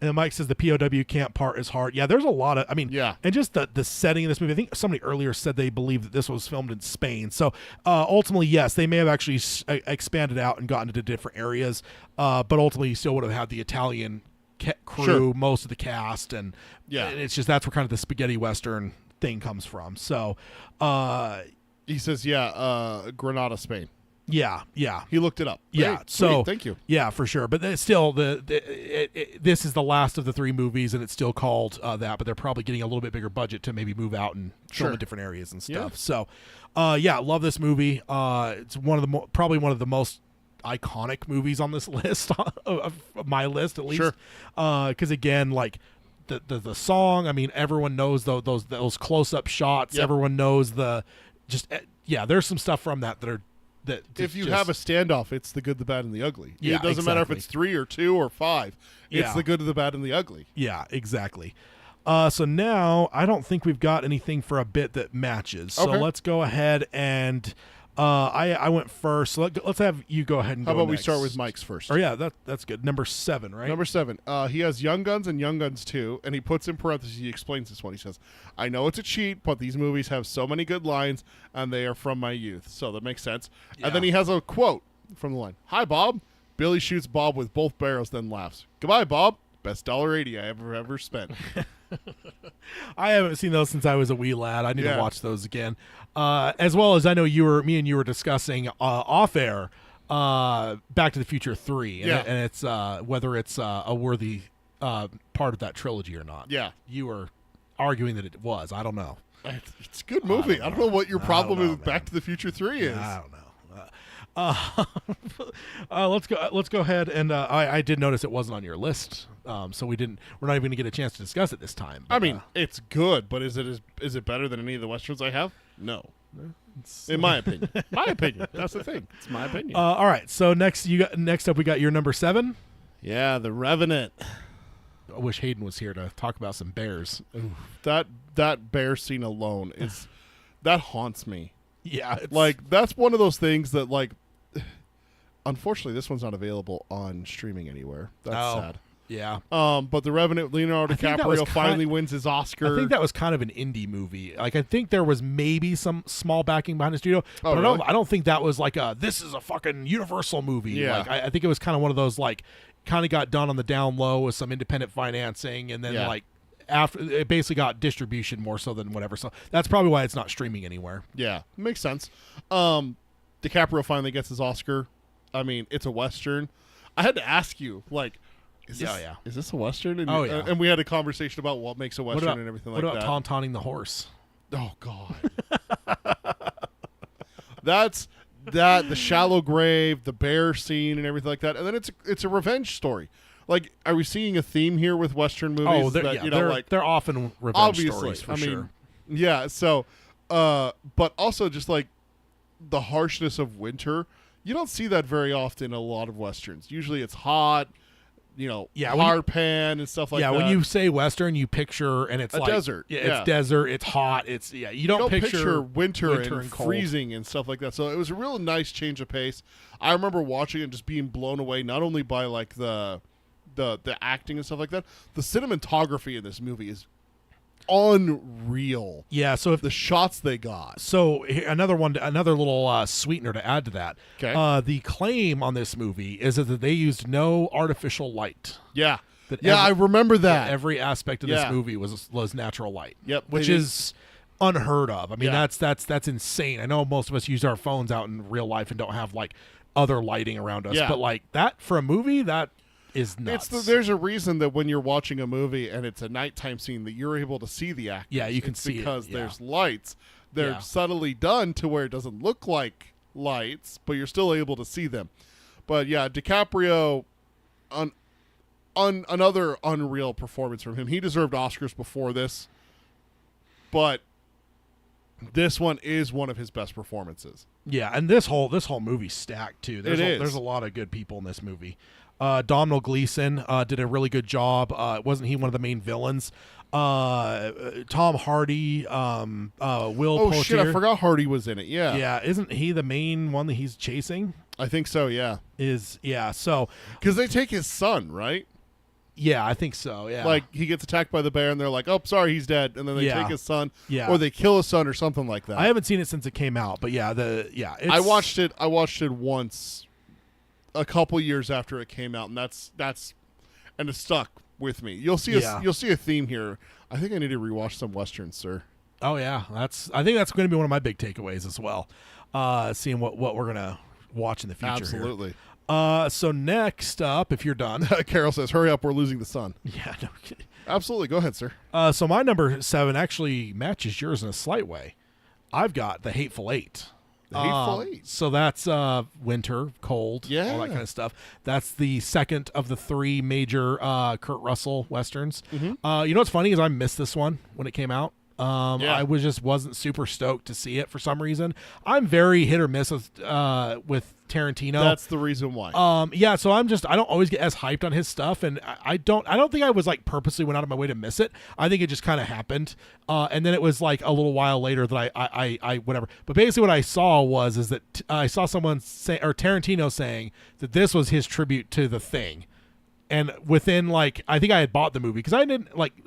And then Mike says the POW camp part is hard. Yeah, there's a lot of, and just the setting of this movie. I think somebody earlier said they believe that this was filmed in Spain. So ultimately, yes, they may have actually expanded out and gotten into different areas. But ultimately, you still would have had the Italian crew, most of the cast. And it's just that's where kind of the spaghetti Western thing comes from. So he says, Granada, Spain. Yeah. He looked it up. Yeah, Hey, so sweet, thank you. Yeah, for sure. But it's still this is the last of the 3 movies, and it's still called that. But they're probably getting a little bit bigger budget to maybe move out and film in different areas and stuff. Yeah. So, love this movie. It's one of the probably one of the most iconic movies on this list, of my list at least. Sure. Because again, like the song. I mean, everyone knows those close up shots. Yep. Everyone knows there's some stuff from that are. If you have a standoff, it's the good, the bad, and the ugly. Yeah, it doesn't matter if exactly. it's 3 or 2 or 5. It's Yeah. the good, the bad, and the ugly. Yeah, exactly. So now I don't think we've got anything for a bit that matches. So Okay. let's go ahead and I went first. So let's have you go ahead and How go about we next. start with Mike's first? Or yeah, that's good. Number 7, right? Number 7. He has Young Guns and Young Guns 2, and he puts in parentheses, he explains this one. He says, I know it's a cheat, but these movies have so many good lines, and they are from my youth. So that makes sense. Yeah. And then he has a quote from the line. Hi, Bob. Billy shoots Bob with both barrels, then laughs. Goodbye, Bob. Best $1.80 I ever spent. I haven't seen those since I was a wee lad. I need to Yeah. watch those again. As well as I know me and you were discussing off air Back to the Future 3, and, Yeah. and it's whether it's a worthy part of that trilogy or not. Yeah. You were arguing that it was. I don't know. It's a good movie. I don't know what your problem know, with man. Back to the Future 3 is. I don't know. Let's go ahead and I did notice it wasn't on your list, so we're not even going to get a chance to discuss it this time. I but, mean, it's good, but is it better than any of the westerns I have? No. In my opinion. That's the thing. It's my opinion. all right. So next up we got your number 7. Yeah, The Revenant. I wish Hayden was here to talk about some bears. That bear scene alone is that haunts me. Yeah, it's, Like, that's one of those things that, like, unfortunately, this one's not available on streaming anywhere. That's sad. Yeah. But The Revenant, Leonardo I think that was DiCaprio finally wins his Oscar. I think that was kind of an indie movie. Like, I think there was maybe some small backing behind the studio, Oh, but really? I don't think that was like this is a fucking Universal movie. Yeah. Like, I think it was kind of one of those, like, kind of got done on the down low with some independent financing, and then Yeah. like after it basically got distribution more so than whatever. So that's probably why it's not streaming anywhere. Yeah, makes sense. DiCaprio finally gets his Oscar. I mean, it's a Western. I had to ask you, like, is this a Western? And, Oh, yeah. And we had a conversation about what makes a Western What about, and everything what like about that. tauntaunting the horse? Oh, God. That's the shallow grave, the bear scene and everything like that. And then it's a revenge story. Like, are we seeing a theme here with Western movies? Oh, they're often revenge obviously, stories for I mean, sure. yeah. So, but also just like the harshness of winter, you don't see that very often in a lot of Westerns. Usually, it's hot, Yeah, hard pan and stuff like that. Yeah, when you say Western, you picture and it's A like desert, Yeah, yeah. it's desert. It's hot. It's you don't picture winter and cold. freezing and stuff like that. So it was a real nice change of pace. I remember watching it and just being blown away, not only by like the acting and stuff like that. The cinematography in this movie is unreal. Yeah, so if The shots they got. So another little sweetener to add to that. 'Kay. The claim on this movie is that they used no artificial light. Yeah. That Yeah, I remember that. Every aspect of Yeah. this movie was natural light. Yep, they which did- is unheard of. I mean, Yeah. that's insane. I know most of us use our phones out in real life and don't have like other lighting around us, Yeah. but like that for a movie, that is nuts. There's a reason that when you're watching a movie and it's a nighttime scene that you're able to see the actors. Yeah, you can It's see it, because yeah. there's lights. They're Yeah. subtly done to where it doesn't look like lights, but you're still able to see them. But yeah, DiCaprio, another unreal performance from him. He deserved Oscars before this, but this one is one of his best performances. Yeah, and this whole movie's stacked too. There's a lot of good people in this movie. Domhnall Gleeson did a really good job. Wasn't he one of the main villains? Tom Hardy, Will Oh Poitier. shit, I forgot Hardy was in it. Yeah. Yeah, isn't he the main one that he's chasing? I think so, yeah. So Because they take his son, right? yeah, I think so. Yeah, Like, he gets attacked by the bear, and they're like, oh, sorry, he's dead. And then they Yeah. take his son, Yeah. or they kill his son or something like that. I haven't seen it since it came out, but yeah, it's, I watched it once a couple years after it came out, and and it stuck with me. You'll see a theme here. I think I need to rewatch some Westerns, sir. Oh yeah, I think that's going to be one of my big takeaways as well. Seeing what we're gonna watch in the future. Absolutely. Here. So next up, if you're done, Carol says, hurry up, we're losing the sun. yeah, no kidding. Absolutely. Go ahead, sir. So my number 7 actually matches yours in a slight way. I've got The Hateful Eight. The Hateful Eight. So that's winter, cold, all Yeah. that kind of stuff. That's the second of the 3 major Kurt Russell westerns. Mm-hmm. You know what's funny is I missed this one when it came out. Yeah. I wasn't super stoked to see it for some reason. I'm very hit or miss with Tarantino. That's the reason why. Yeah, so I don't always get as hyped on his stuff, and I don't think I was like purposely went out of my way to miss it. I think it just kind of happened, and then it was like a little while later that I whatever. But basically, what I saw is that I saw someone say, or Tarantino saying that this was his tribute to The Thing. And within like, I think I had bought the movie because I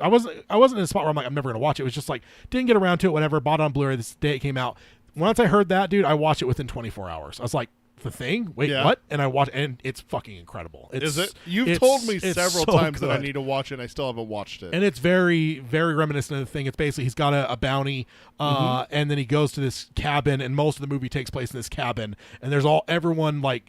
wasn't in a spot where I'm like, I'm never gonna watch it. It was just like, didn't get around to it, whatever. Bought it on Blu-ray this day it came out. Once I heard that, dude, I watched it within 24 hours. I was like, The Thing? Wait, Yeah. what? And I watched, and it's fucking incredible. Is it? You've told me several times that I need to watch it, and I still haven't watched it. And it's very, very reminiscent of The Thing. It's basically he's got a bounty, and then he goes to this cabin, and most of the movie takes place in this cabin. And there's everyone like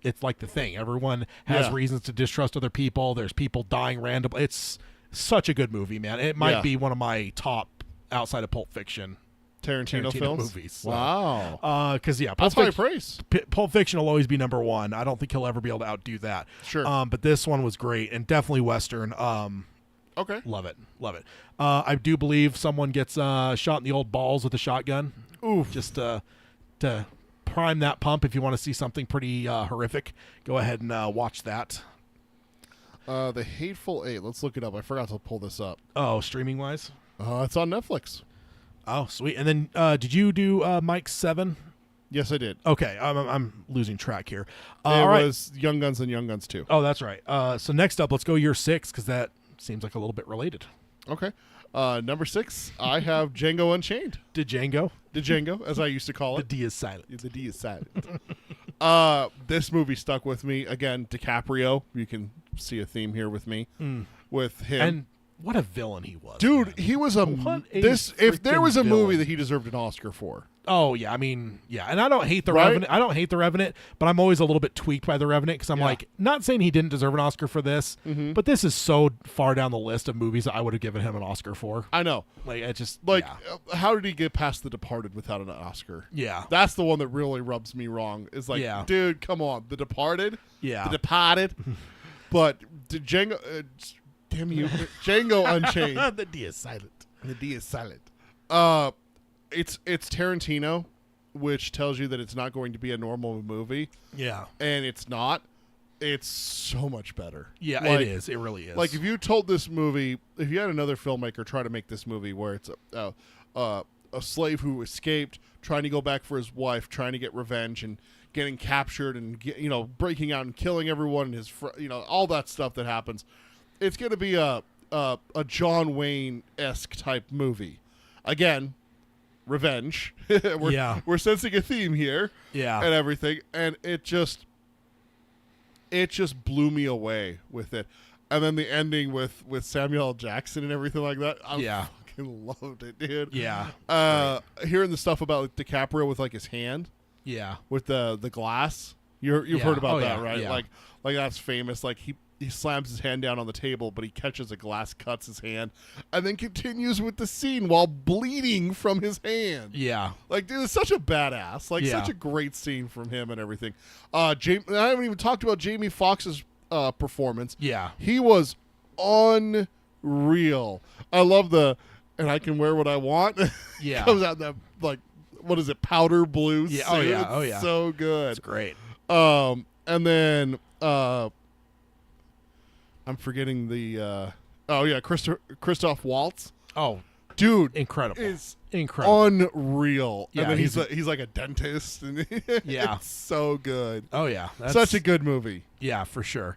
it's like The Thing. Everyone has Yeah. reasons to distrust other people. There's people dying randomly. It's such a good movie, man. It might Yeah. be one of my top outside of Pulp Fiction Tarantino films? movies. So. Wow. Because Pulp That's high Fiction, praise. Pulp Fiction will always be number one. I don't think he'll ever be able to outdo that. Sure. But this one was great and definitely Western. Okay. Love it. I do believe someone gets shot in the old balls with a shotgun. Oof. Just to prime that pump. If you want to see something pretty horrific, go ahead and watch that. The Hateful Eight. Let's look it up. I forgot to pull this up. Oh, streaming wise. It's on Netflix. Oh, sweet. And then did you do Mike 7? Yes, I did. Okay, I'm losing track here. It all right. was Young Guns and Young Guns 2. Oh, that's right. So next up, let's go year 6 because that seems like a little bit related. Okay. Number 6, I have Django Unchained. Did Django? Django, as I used to call The it. D is silent. The D is silent. This movie stuck with me. Again, DiCaprio. You can see a theme here with me. With him. And what a villain he was. Dude, man. he was a What a if there was a freaking movie villain. that he deserved an Oscar for. Oh yeah, I mean, yeah, and I don't hate the Right? Revenant. I don't hate the Revenant, but I'm always a little bit tweaked by the Revenant because I'm Yeah. like, not saying he didn't deserve an Oscar for this, but this is so far down the list of movies that I would have given him an Oscar for. I know. Like it just Like, yeah. how did he get past The Departed without an Oscar? Yeah. That's the one that really rubs me wrong. Is like, Yeah. dude, come on, The Departed. Yeah. The Departed. But Django, damn you, Django Unchained. The D is silent. The D is silent. It's Tarantino, which tells you that it's not going to be a normal movie, Yeah. and it's not. It's so much better. Yeah, Like- it is. It really is. Like if you told this movie, if you had another filmmaker try to make this movie where it's a slave who escaped, trying to go back for his wife, trying to get revenge, and getting captured, and breaking out and killing everyone, and his all that stuff that happens, it's going to be a John Wayne-esque type movie. Again, revenge. We're sensing a theme here. Yeah. And everything, and it just blew me away with it. And then the ending with Samuel L. Jackson and everything like that. I fucking loved it, dude. Yeah. Hearing the stuff about DiCaprio with like his hand Yeah. with the glass. You've Yeah. heard about Oh, that, yeah. right? Yeah. Like that's famous. Like he slams his hand down on the table, but he catches a glass, cuts his hand, and then continues with the scene while bleeding from his hand. Yeah. Like, dude, it's such a badass. Like, Yeah. such a great scene from him and everything. I haven't even talked about Jamie Foxx's performance. Yeah. He was unreal. I love and I can wear what I want. Yeah. Comes out that, like, what is it, powder blue Yeah. suit. Oh, yeah. It's Oh, yeah. so good. It's great. And then I'm forgetting the Christoph Waltz. Oh, Dude, incredible. is Incredible. unreal. Yeah, And then he's he's like a dentist, and Yeah. it's so good. Oh, yeah. That's Such a good movie. Yeah, for sure.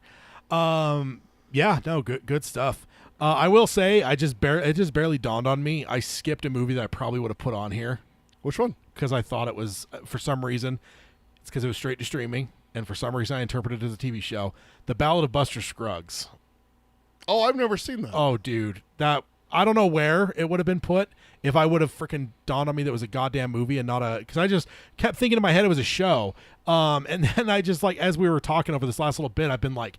Yeah, no, good stuff. I will say, it just barely dawned on me. I skipped a movie that I probably would have put on here Which one? because I thought it was, for some reason, it's because it was straight to streaming, and for some reason I interpreted it as a TV show. The Ballad of Buster Scruggs. Oh, I've never seen that. Oh, dude, that I don't know where it would have been put if I would have freaking dawned on me that it was a goddamn movie and not because I just kept thinking in my head it was a show. And then I just as we were talking over this last little bit, I've been like,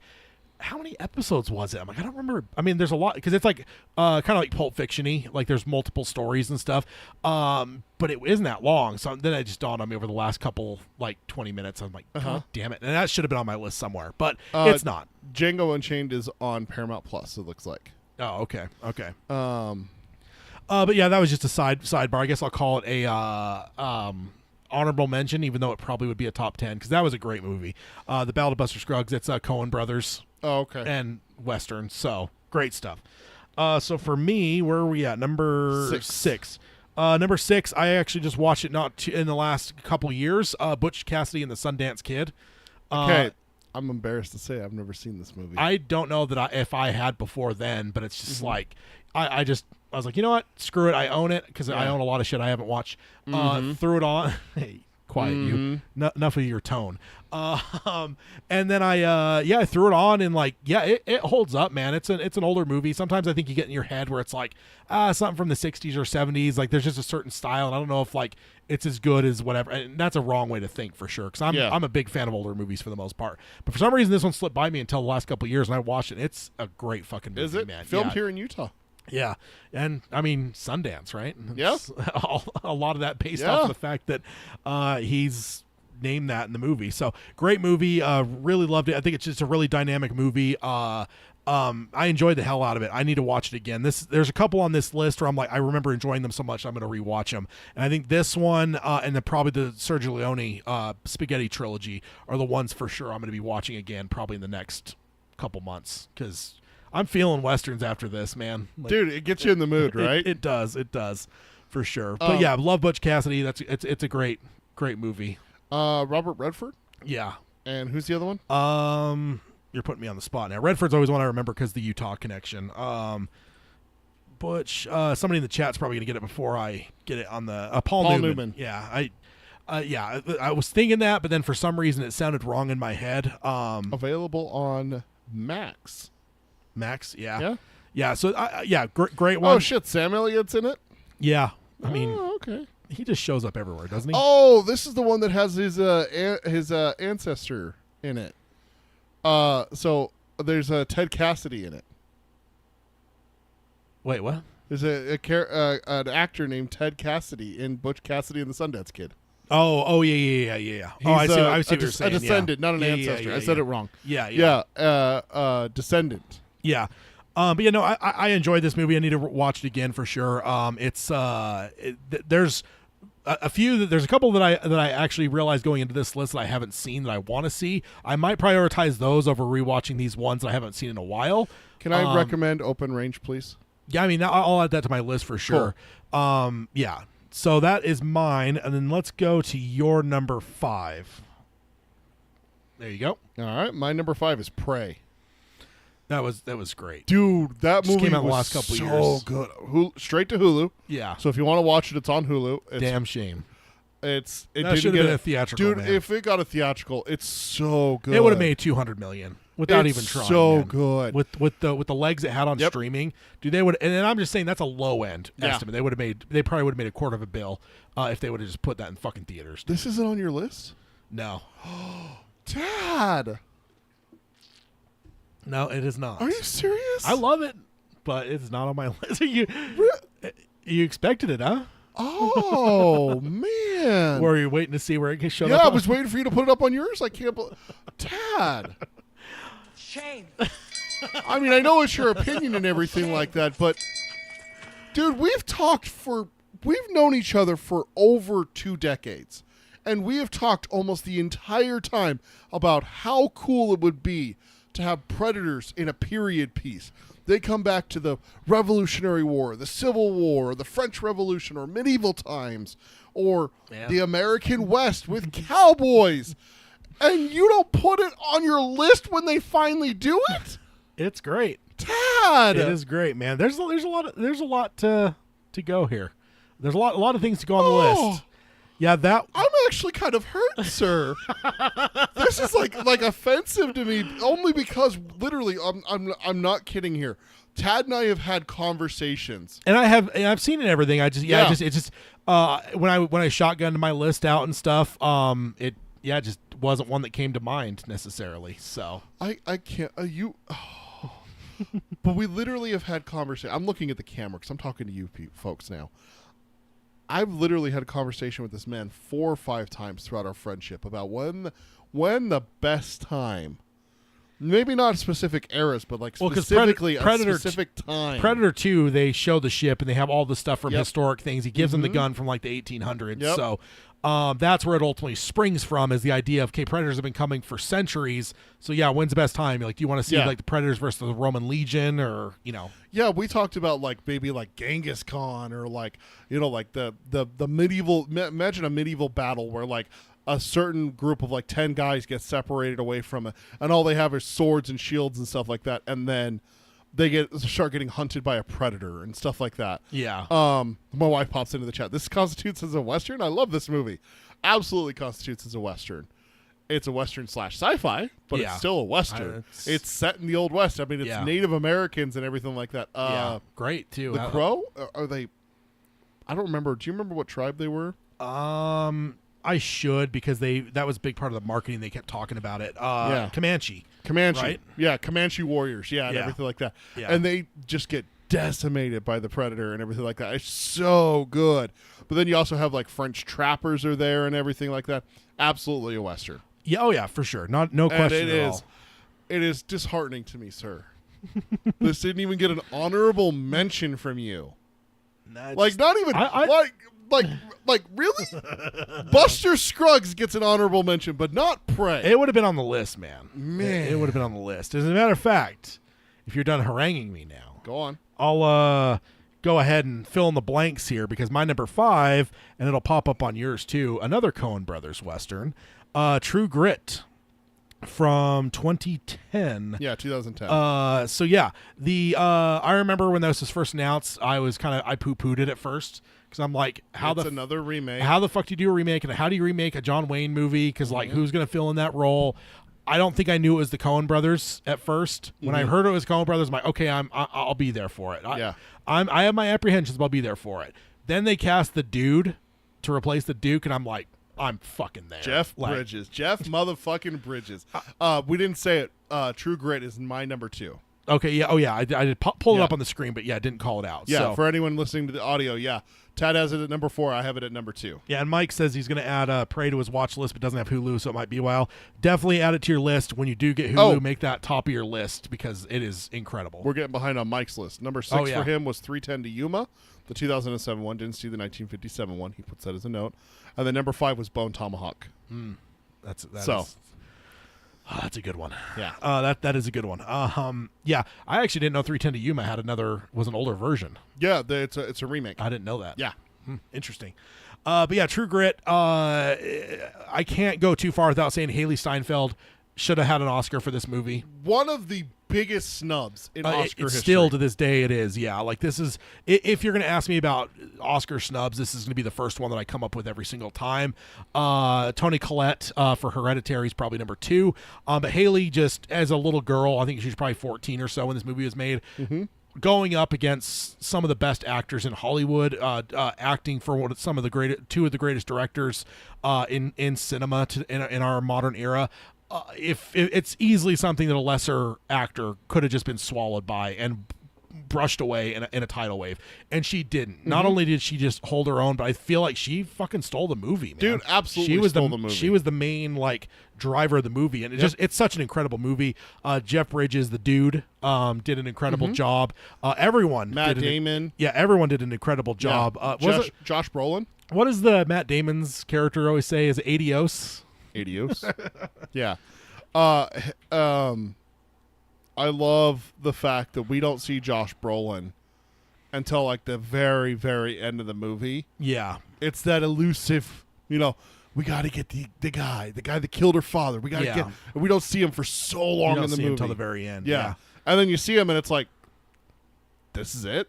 how many episodes was it? I'm like, I don't remember. I mean, there's a lot because it's like kind of like Pulp Fiction-y, like there's multiple stories and stuff. But it isn't that long. So then it just dawned on me over the last couple 20 minutes. I'm like, God damn it. And that should have been on my list somewhere, but it's not. Django Unchained is on Paramount Plus, it looks like. Oh, okay. Okay. But yeah, that was just a sidebar. I guess I'll call it a honorable mention, even though it probably would be a top 10 because that was a great movie. The Ballad of Buster Scruggs. It's Coen Brothers Oh, okay. and Western. So great stuff. So for me, where are we at? Number six. Number 6. I actually just watched it in the last couple years. Butch Cassidy and the Sundance Kid. Okay. I'm embarrassed to say I've never seen this movie. I don't know that if I had before then, but it's just like I was like, you know what? Screw it. I own it because I own a lot of shit I haven't watched. Threw it on. Hey, quiet you. Enough of your tone. And then I threw it on and it holds up, man. It's an older movie. Sometimes I think you get in your head where it's like something from the 60s or 70s. Like there's just a certain style, and I don't know if it's as good as whatever. And that's a wrong way to think for sure. Because I'm a big fan of older movies for the most part. But for some reason, this one slipped by me until the last couple of years, and I watched it. It's a great fucking movie, Is it? man. Filmed Yeah. here in Utah. Yeah, and I mean Sundance, right? Yeah. It's a lot of that based Yeah. off of the fact that he's named that in the movie. So great movie. Really loved it. I think it's just a really dynamic movie. I enjoyed the hell out of it. I need to watch it again. There's a couple on this list where I'm like, I remember enjoying them so much, I'm going to rewatch them. And I think this one and then probably the Sergio Leone Spaghetti trilogy are the ones for sure I'm going to be watching again probably in the next couple months because I'm feeling westerns after this, man. Like, Dude, it gets you in the mood, right? It does for sure. But yeah, love Butch Cassidy. It's a great movie. Robert Redford, Yeah. and who's the other one? You're putting me on the spot now. Redford's always one I remember because the Utah connection. Butch, somebody in the chat's probably gonna get it before I get it on the Paul Newman. Yeah, I was thinking that, but then for some reason it sounded wrong in my head. Available on Max. Max, Yeah. yeah. So great one. Oh shit, Sam Elliott's in it. Yeah, I mean, Oh, okay. he just shows up everywhere, doesn't he? Oh, this is the one that has his ancestor in it. So there's Ted Cassidy in it. Wait, what? There's an actor named Ted Cassidy in Butch Cassidy and the Sundance Kid. Oh, yeah. Oh, I He's, see what you're saying. a descendant, yeah. not an ancestor. I said it wrong. Yeah. Descendant. Yeah. But you know, I enjoyed this movie. I need to watch it again for sure. There's a few. There's a couple that I actually realized going into this list that I haven't seen that I want to see. I might prioritize those over rewatching these ones that I haven't seen in a while. Can I recommend Open Range, please? Yeah, I mean, I'll add that to my list for sure. Yeah. So that is mine, and then let's go to your number 5. There you go. All right, my number 5 is Prey. That was great. Dude, that Just movie came out the was last couple so years. good. Straight to Hulu. Yeah. So if you want to watch it, it's on Hulu. It's, Damn shame. It That didn't should have get been a theatrical, Dude, man. if it got a theatrical, it's so good. It would have made $200 million without It's even trying. so man. good. with the legs it had on Yep. streaming. Dude, they would, and then I'm just saying that's a low end Yeah. estimate. They probably would have made $250 million if they would have just put that in fucking theaters. This isn't on your list? No, Dad, no, it is not. are you serious? I love it, but it's not on my list. You expected it, huh? Oh, man. Or are you waiting to see where it gets showed Yeah, up? I was waiting for you to put it up on yours. I can't believe. Dad. Shame. I mean, I know it's your opinion and everything like that, but dude, we've known each other for over 2 decades, and we have talked almost the entire time about how cool it would be to have Predators in a period piece. They come back to the Revolutionary War, the Civil War, the French Revolution, or medieval times, or the American West with cowboys, and you don't put it on your list when they finally do it? It's great. Dad, It is great, man. There's a lot to go here. There's a lot of things to go on the list. Yeah, that I'm actually kind of hurt, sir. This is like offensive to me only because literally I'm not kidding here. Tad and I have had conversations. and I've seen it and everything. I just Yeah. it's just when I shotgunned my list out and stuff, it just wasn't one that came to mind necessarily. So I can't but we literally have had conversations. I'm looking at the camera because I'm talking to you folks now. I've literally had a conversation with this man 4 or 5 times throughout our friendship about when the best time, maybe not specific eras, but like Well, 'cause specifically Predator a specific time. Predator 2, they show the ship and they have all the stuff from Yep. historic things. He gives them the gun from like the 1800s. Yep. So that's where it ultimately springs from, is the idea of, okay, Predators have been coming for centuries. So yeah, when's the best time? Like, do you want to see Yeah. like the Predators versus the Roman Legion, or Yeah, we talked about like maybe like Genghis Khan or like like the medieval. Imagine a medieval battle where like a certain group of like 10 guys get separated away from it, and all they have is swords and shields and stuff like that, and then they start getting hunted by a predator and stuff like that. Yeah. My wife pops into the chat. This constitutes as a Western? I love this movie. Absolutely constitutes as a Western. It's a Western / sci-fi, but Yeah. it's still a Western. It's set in the Old West. I mean, it's Yeah. Native Americans and everything like that. Yeah. Great too. The Crow? Are they... I don't remember. Do you remember what tribe they were? I should, because that was a big part of the marketing. They kept talking about it. Yeah. Comanche. Comanche. Right? Yeah, Comanche warriors. Yeah, and Yeah. everything like that. Yeah. And they just get decimated by the Predator and everything like that. It's so good. But then you also have like French trappers are there and everything like that. Absolutely a Western. Yeah, oh yeah, for sure. No question at all. It is disheartening to me, sir. This didn't even get an honorable mention from you. Like not even like really? Buster Scruggs gets an honorable mention, but not Prey. It would have been on the list, man. Man. It would have been on the list. As a matter of fact, if you're done haranguing me now, Go on. I'll go ahead and fill in the blanks here because my number 5, and it'll pop up on yours too, another Coen Brothers Western, True Grit from 2010. Yeah, 2010. So yeah, I remember when this was first announced, I poo-pooed it at first because I'm like, It's another remake. how the fuck do you do a remake, and how do you remake a John Wayne movie? Because like, who's gonna fill in that role? I don't think I knew it was the Coen Brothers at first. When I heard it was Coen Brothers, I'm like, okay, I'll be there for it. I have my apprehensions, but I'll be there for it. Then they cast the dude to replace the Duke, and I'm like, I'm fucking there. Jeff Bridges. Jeff motherfucking Bridges. We didn't say it. True Grit is my number 2. Okay, yeah. Oh, yeah. I did pull it up on the screen, but yeah, I didn't call it out. Yeah, so. for anyone listening to the audio, yeah. Tad has it at number 4. I have it at number 2. Yeah, and Mike says he's going to add Prey to his watch list, but doesn't have Hulu, so it might be a while. Definitely add it to your list. When you do get Hulu, make that top of your list because it is incredible. We're getting behind on Mike's list. Number 6 yeah. for him was 310 to Yuma, the 2007 one. Didn't see the 1957 one. He puts that as a note. And then number 5 was Bone Tomahawk. That's a good one. Yeah. That is a good one. Yeah, I actually didn't know 310 to Yuma was an older version. Yeah, it's a remake. I didn't know that. Yeah. Interesting. But yeah, True Grit. I can't go too far without saying Haley Steinfeld should have had an Oscar for this movie. One of the biggest snubs in Oscar history. Still to this day it is. Yeah, like this is, if you're going to ask me about Oscar snubs, this is going to be the first one that I come up with every single time. Toni Collette for Hereditary is probably number 2. But Haley, just as a little girl, I think she was probably 14 or so when this movie was made. Going up against some of the best actors in Hollywood, acting for two of the greatest directors in cinema in our modern era. If it's easily something that a lesser actor could have just been swallowed by and brushed away in a tidal wave, and she didn't. Not only did she just hold her own, but I feel like she fucking stole the movie, man. Dude, absolutely stole the movie. She was the main like driver of the movie, and it's such an incredible movie. Jeff Bridges, the dude, did an incredible job. Everyone, Matt Damon, everyone did an incredible job. Josh Brolin. What does the Matt Damon's character always say? Is it adios? Adios. Yeah. I love the fact that we don't see Josh Brolin until like the very, very end of the movie. Yeah. It's that elusive, we got to get the guy that killed her father. We got to get, and we don't see him for so long in the movie until the very end. Yeah. And then you see him and it's like, this is it.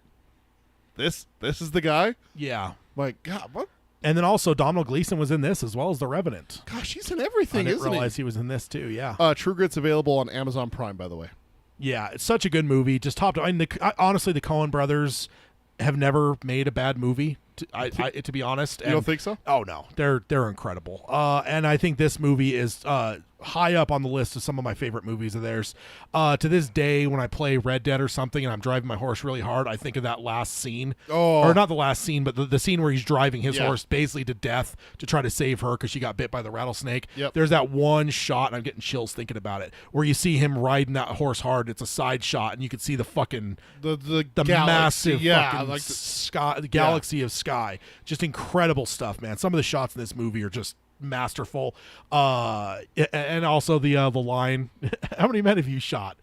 This is the guy. Yeah. Like, God, what? And then also Domhnall Gleeson was in this as well as The Revenant. Gosh, he's in everything, I didn't isn't realize he? he was in this too. Yeah. True Grit's available on Amazon Prime, by the way. Yeah, it's such a good movie. Just top to, honestly, the Coen brothers have never made a bad movie. To be honest, You don't think so? Oh no, they're incredible. And I think this movie is high up on the list of some of my favorite movies of theirs. To this day, when I play Red Dead or something and I'm driving my horse really hard, I think of that last scene. Or not the last scene, but the scene where he's driving his horse basically to death to try to save her because she got bit by the rattlesnake. Yep. There's that one shot, and I'm getting chills thinking about it, where you see him riding that horse hard. It's a side shot, and you can see the fucking the massive yeah, fucking like sky, the galaxy of sky. Just incredible stuff, man. Some of the shots in this movie are just masterful. And also the line, how many men have you shot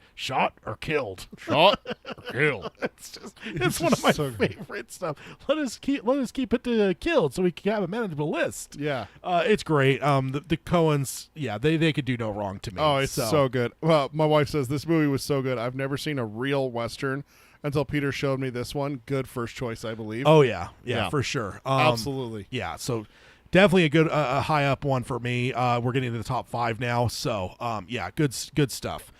or killed? Shot or killed. It's one of my favorite stuff. Let us keep it to killed so we can have a manageable list. Yeah. It's great. The Coens, they could do no wrong to me. Oh, it's so good. Well, my wife says this movie was so good. I've never seen a real Western until Peter showed me this one. Good first choice, I believe. Oh yeah, for sure. Absolutely. Yeah, so definitely a good high up one for me. We're getting to the top 5 now, so good stuff.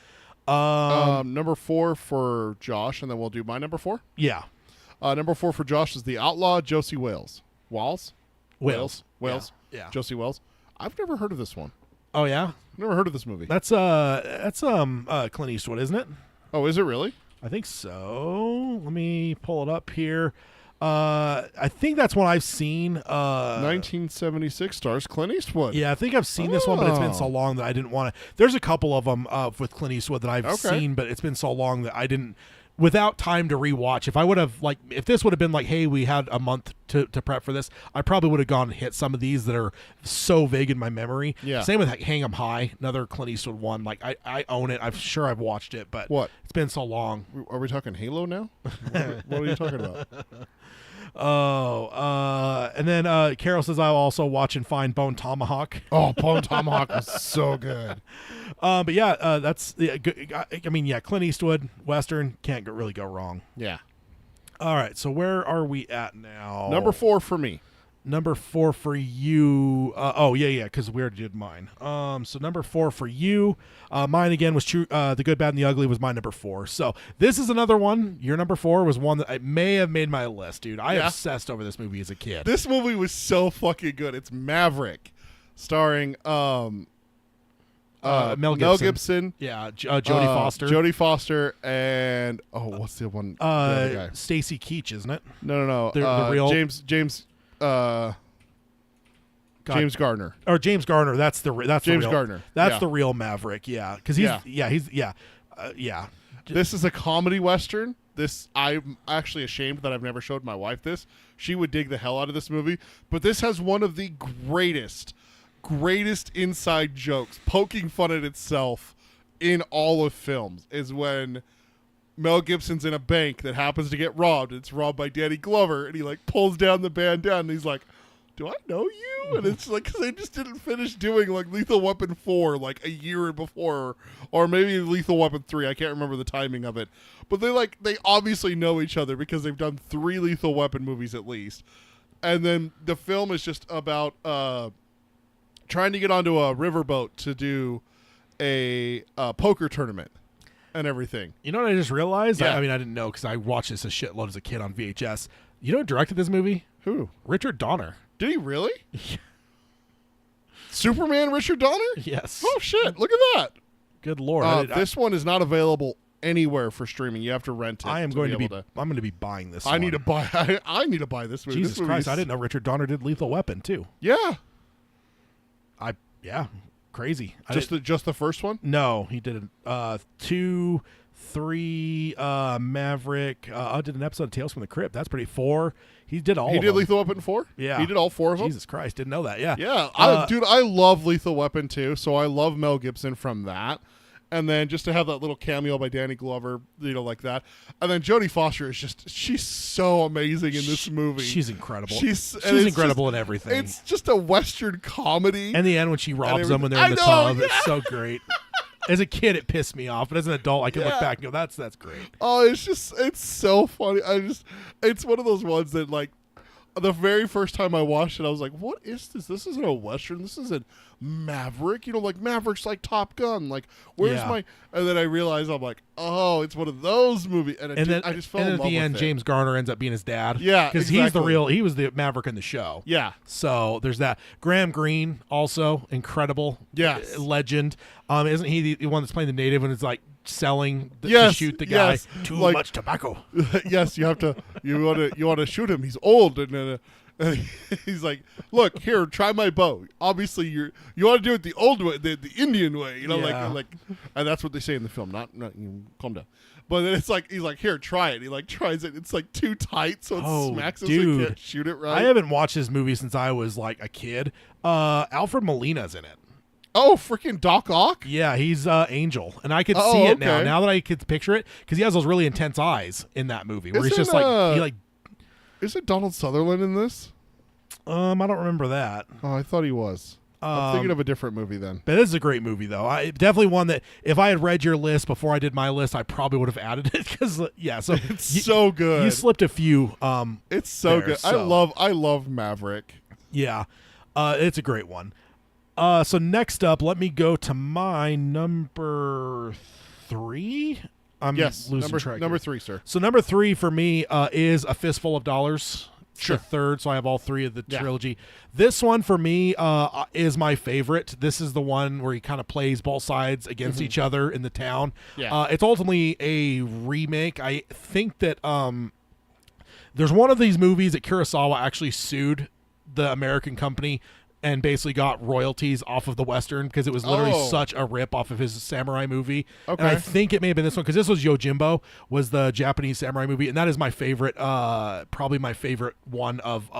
Number 4 for Josh, and then we'll do my number 4. Yeah. Number 4 for Josh is The Outlaw, Josie Wales. Wales. Yeah. Josie Wales. I've never heard of this one. Oh yeah. Never heard of this movie. That's Clint Eastwood, isn't it? Oh, is it really? I think so. Let me pull it up here. I think that's one I've seen. 1976 stars Clint Eastwood. Yeah, I think I've seen this one, but it's been so long that I didn't want to. There's a couple of them with Clint Eastwood that I've seen, but it's been so long that I didn't, without time to rewatch. If I would have, like, if this would have been like, hey, we had a month to prep for this, I probably would have gone and hit some of these that are so vague in my memory. Yeah. Same with like, Hang 'em High, another Clint Eastwood one. Like, I own it. I'm sure I've watched it, but What? it's been so long. Are we talking Halo now? What are you talking about? And then Carol says I'll also watch and find Bone Tomahawk. Oh, Bone Tomahawk was so good. But yeah, that's good. I mean, yeah, Clint Eastwood, Western, can't really go wrong. Yeah. All right, so where are we at now? Number 4 for me. Number 4 for you. Yeah, because we already did mine. So number 4 for you. Mine again was True. The Good, Bad, and the Ugly was my number 4. So this is another one. Your number 4 was one that I may have made my list, dude. I obsessed over this movie as a kid. This movie was so fucking good. It's Maverick, starring Mel Mel Gibson. Gibson. Yeah, Jodie Foster. Jodie Foster and what's the one? The other guy? Stacy Keach, isn't it? No. The real James Gardner. Or James Garner. That's James the real, Gardner. That's Yeah. the real Maverick. Yeah, because he's This is a comedy western. I'm actually ashamed that I've never showed my wife this. She would dig the hell out of this movie. But this has one of the greatest inside jokes, poking fun at itself in all of films, is when Mel Gibson's in a bank that happens to get robbed. It's robbed by Danny Glover, and he like pulls down the band down, and he's like, "Do I know you?" And it's like, because they just didn't finish doing like Lethal Weapon 4 like a year before, or maybe Lethal Weapon 3. I can't remember the timing of it, but they obviously know each other because they've done 3 Lethal Weapon movies at least. And then the film is just about trying to get onto a riverboat to do a poker tournament and everything. You know what I just realized? Yeah. I mean, I didn't know because I watched this a shitload as a kid on VHS. You know who directed this movie? Who? Richard Donner. Did he really? Superman Richard Donner? Yes. Oh shit, look at that. Good Lord. This one is not available anywhere for streaming. You have to rent it. I'm to going be to able be. I'm going to be buying this. I need to buy. I need to buy this movie. Jesus This movie Christ! is- I didn't know Richard Donner did Lethal Weapon too. Yeah, Crazy. just the first one. No, he did 2, 3, Maverick. Did an episode of Tales from the Crypt. That's pretty 4. He did all. He of did them. Lethal Weapon 4. Yeah. he did all 4 of them. Jesus Christ! Didn't know that. Yeah. Yeah, Uh, dude, I love Lethal Weapon 2, so I love Mel Gibson from that. And then just to have that little cameo by Danny Glover, like that. And then Jodie Foster is she's so amazing in this movie. She's incredible. She's incredible in everything. It's just a Western comedy. And the end when she robs them when they're I in the know, tub, yeah. it's so great. As a kid, it pissed me off, but as an adult, I can look Yeah. back and go, "That's great." Oh, it's so funny. It's one of those ones that like the very first time I watched it, I was like, "What is this? This isn't a Western. This isn't Maverick. Like Maverick's like Top Gun. Like where's Yeah. my?" And then I realized I'm like, "Oh, it's one of those movies." And, I just fell and in at love the with end, it. James Garner ends up being his dad. Yeah, because exactly. he was the Maverick in the show. Yeah, So there's that. Graham Greene, also incredible. Yes. Legend. Isn't he the one that's playing the native and is like selling to Yes, shoot the guy? yes. Too Like- much tobacco. yes, you want to shoot him. He's old, and he's like, "Look here, try my bow. Obviously, you want to do it the old way, the Indian way, Yeah. like, and that's what they say in the film. Not calm down." But then it's like he's like, "Here, try it." He like tries it. It's like too tight, so it Oh, smacks him. So he dude. can't shoot it right. I haven't watched this movie since I was like a kid. Alfred Molina's in it. Oh, freaking Doc Ock! Yeah, he's Angel, and I could Oh, see it now. okay. Now that I could picture it, because he has those really intense eyes in that movie, where he's Isn't, just like he like. Is it Donald Sutherland in this? I don't remember that. Oh, I thought he was. I'm thinking of a different movie then. But this is a great movie, though. Definitely one that if I had read your list before I did my list, I probably would have added it. Because so It's so good. You slipped a few. It's so there, good. so. I love Maverick. Yeah, it's a great one. So next up, let me go to my number 3. I'm Yes, losing track. number here. 3, sir. So number 3 for me is A Fistful of Dollars. the third, so I have all three of the Yeah. trilogy. This one for me is my favorite. This is the one where he kind of plays both sides against each other in the town. Yeah. It's ultimately a remake. I think that there's one of these movies that Kurosawa actually sued the American company and basically got royalties off of the Western because it was literally such a rip off of his samurai movie. Okay. And I think it may have been this one because this was Yojimbo, was the Japanese samurai movie, and that is my favorite, probably my favorite one of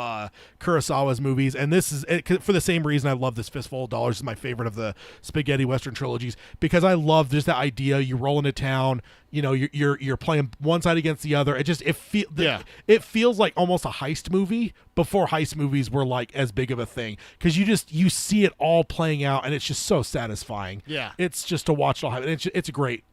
Kurosawa's movies. And this is for the same reason I love this Fistful of Dollars. Is my favorite of the spaghetti Western trilogies because I love just that idea. You roll into town. You know, you're playing one side against the other. It feels like almost a heist movie before heist movies were like as big of a thing because you see it all playing out and it's just so satisfying. Yeah. It's just to watch it all happen. It's great.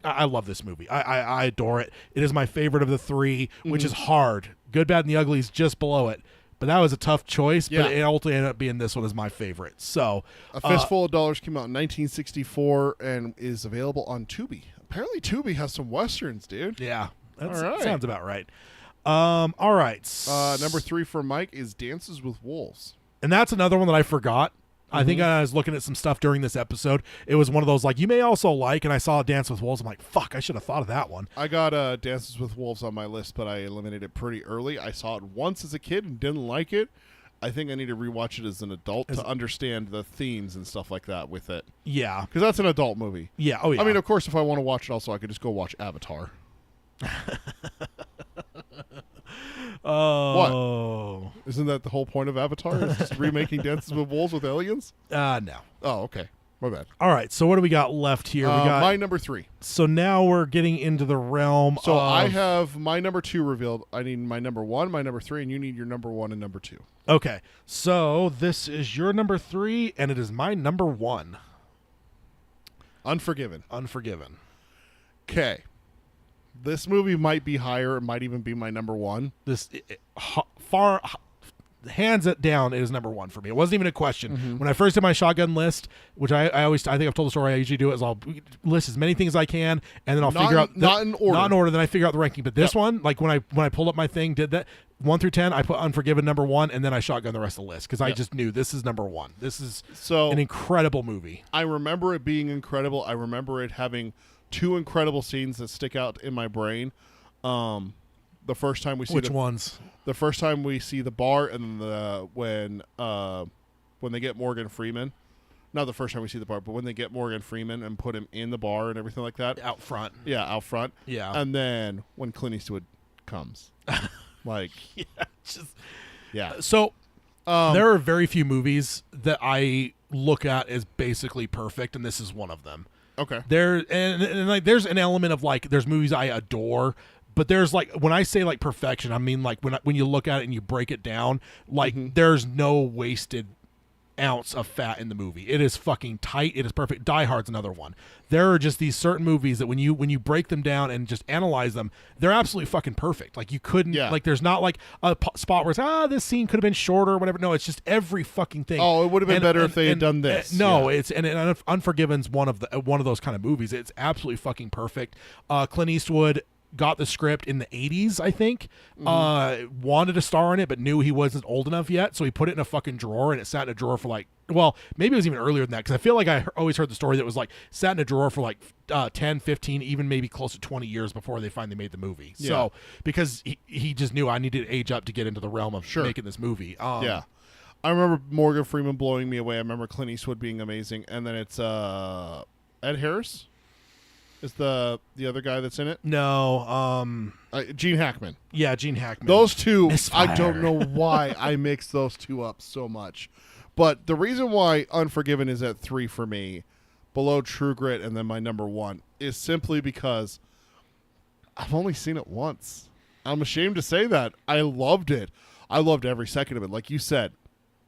I love this movie. I adore it. It is my favorite of the three, which is hard. Good, Bad, and the Ugly is just below it. But that was a tough choice, but it ultimately ended up being this one as my favorite. So, A Fistful of Dollars came out in 1964 and is available on Tubi. Apparently, Tubi has some westerns, dude. yeah, that All right. sounds about right. All right. Number 3 for Mike is Dances with Wolves. And that's another one that I forgot. I think I was looking at some stuff during this episode. It was one of those like you may also like, and I saw Dance with Wolves. I'm like, fuck, I should have thought of that one. I got Dances with Wolves on my list, but I eliminated it pretty early. I saw it once as a kid and didn't like it. I think I need to rewatch it as an adult to understand the themes and stuff like that with it. Yeah. Because that's an adult movie. Yeah. Oh yeah. I mean, of course, if I want to watch it also, I could just go watch Avatar. oh. Isn't that the whole point of Avatar? Is just remaking Dances with Wolves with aliens? No. Oh, okay. My bad. All right. So what do we got left here? We got my number 3. So now we're getting into the realm So of I have my number 2 revealed. I need my number 1, my number 3, and you need your number 1 and number 2. Okay. So this is your number 3 and it is my number 1. Unforgiven. Unforgiven. Okay. This movie might be higher. It might even be my number 1. This hands it down, it is number 1 for me. It wasn't even a question. When I first did my shotgun list, which I think I've told the story I usually do, is I'll list as many things as I can, and then I'll figure out not in order. Not in order. Then I figure out the ranking. But this one, like when I pulled up my thing, did that 1 through 10, I put Unforgiven number 1, and then I shotgun the rest of the list because I just knew this is number 1. This is an incredible movie. I remember it being incredible. I remember it having 2 incredible scenes that stick out in my brain. The first time we see Which ones? The first time we see the bar, and when they get Morgan Freeman. Not the first time we see the bar, but when they get Morgan Freeman and put him in the bar and everything like that. Out front. Yeah, out front. Yeah. And then when Clint Eastwood comes. Like, So there are very few movies that I look at as basically perfect, and this is one of them. Okay. And like there's an element of like there's movies I adore, but there's like when I say like perfection, I mean like when you look at it and you break it down, like there's no wasted ounce of fat in the movie. It is fucking tight. It is perfect. Die Hard's another one. There are just these certain movies that when you break them down and just analyze them, they're absolutely fucking perfect. Like you couldn't like there's not like a spot where it's this scene could have been shorter or whatever. No, it's just every fucking thing. Oh, it would have been better if they had done this. No, it's and Unforgiven's one of those kind of movies. It's absolutely fucking perfect. Clint Eastwood got the script in the 80s, I think. Wanted to star in it, but knew he wasn't old enough yet, so he put it in a fucking drawer, and it sat in a drawer for like, well, maybe it was even earlier than that, because I feel like I always heard the story that was like sat in a drawer for like 10, 15, even maybe close to 20 years before they finally made the movie. Yeah. So, because he just knew I needed to age up to get into the realm of making this movie. Yeah. I remember Morgan Freeman blowing me away. I remember Clint Eastwood being amazing. And then it's Ed Harris is the other guy that's in it. No. Gene Hackman. Yeah, Gene Hackman. Those two, Misfire. I don't know why I mix those two up so much. But the reason why Unforgiven is at 3 for me, below True Grit and then my number 1, is simply because I've only seen it once. I'm ashamed to say that. I loved it. I loved every second of it. Like you said.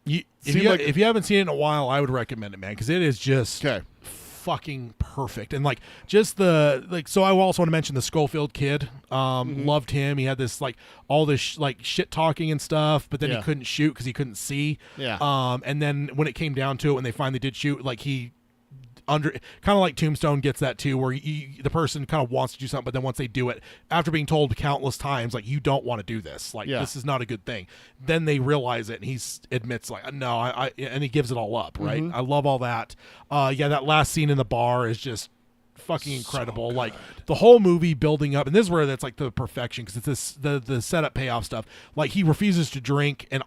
If you haven't seen it in a while, I would recommend it, man, because it is just fucking perfect. And like just so I also want to mention the Schofield kid. Loved him. He had this like all this like shit talking and stuff, but then he couldn't shoot because he couldn't see. And then when it came down to it, when they finally did shoot, like he kind of like Tombstone gets that too, where the person kind of wants to do something, but then once they do it, after being told countless times, like, you don't want to do this, like, this is not a good thing, then they realize it, and he admits, like, no, and he gives it all up, right? I love all that. That last scene in the bar is just fucking incredible. Like, the whole movie building up, and this is where that's like the perfection, because it's the setup payoff stuff. Like, he refuses to drink, and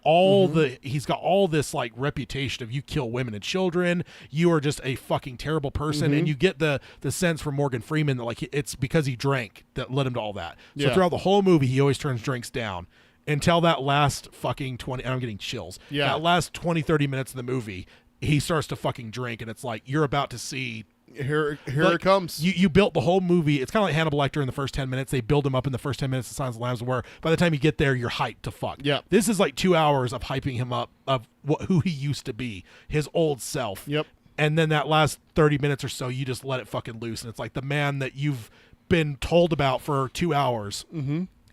he's got all this like reputation of, you kill women and children, you are just a fucking terrible person, and you get the sense from Morgan Freeman that, like, it's because he drank that led him to all that. So throughout the whole movie, he always turns drinks down until that last fucking 20, and I'm getting chills. That last 20-30 minutes of the movie, he starts to fucking drink, and it's like, you're about to see. Here it comes. You built the whole movie. It's kind of like Hannibal Lecter in the first 10 minutes. They build him up in the first 10 minutes of Silence of the Lambs, where by the time you get there, you're hyped to fuck. Yep. This is like 2 hours of hyping him up of who he used to be, his old self. Yep. And then that last 30 minutes or so, you just let it fucking loose. And it's like the man that you've been told about for 2 hours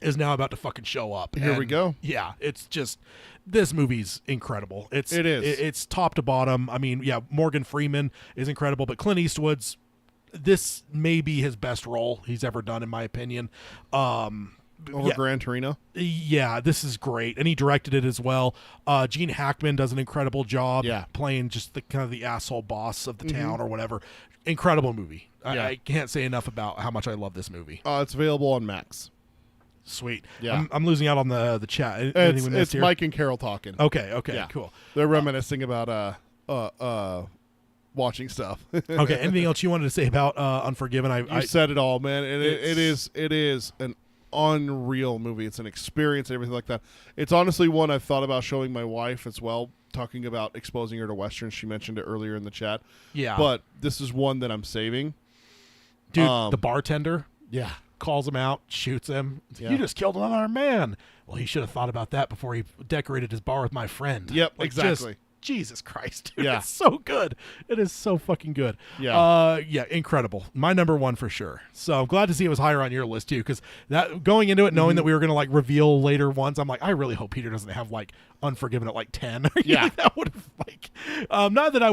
is now about to fucking show up. Here we go. Yeah, it's just, this movie's incredible. It is. It's top to bottom. I mean, Morgan Freeman is incredible, but Clint Eastwood's, this may be his best role he's ever done, in my opinion. Over Gran Torino. Yeah, this is great, and he directed it as well. Gene Hackman does an incredible job playing just the kind of the asshole boss of the town or whatever. Incredible movie. I can't say enough about how much I love this movie. It's available on Max. Sweet. Yeah. I'm losing out on the chat. It's Mike and Carol talking. Okay, Yeah. cool. They're reminiscing about watching stuff. Okay, anything else you wanted to say about Unforgiven? I said it all, man. And it is an unreal movie. It's an experience and everything like that. It's honestly one I've thought about showing my wife as well, talking about exposing her to Westerns. She mentioned it earlier in the chat. Yeah. But this is one that I'm saving. Dude, the bartender Yeah. calls him out, shoots him. Yeah. You just killed another man. Well, he should have thought about that before he decorated his bar with my friend. Yep, Like, exactly. Jesus Christ, dude. Yeah. It's so good. It is so fucking good. Yeah. Incredible. My number one for sure. So I'm glad to see it was higher on your list too, because that going into it knowing that we were going to like reveal later ones, I'm like, I really hope Peter doesn't have like Unforgiven at like 10. Yeah. That would have like, not that I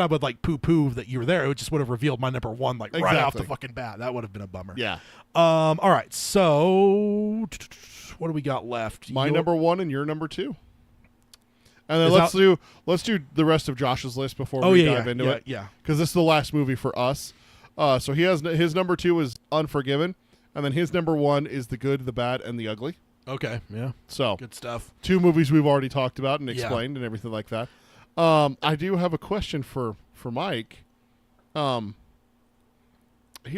would like poo-poo that you were there. It just would have revealed my number one like right off the fucking bat. That would have been a bummer. Yeah. All right. So what do we got left? My number one and your number two. And then let's do the rest of Josh's list before we dive into it. Yeah. Because this is the last movie for us. So he has his number two is Unforgiven, and then his number one is The Good, the Bad, and the Ugly. Okay. Yeah. So Good stuff. two movies we've already talked about and explained and everything like that. I do have a question for Mike. He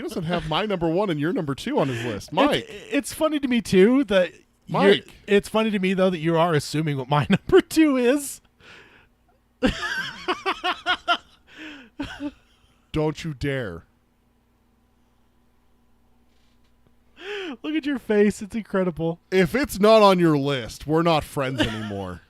doesn't have my number one and your number two on his list. Mike. It's funny to me too that Mike. It's funny to me though that you are assuming what my number two is. Don't you dare. Look at your face. It's incredible. If it's not on your list, we're not friends anymore.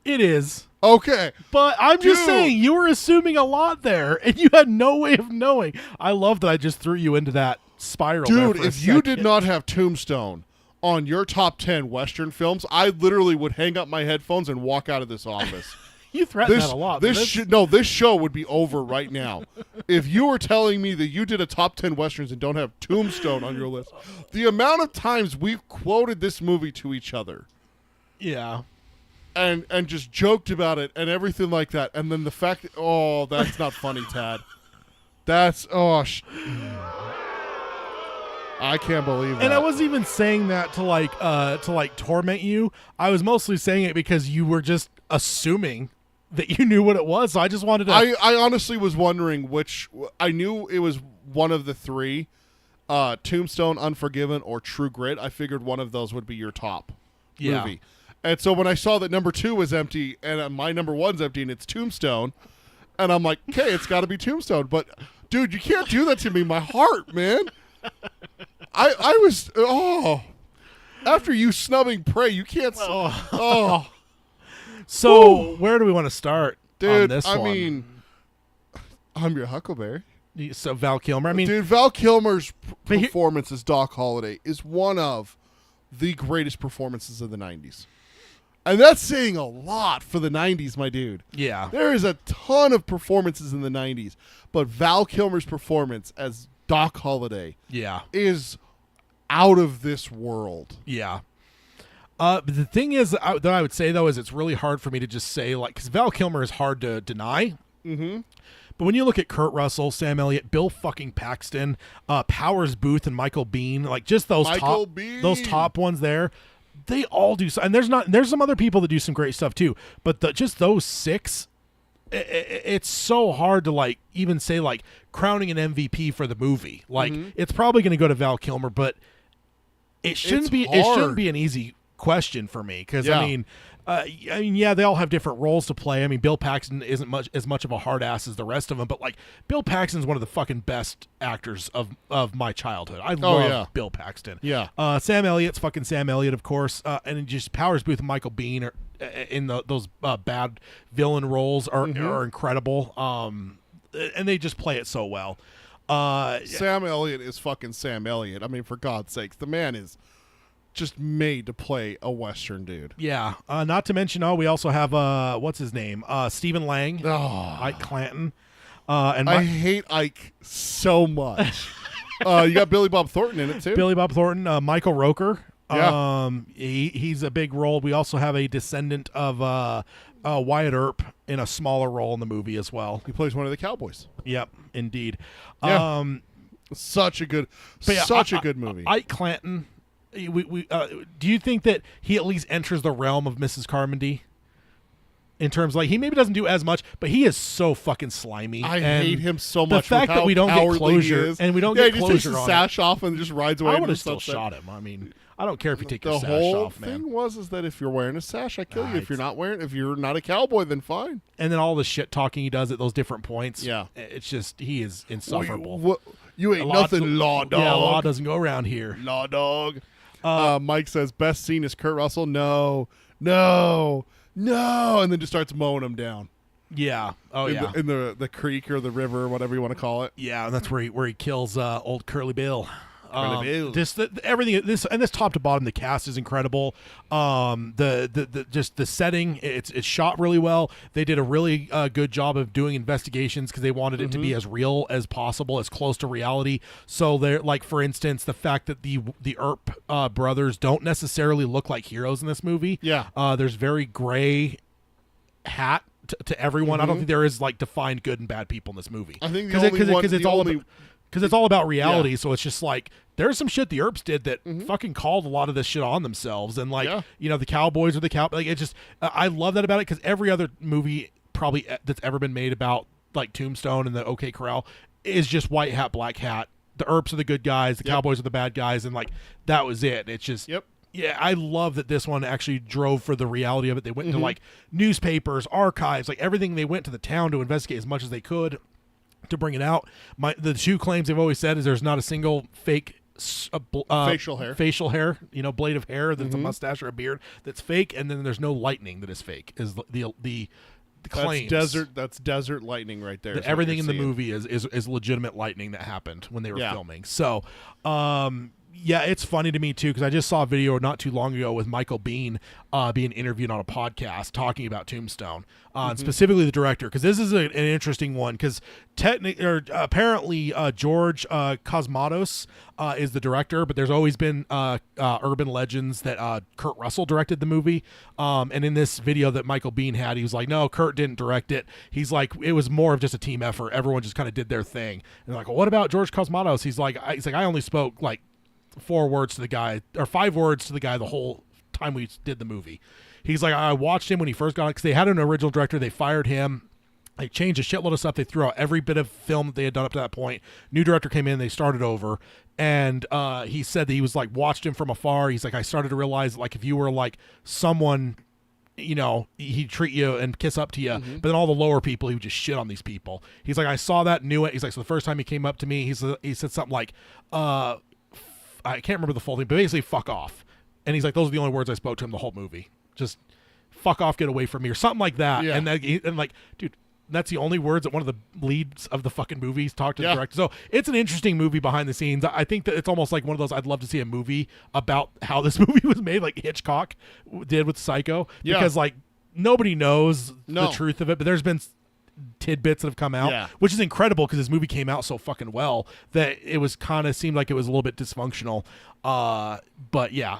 It is. Okay. But I'm just Dude. saying, you were assuming a lot there, and you had no way of knowing. I love that I just threw you into that spiral. there Dude, for a if you did second. not have Tombstone on your top 10 Western films, I literally would hang up my headphones and walk out of this office. You threaten that a lot. This show would be over right now. If you were telling me that you did a top 10 Westerns and don't have Tombstone on your list, the amount of times we've quoted this movie to each other. Yeah. And just joked about it and everything like that. And then the fact that, that's not funny, Tad. That's, I can't believe that. And I wasn't even saying that to torment you. I was mostly saying it because you were just assuming that you knew what it was. So I just wanted to. I honestly was wondering which. I knew it was one of the three, Tombstone, Unforgiven, or True Grit. I figured one of those would be your top movie. And so when I saw that number two was empty and my number one's empty and it's Tombstone, and I'm like, okay, it's got to be Tombstone. But dude, you can't do that to me. My heart, man. I was after you snubbing Prey, you can't. So where do we want to start, dude? On this I one? mean, I'm your Huckleberry. So Val Kilmer. I mean, dude, Val Kilmer's performance as Doc Holliday is one of the greatest performances of the '90s. And that's saying a lot for the 90s, my dude. Yeah. There is a ton of performances in the 90s, but Val Kilmer's performance as Doc Holliday Yeah. is out of this world. Yeah. But the thing is that I would say, though, is it's really hard for me to just say, like, because Val Kilmer is hard to deny. Mm-hmm. But when you look at Kurt Russell, Sam Elliott, Bill fucking Paxton, Powers Booth, and Michael Biehn, like just those top ones there, they all do. And there's some other people that do some great stuff too. But just those six, it's so hard to like even say like crowning an MVP for the movie. Like it's probably going to go to Val Kilmer, but it shouldn't be an easy question for me because I mean, yeah, they all have different roles to play. I mean, Bill Paxton isn't as much of a hard ass as the rest of them, but like Bill Paxton's one of the fucking best actors of my childhood. I love Bill Paxton. Yeah. Sam Elliott's fucking Sam Elliott, of course, and just Powers Booth and Michael Biehn are in those bad villain roles are incredible. And they just play it so well. Sam Elliott is fucking Sam Elliott. I mean, for God's sakes, the man is just made to play a Western dude. Yeah. Not to mention, we also have what's his name? Stephen Lang, Ike Clanton. And I hate Ike so much. You got Billy Bob Thornton in it too. Billy Bob Thornton, Michael Roker. Yeah. He's a big role. We also have a descendant of Wyatt Earp in a smaller role in the movie as well. He plays one of the cowboys. Yep, indeed. Yeah. Such a good movie. Ike Clanton. Do you think that he at least enters the realm of Mrs. Carmody? In terms like he maybe doesn't do as much, but he is so fucking slimy. I hate him so much. The fact that we don't get closure and we don't get he closure just takes the on sash off and just rides away. I would have still shot him. I mean, I don't care if you take your sash off, man. The whole thing is that if you're wearing a sash, I kill you. If you're not a cowboy, then fine. And then all the shit talking he does at those different points. Yeah, it's just he is insufferable. You ain't nothing, law dog. Yeah, law doesn't go around here. Law dog. Mike says best scene is Kurt Russell. No, and then just starts mowing him down. Yeah. In the creek or the river or whatever you want to call it. Yeah, and that's where he kills old Curly Bill. Everything. This top to bottom, the cast is incredible. The setting, it's shot really well. They did a really good job of doing investigations because they wanted it to be as real as possible, as close to reality. So they're like, for instance, the fact that the Earp brothers don't necessarily look like heroes in this movie. Yeah. There's very gray hat to everyone. I don't think there is like defined good and bad people in this movie. I think because it's all about reality. So it's just like there's some shit the Earps did that fucking called a lot of this shit on themselves, and like the Cowboys are the cow. Like it just I love that about it because every other movie probably that's ever been made about like Tombstone and the OK Corral is just white hat, black hat. The Earps are the good guys, the Cowboys are the bad guys, and like that was it. It's just yeah, I love that this one actually drove for the reality of it. They went into like newspapers, archives, like everything. They went to the town to investigate as much as they could to bring it out. The two claims they've always said is there's not a single fake facial hair, blade of hair that's a mustache or a beard that's fake, and then there's no lightning that is fake. Is the claims. That's desert lightning right there. Everything in the movie is legitimate lightning that happened when they were filming. So, yeah, it's funny to me too because I just saw a video not too long ago with Michael Biehn being interviewed on a podcast talking about Tombstone, and specifically the director, because this is an interesting one because apparently George Cosmatos is the director, but there's always been urban legends that Kurt Russell directed the movie, and in this video that Michael Biehn had, he was like, no, Kurt didn't direct it. He's like, it was more of just a team effort. Everyone just kind of did their thing. And they're like, well, what about George Cosmatos? He's like, I only spoke like 4 words to the guy or 5 words to the guy the whole time we did the movie. He's like, I watched him when he first got it because they had an original director. They fired him. They changed a shitload of stuff. They threw out every bit of film that they had done up to that point. New director came in. They started over. And he said that he was like, watched him from afar. He's like, I started to realize like if you were like someone, he'd treat you and kiss up to you. But then all the lower people, he would just shit on these people. He's like, I saw that, knew it. He's like, so the first time he came up to me, he said something like, I can't remember the full thing, but basically fuck off. And he's like, those are the only words I spoke to him the whole movie. Just fuck off, get away from me, or something like that. Yeah. And like, dude, That's the only words that one of the leads of the fucking movies talk to the Yeah. director. So it's an interesting movie behind the scenes. I think that it's almost like one of those. I'd love to see a movie about how this movie was made, like Hitchcock did with Psycho, Yeah. because like nobody knows No. the truth of it, but there's been tidbits that have come out, Yeah. which is incredible because this movie came out so fucking well that it was kind of seemed like it was a little bit dysfunctional. But yeah,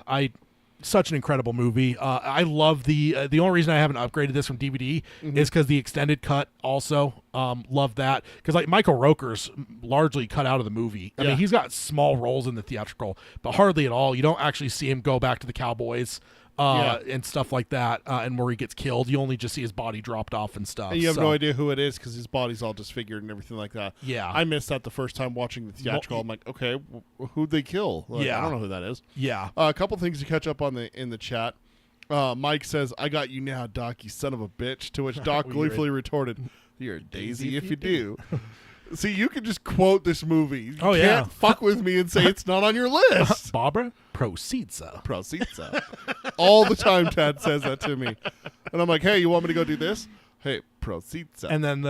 such an incredible movie. I love the only reason I haven't upgraded this from DVD is because the extended cut also love that, because like Michael Roker's largely cut out of the movie. I Yeah. mean, he's got small roles in the theatrical, but hardly at all. You don't actually see him go back to the Cowboys and stuff like that, and where he gets killed. You only just see his body dropped off and stuff. And you have So, no idea who it is because his body's all disfigured and everything like that. Yeah. I missed that the first time watching the theatrical. I'm like, okay, who'd they kill? Like, Yeah. I don't know who that is. Yeah. A couple things to catch up on in the chat. Mike says, "I got you now, Doc, you son of a bitch." To which Doc You're gleefully retorted, "You're a daisy if you do." See, you can just quote this movie. You Oh, can't yeah. fuck with me and say it's not on your list. Barbara Procizza. Procizza. All the time Tad says that to me. And I'm like, hey, you want me to go do this? Hey, Procizza. And then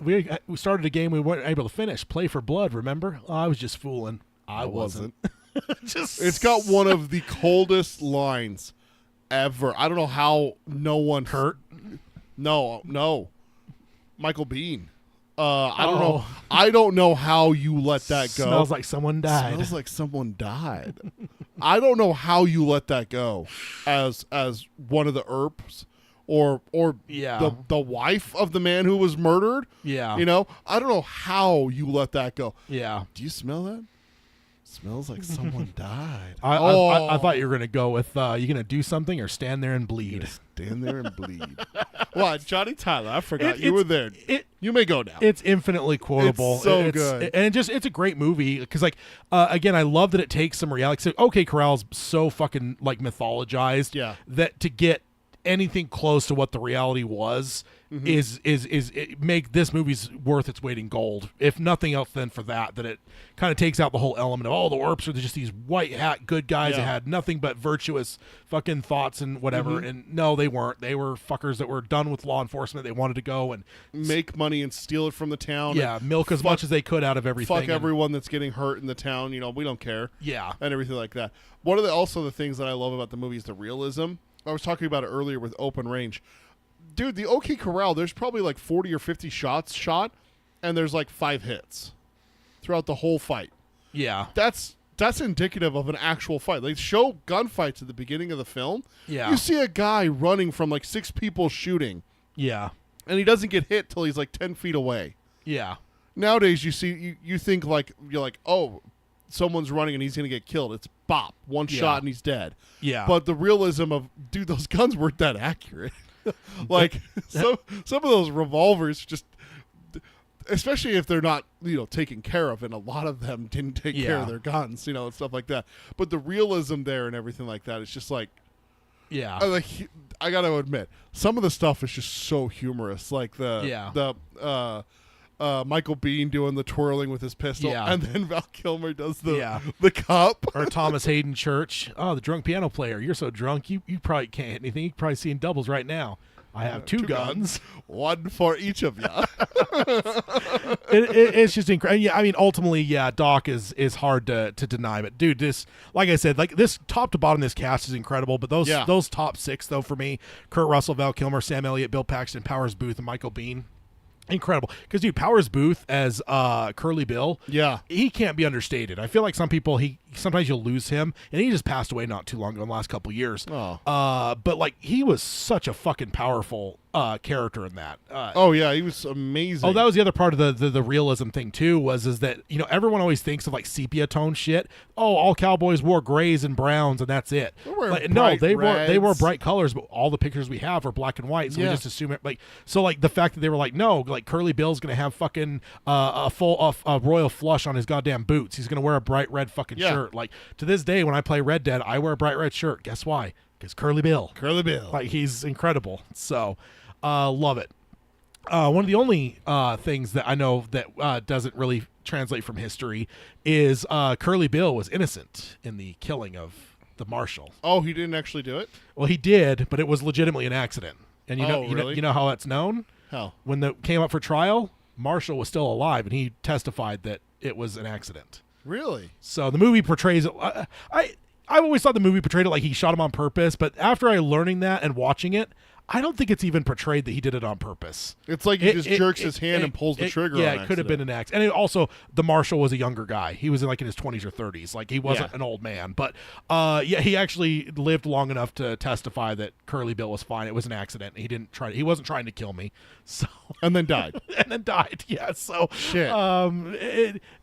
we started a game we weren't able to finish. Play for Blood, remember? I was just fooling. I wasn't. Just It's got one of the coldest lines ever. I don't know how no one Kurt. No. Michael Biehn. I don't Oh. know. I don't know how you let that go. Smells like someone died. Smells like someone died. I don't know how you let that go as one of the Earps or Yeah. the wife of the man who was murdered. Yeah. You know, I don't know how you let that go. Yeah. Do you smell that? Smells like someone died. I thought you were gonna go with you gonna do something or stand there and bleed. Stand there and bleed. What, Johnny Tyler? I forgot you it's- were there. You may go now. It's infinitely quotable. It's so good. And it's a great movie because, like, again, I love that it takes some reality. So, OK Corral's so fucking like mythologized, Yeah. that to get anything close to what the reality was is it make this movie's worth its weight in gold. If nothing else, then for that it kind of takes out the whole element of the Earps are just these white hat good guys that Yeah. had nothing but virtuous fucking thoughts and whatever. And no, they weren't. They were fuckers that were done with law enforcement. They wanted to go and Make money and steal it from the town. yeah, and milk as fuck- much as they could out of everything. Fuck and- everyone that's getting hurt in the town. You know, we don't care. Yeah. And everything like that. One of the things that I love about the movie is the realism. I was talking about it earlier with Open Range. Dude, the OK Corral, there's probably like 40 or 50 shots shot, and there's like 5 hits throughout the whole fight. Yeah. That's indicative of an actual fight. They show gunfights at the beginning of the film. Yeah. You see a guy running from like 6 people shooting, Yeah. and he doesn't get hit till he's like 10 feet away. Yeah. Nowadays, you think like, you're like, oh, someone's running and he's going to get killed. It's bop, one Yeah. shot and he's dead. Yeah. But the realism of, dude, those guns weren't that accurate. Like some of those revolvers just, especially if they're not, taken care of, and a lot of them didn't take care Yeah. of their guns, and stuff like that. But the realism there and everything like that, it's just like, yeah. I got to admit, some of the stuff is just so humorous. Like the Michael Biehn doing the twirling with his pistol, Yeah. and then Val Kilmer does Yeah. the cup. Or Thomas Hayden Church. Oh, the drunk piano player. You're so drunk, you probably can't hit anything. You could probably see in doubles right now. I have two guns. One for each of you. It's just incredible. Yeah, I mean, ultimately, yeah, Doc is hard to deny. But dude, this, like I said, like this top to bottom, this cast is incredible. But those top 6 though for me: Kurt Russell, Val Kilmer, Sam Elliott, Bill Paxton, Powers Booth, and Michael Biehn. Incredible. Because dude, Powers Booth as Curly Bill, Yeah. he can't be understated. I feel like some people sometimes you'll lose him, and he just passed away not too long ago in the last couple of years. Oh. But like he was such a fucking powerful character in that. Oh yeah, he was amazing. Oh, that was the other part of the realism thing too. Is that everyone always thinks of like sepia tone shit. Oh, all cowboys wore grays and browns, and that's it. wearing No, bright they wore reds. bright colors, but all the pictures we have are black and white. So we Yeah. just assume it. Like the fact that they were like, no, like Curly Bill's gonna have fucking a full royal flush on his goddamn boots. He's gonna wear a bright red fucking Yeah. shirt. Like to this day, when I play Red Dead, I wear a bright red shirt. Guess why? Because Curly Bill. Curly Bill. Like he's incredible. So love it. One of the only things that I know that doesn't really translate from history is Curly Bill was innocent in the killing of the marshal. Oh, he didn't actually do it? Well, he did, but it was legitimately an accident. And Oh, really? you know how that's known? How? When it came up for trial, Marshall was still alive, and he testified that it was an accident. Really? So the movie portrays it. I've always thought the movie portrayed it like he shot him on purpose, but after learning that and watching it, I don't think it's even portrayed that he did it on purpose. It's like he just jerks his hand and pulls the trigger. Yeah, on it could have been an accident. And also, the Marshal was a younger guy. He was in his 20s or 30s. Like, he wasn't an old man. But, he actually lived long enough to testify that Curly Bill was fine. It was an accident. He wasn't trying to kill me. So And then died. and then died. Yeah. So Shit.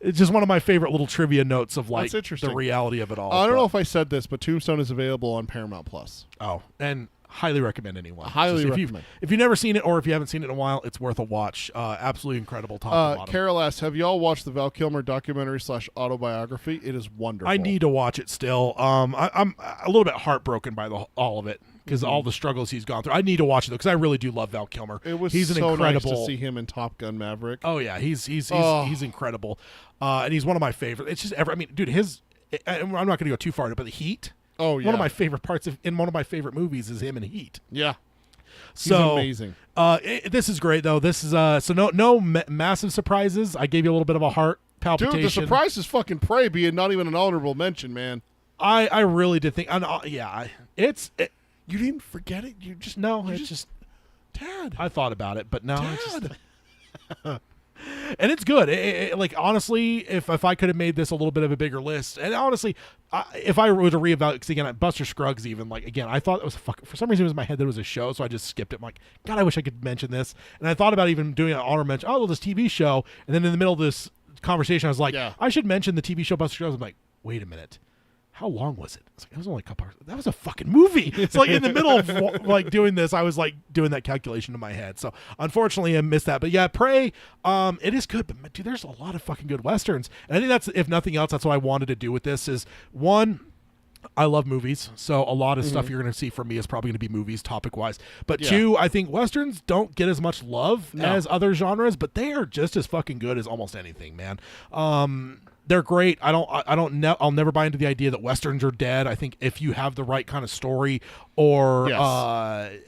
It's just one of my favorite little trivia notes of That's the interesting. reality of it all. I don't know if I said this, but Tombstone is available on Paramount Plus. Oh, and highly recommend anyone. Highly Just recommend. If you've never seen it or if you haven't seen it in a while, it's worth a watch. Absolutely incredible top to bottom. Carol asks, have you all watched the Val Kilmer documentary / autobiography? It is wonderful. I need to watch it still. I'm a little bit heartbroken by all of it because all the struggles he's gone through. I need to watch it though because I really do love Val Kilmer. He's an so incredible. nice to see him in Top Gun Maverick. Oh yeah, he's incredible, and he's one of my favorites. It's just dude, I'm not going to go too far, but the Heat. Oh yeah, One of my favorite parts in one of my favorite movies is him in Heat. Yeah, So he's amazing. This is great though. This is so no massive surprises. I gave you a little bit of a heart palpitation. Dude, the surprise is fucking Prey being not even an honorable mention, man. I really did think. You didn't forget it. You just Dad. I thought about it, but no. Dad. And it's good. Like honestly, if I could have made this a little bit of a bigger list, and honestly, if I were to reevaluate, because again, Buster Scruggs, even I thought it was for some reason it was in my head that it was a show, so I just skipped it. I'm like, God, I wish I could mention this, and I thought about even doing an honor mention. Oh, well, this TV show, and then in the middle of this conversation, I was like, I should mention the TV show Buster Scruggs. I'm like, wait a minute. How long was it? It was only a couple hours. That was a fucking movie. It's like in the middle of doing this, I was doing that calculation in my head. So unfortunately, I missed that. But yeah, Prey, it is good. But dude, there's a lot of fucking good westerns, and I think that's, if nothing else, that's what I wanted to do with this. Is one, I love movies, so a lot of stuff you're going to see from me is probably going to be movies, topic wise. But two, I think westerns don't get as much love as other genres, but they are just as fucking good as almost anything, man. They're great. I'll never buy into the idea that westerns are dead. I think if you have the right kind of story or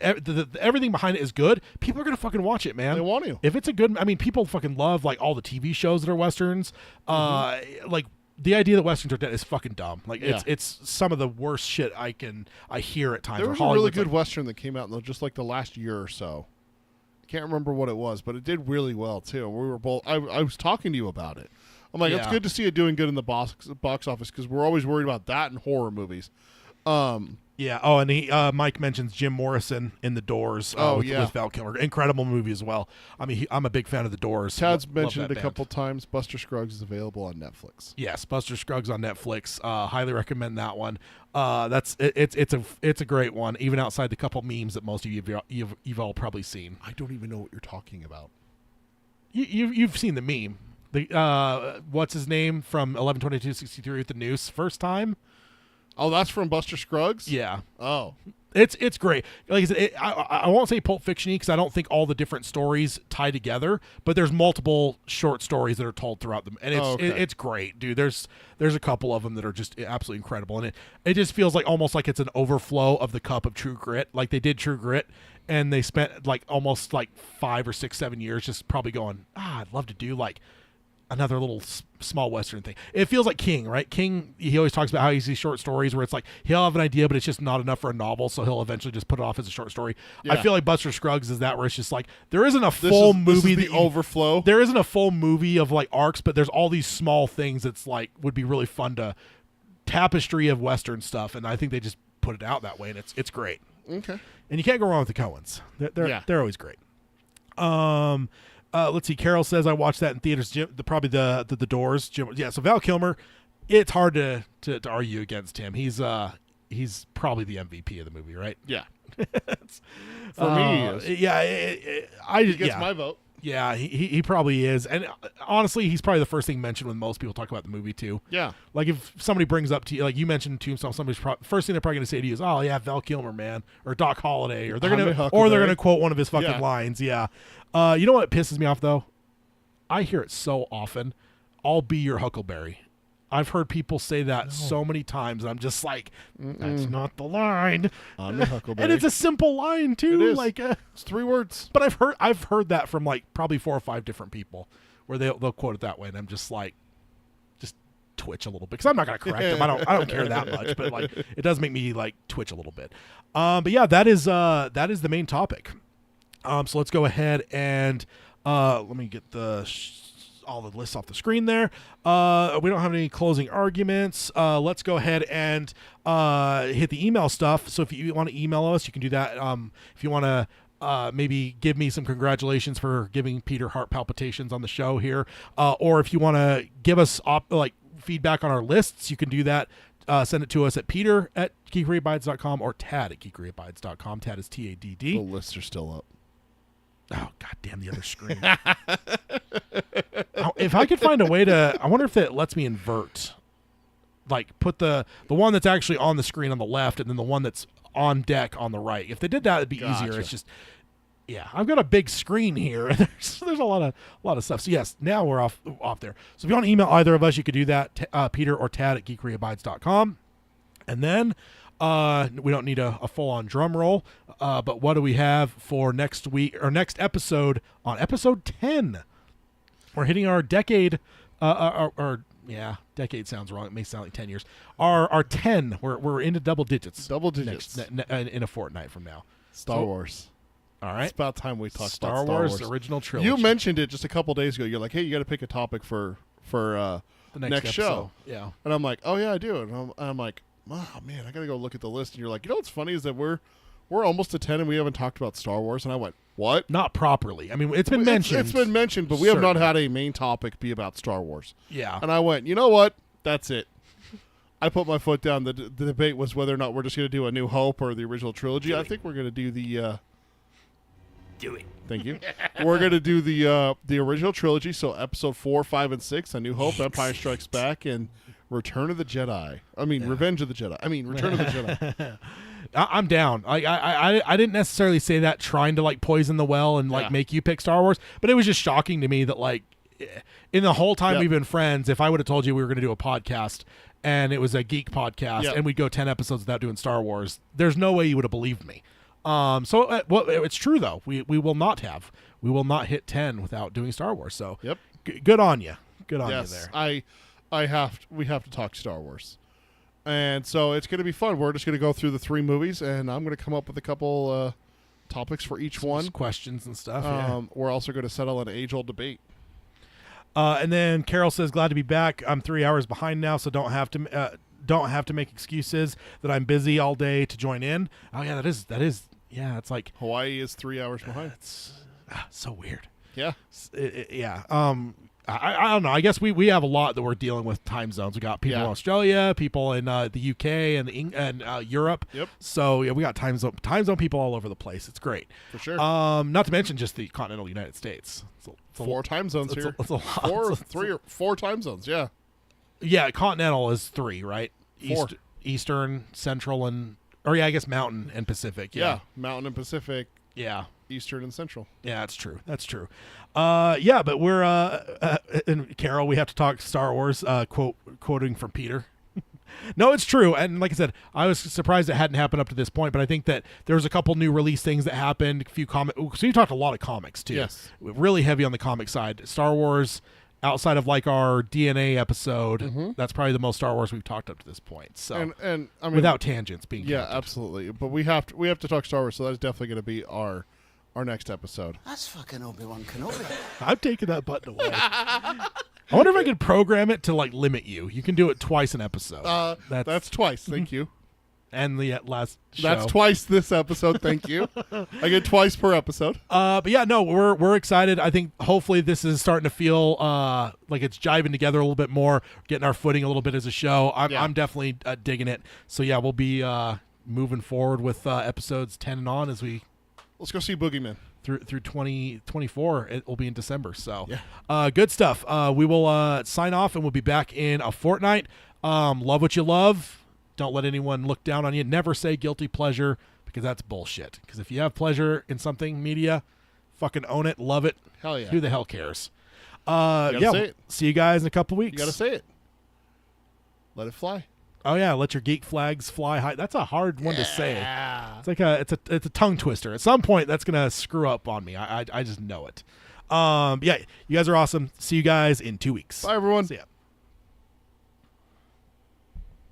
everything behind it is good, people are gonna fucking watch it, man. They want to. If it's a good, people fucking love all the TV shows that are westerns. Like the idea that westerns are dead is fucking dumb. Like it's some of the worst shit I hear at times. There was a really good western that came out in just the last year or so. I can't remember what it was, but it did really well too. We were both. I was talking to you about it. I'm like, it's good to see it doing good in the box office because we're always worried about that in horror movies. Yeah. Oh, and Mike mentions Jim Morrison in The Doors. With Val Kilmer, incredible movie as well. I'm a big fan of The Doors. Tad's mentioned it a couple times. Buster Scruggs is available on Netflix. Yes, Buster Scruggs on Netflix. Highly recommend that one. It's a great one, even outside the couple memes that most of you've all probably seen. I don't even know what you're talking about. You've seen the meme. The what's his name from 11/22/63 with the noose first time? Oh, that's from Buster Scruggs? Yeah. Oh. It's great. Like I said, I won't say Pulp Fiction-y because I don't think all the different stories tie together, but there's multiple short stories that are told throughout them, and it's great, dude. There's a couple of them that are just absolutely incredible, and it just feels almost like it's an overflow of the cup of True Grit. Like they did True Grit, and they spent almost 5 or 6, 7 years just probably going, I'd love to do another little small western thing. It feels like King, right? King, he always talks about how he sees short stories where it's he'll have an idea, but it's just not enough for a novel, so he'll eventually just put it off as a short story. Yeah. I feel like Buster Scruggs is that, where it's just there isn't a full movie. This is the overflow. There isn't a full movie of arcs, but there's all these small things that's would be really fun to tapestry of western stuff, and I think they just put it out that way, and it's great. Okay. And you can't go wrong with the Coens. They're always great. Let's see. Carol says I watched that in theaters. Probably the Doors. Yeah. So Val Kilmer, it's hard to argue against him. He's probably the MVP of the movie, right? Yeah. For me, he is. Yeah. He gets my vote. Yeah, he probably is. And honestly, he's probably the first thing mentioned when most people talk about the movie too. Yeah. If somebody brings up to you, you mentioned Tombstone, somebody's first thing they're probably going to say to you is, "Oh yeah, Val Kilmer, man," or Doc Holliday, or they're gonna quote one of his fucking lines. Yeah. You know what pisses me off though? I hear it so often. I'll be your Huckleberry. I've heard people say that so many times, and I'm just like, that's not the line. I'm a Huckleberry. And it's a simple line too. It is. Like, It's 3 words. but I've heard that from like probably 4 or 5 different people, where they'll quote it that way, and I'm just like, just twitch a little bit because I'm not gonna correct them. I don't care that much, but like it does make me like twitch a little bit. But yeah, that is the main topic. So let's go ahead and let me get all the lists off the screen there. We don't have any closing arguments. Let's go ahead and hit the email stuff. So if you want to email us, you can do that. If you want to maybe give me some congratulations for giving Peter heart palpitations on the show here, or if you want to give us feedback on our lists, you can do that. Send it to us at peter@geekeryabides.com or tad@geekeryabides.com. Tad is The TADD. lists are still up. Oh, god damn the other screen. If I could find a way to, I wonder if it lets me invert. Like put the one that's actually on the screen on the left and then the one that's on deck on the right. If they did that, it'd be easier. Gotcha. It's just, yeah, I've got a big screen here. And there's a lot of stuff. So yes, now we're off there. So if you want to email either of us, you could do that, Peter or Tad@geekeryabides.com. And then we don't need a full-on drum roll, but what do we have for next week or next episode? On episode 10, we're hitting our decade. Decade sounds wrong. It may sound like 10 years. Our 10. We're into double digits. Double digits. In a fortnight from now. Star Wars. All right. It's about time we talk Star about Star Wars Wars. original trilogy. You mentioned it just a couple days ago. You're like, hey, you got to pick a topic for the next show. episode. Yeah. And I'm like, oh yeah, I do. And I'm like, oh man, I gotta go look at the list. And you're like, you know what's funny is that we're almost to 10 and we haven't talked about Star Wars. And I went, what? Not properly. I mean, it's been mentioned. It's been mentioned, but we have not Certainly. had a main topic be about Star Wars. Yeah. And I went, you know what? That's it. I put my foot down. The debate was whether or not we're just going to do A New Hope or the original trilogy. I think we're going to do the. Do it. Thank you. We're going to do the original trilogy. So episode 4, 5, and 6, A New Hope, Empire Strikes Back, and Return of the Jedi. I mean, Revenge of the Jedi. I mean, Return of the Jedi. I'm down. I didn't necessarily say that trying to like poison the well and like Yeah. make you pick Star Wars, but it was just shocking to me that like in the whole time Yep. we've been friends, if I would have told you we were going to do a podcast and it was a geek podcast Yep. and we'd go 10 episodes without doing Star Wars, there's no way you would have believed me. So it's true though. We will not hit 10 without doing Star Wars. So Yep. good on you. Good on you Yes. there. We have to talk Star Wars. And so it's going to be fun. We're just going to go through the 3 movies, and I'm going to come up with a couple topics for each one. Some questions and stuff. Yeah. We're also going to settle an age-old debate. And then Carol says, "Glad to be back. I'm 3 hours behind now, so don't have to make excuses that I'm busy all day to join in." Oh yeah, that is. Yeah, it's like Hawaii is 3 hours behind. it's so weird. Yeah. Yeah. I don't know. I guess we have a lot that we're dealing with time zones. We got people Yeah. in Australia, people in the UK and Europe. Yep. So yeah, we got time zone people all over the place. It's great. For sure. Not to mention just the continental United States. It's a 4 time zones it's a- here. it's a lot. 3 or 4 time zones, yeah. Yeah, continental is 3, right? 4. Eastern, Central, I guess Mountain and Pacific. Yeah. Mountain and Pacific, Yeah. Eastern and Central. Yeah, that's true. That's true. Yeah, but we're and Carol, we have to talk Star Wars. Quoting from Peter. No, it's true. And like I said, I was surprised it hadn't happened up to this point, but I think that there was a couple new release things that happened. A few comic. So you talked a lot of comics too. Yes. Really heavy on the comic side. Star Wars. Outside of like our DNA episode, that's probably the most Star Wars we've talked up to this point. So And I mean, without tangents being yeah, counted. absolutely. But we have to talk Star Wars, so that's definitely going to be our next episode. That's fucking Obi-Wan Kenobi. I'm taking that button away. I wonder if I could program it to like limit you. You can do it twice an episode. That's twice. Thank you. and the last show. That's twice this episode. Thank you. I get twice per episode. But yeah, no, we're excited. I think hopefully this is starting to feel like it's jiving together a little bit more, getting our footing a little bit as a show. I'm definitely digging it. So yeah, we'll be moving forward with episodes 10 and on as we Let's go see Boogeyman. through 2024. It will be in December. So Yeah. good stuff. We will sign off and we'll be back in a fortnight. Love what you love. Don't let anyone look down on you. Never say guilty pleasure because that's bullshit. Because if you have pleasure in something, media, fucking own it, love it. Hell yeah. Who the hell cares? gotta Yeah, say it. see you guys in a couple weeks. You got to say it. let it fly. Oh yeah, let your geek flags fly high. That's a hard one to say. It's like it's a tongue twister. At some point, that's gonna screw up on me. I just know it. Yeah, you guys are awesome. See you guys in 2 weeks. Bye, everyone. See ya.